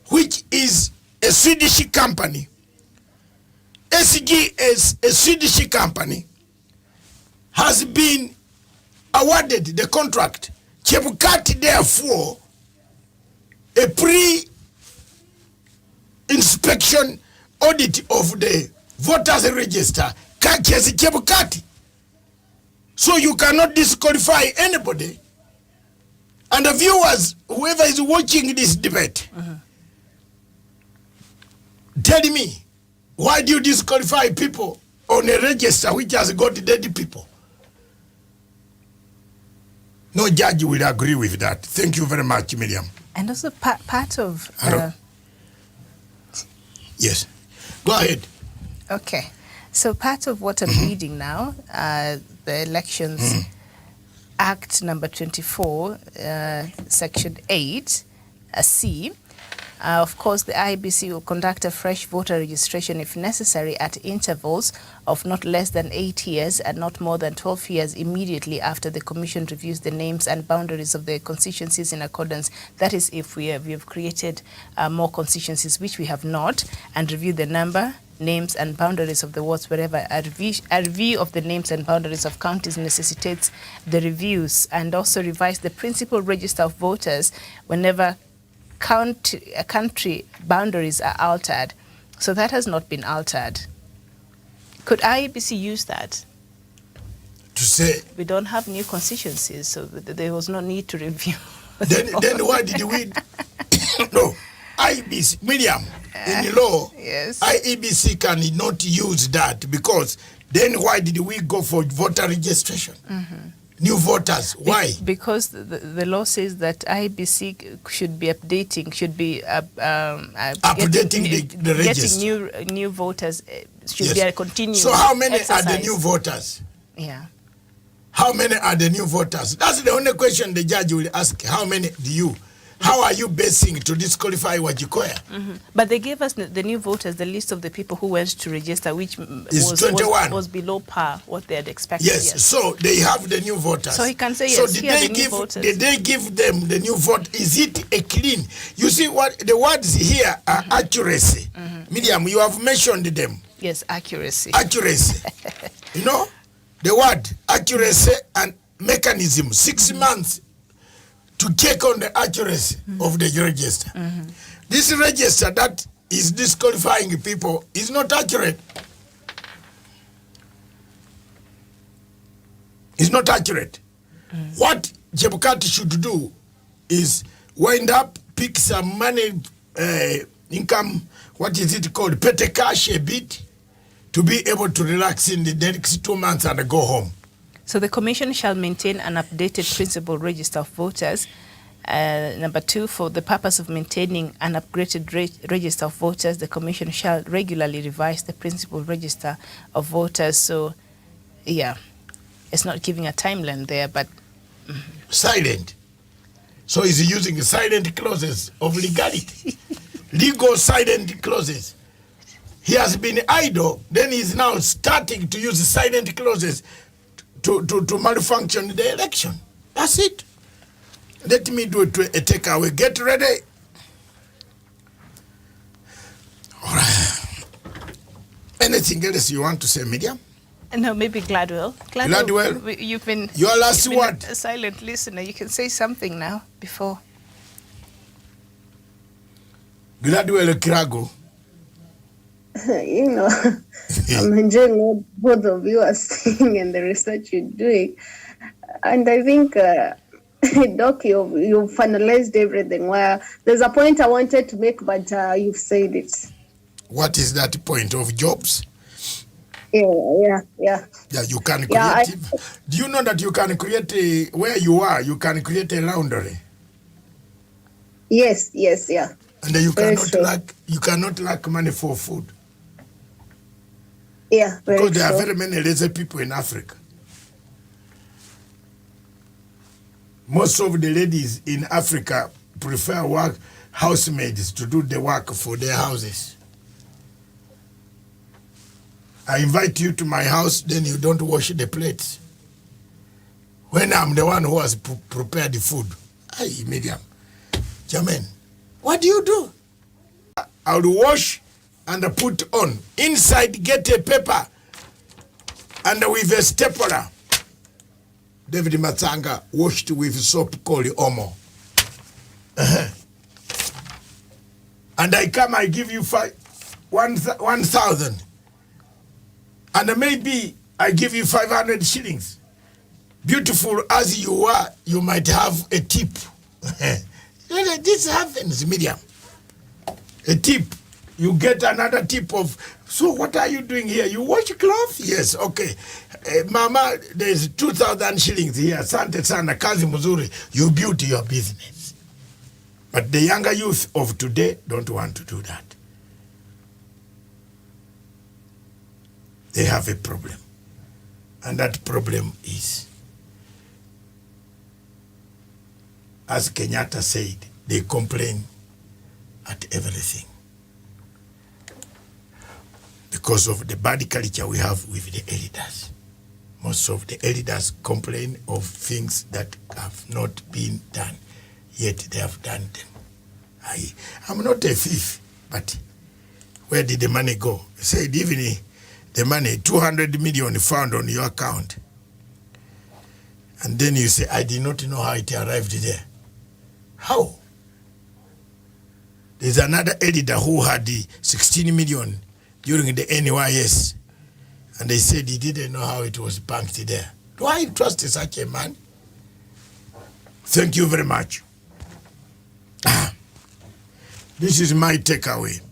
which is a Swedish company. SGS, a Swedish company, has been awarded the contract. Chebukati, therefore, a pre-inspection audit of the voters register catches Chebukati. So you cannot disqualify anybody. And the viewers, whoever is watching this debate, tell me, why do you disqualify people on a register which has got dead people? No judge will agree with that. Thank you very much, Miriam. And also part of... Yes. Go ahead. Okay. So part of what I'm reading now, the Elections Act number 24, Section 8, C, of course, the IEBC will conduct a fresh voter registration if necessary at intervals of not less than 8 years and not more than 12 years immediately after the Commission reviews the names and boundaries of the constituencies in accordance. That is, if we have created more constituencies, which we have not, and review the number, names and boundaries of the wards wherever a review of the names and boundaries of counties necessitates the reviews, and also revise the principal register of voters whenever country boundaries are altered. So that has not been altered. Could IEBC use that? To say... We don't have new constituencies, so there was no need to review. Then why did we... No, IEBC, Miriam, in law, yes. IEBC cannot use that, because then why did we go for voter registration? New voters, why? Because the law says that IEBC should be updating, updating the register. Getting new voters should be a continuous So how many exercise. are the new voters? Yeah. How many are the new voters? That's the only question the judge will ask. How many do you? How are you basing to disqualify Wajikoya? But they gave us the new voters, the list of the people who went to register, which was below par, what they had expected. Yes, so they have the new voters. So he can say, so yes, here are the new voters. Did they give them the new vote? Is it a clean? You see, what the words here are accuracy. Miriam, you have mentioned them. Yes, accuracy. Accuracy. You know, the word accuracy and mechanism, 6 months to check on the accuracy of the register. This register that is disqualifying people is not accurate. It's not accurate. What Chebukati should do is wind up, pick some money, income, what is it called, petty cash a bit, to be able to relax in the next 2 months and go home. So the Commission shall maintain an updated principal register of voters. Number 2, for the purpose of maintaining an upgraded register of voters, the Commission shall regularly revise the principal register of voters. So, yeah, it's not giving a timeline there, but... Silent. So he's using silent clauses of legality. Legal silent clauses. He has been idle, then he's now starting to use silent clauses to malfunction the election. That's it. Let me do a takeaway. Get ready. All right. Anything else you want to say, Miriam? No, maybe Gladwell. Gladwell, you've been your last word. A silent listener. You can say something now before. Gladwell Kirago. You know, I'm enjoying what both of you are saying and the research you're doing. And I think, Doc, you've finalized everything. Where there's a point I wanted to make, but you've said it. What is that point of jobs? Yeah, you can create. Do you know that you can create where you are? You can create a laundry. Yes, yeah. And you cannot lack money for food. Yeah, because there are very many lazy people in Africa. Most of the ladies in Africa prefer housemaids to do the work for their houses. I invite you to my house, then you don't wash the plates. When I'm the one who has prepared the food. Hey, Miriam, Jermaine, what do you do? I'll wash and put on. Inside, get a paper and with a stapler. David Matanga washed with soap called Omo. And I come, I give you 1,000. And maybe I give you 500 shillings. Beautiful as you are, you might have a tip. This happens, Miriam. A tip. You get another tip of, so what are you doing here? You wash clothes? Yes, okay. Mama, there's 2,000 shillings here. Sante sana, kazi mzuri. You build your business. But the younger youth of today don't want to do that. They have a problem. And that problem is, as Kenyatta said, they complain at everything. Because of the bad culture we have with the elders. Most of the elders complain of things that have not been done, yet they have done them. I'm not a thief, but where did the money go? He said even the money, 200 million found on your account. And then you say, I did not know how it arrived there. How? There's another editor who had 16 million during the NYS. And they said he didn't know how it was banked there. Do I trust such a man? Thank you very much. This is my takeaway.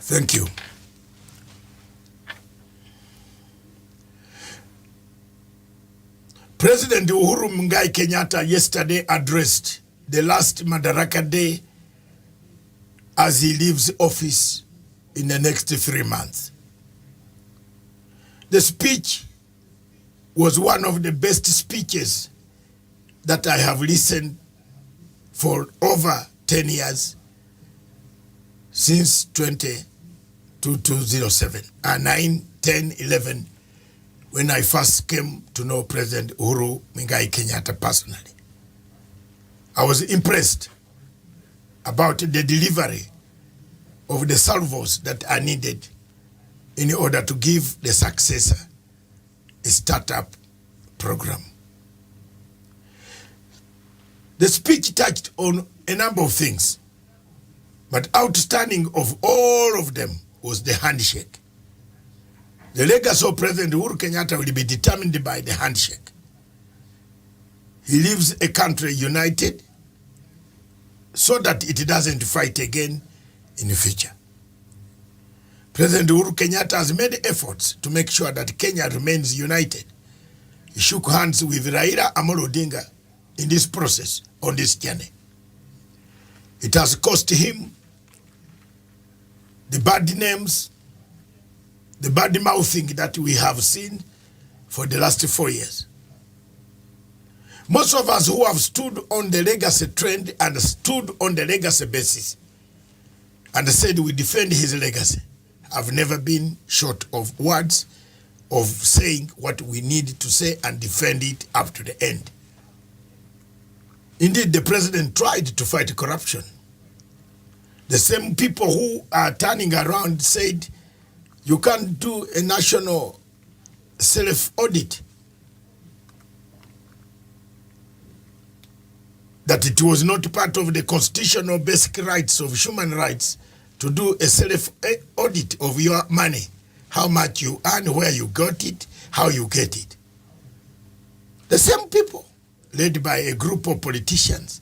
Thank you. President Uhuru Kenyatta yesterday addressed the last Madaraka Day as he leaves office in the next 3 months. The speech was one of the best speeches that I have listened for over 10 years since 2007, 9, 10, 11, when I first came to know President Uhuru Kenyatta personally. I was impressed about the delivery of the salvos that are needed in order to give the successor a startup program. The speech touched on a number of things, but outstanding of all of them was the handshake. The legacy of President Uhuru Kenyatta will be determined by the handshake. He leaves a country united so that it doesn't fight again in the future. President Uhuru Kenyatta has made efforts to make sure that Kenya remains united. He shook hands with Raila Amolo Odinga in this process, on this journey. It has cost him the bad names, the bad mouthing that we have seen for the last 4 years. Most of us who have stood on the legacy trend and stood on the legacy basis and said we defend his legacy have never been short of words of saying what we need to say and defend it up to the end. Indeed, the president tried to fight corruption. The same people who are turning around said, you can't do a national self-audit. That it was not part of the constitutional basic rights of human rights to do a self-audit of your money. How much you earn, where you got it, how you get it. The same people, led by a group of politicians,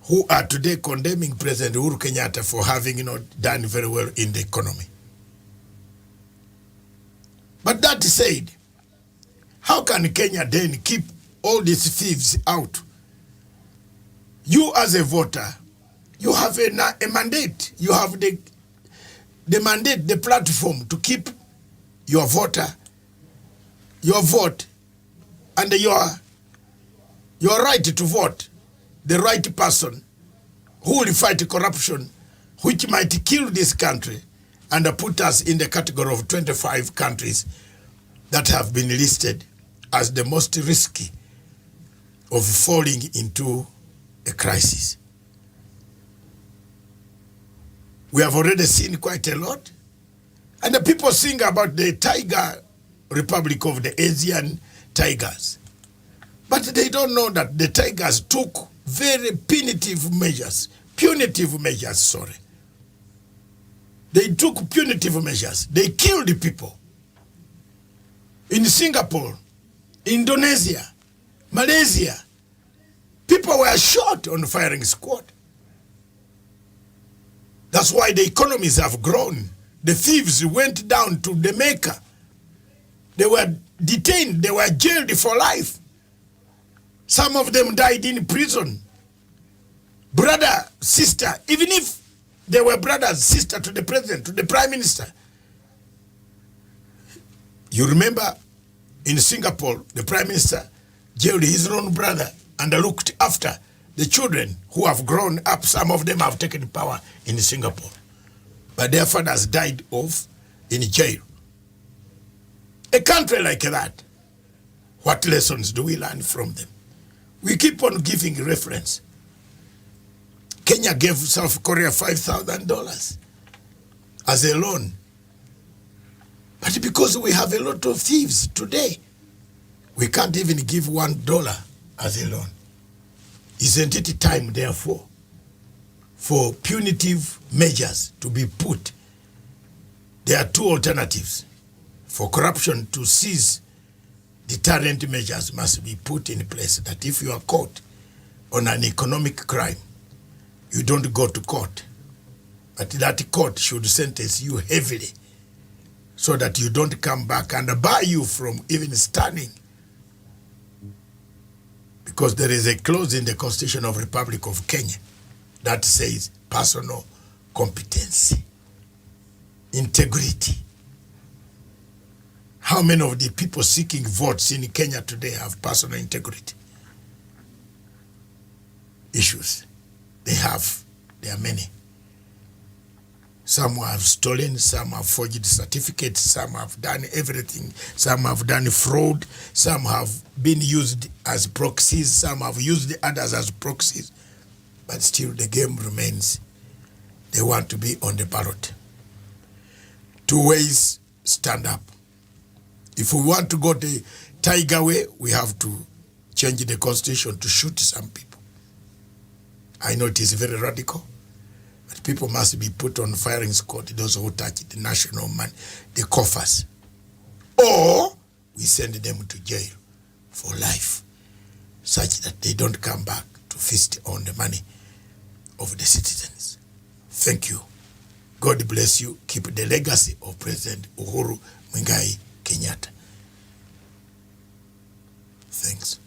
who are today condemning President Uhuru Kenyatta for having not done very well in the economy. But that said, how can Kenya then keep all these thieves out? You as a voter, you have a mandate. You have the mandate, the platform to keep your vote, and your right to vote the right person who will fight corruption, which might kill this country and put us in the category of 25 countries that have been listed as the most risky of falling into a crisis. We have already seen quite a lot. And the people sing about the tiger republic of the Asian tigers. But they don't know that the tigers took very punitive measures. They took punitive measures. They killed the people. In Singapore, Indonesia, Malaysia, people were shot on the firing squad. That's why the economies have grown. The thieves went down to the Mecca. They were detained. They were jailed for life. Some of them died in prison. Brother, sister, even if they were brothers, sister to the president, to the prime minister. You remember in Singapore, the prime minister jailed his own brother and looked after the children who have grown up. Some of them have taken power in Singapore, but their fathers died off in jail. A country like that, what lessons do we learn from them? We keep on giving reference. Kenya gave South Korea $5,000 as a loan. But because we have a lot of thieves today, we can't even give $1 as a loan. Isn't it time, therefore, for punitive measures to be put? There are two alternatives. For corruption to cease, deterrent measures must be put in place, that if you are caught on an economic crime, you don't go to court, but that court should sentence you heavily so that you don't come back and bar you from even standing. Because there is a clause in the Constitution of the Republic of Kenya that says personal competency, integrity. How many of the people seeking votes in Kenya today have personal integrity issues? They are many. Some have stolen, some have forged certificates, some have done everything, some have done fraud, some have been used as proxies, some have used others as proxies. But still the game remains. They want to be on the ballot. Two ways stand up. If we want to go the tiger way, we have to change the constitution to shoot some people. I know it is very radical, but people must be put on firing squad, those who touch the national money, the coffers. Or we send them to jail for life, such that they don't come back to feast on the money of the citizens. Thank you. God bless you. Keep the legacy of President Uhuru Kenyatta. Thanks.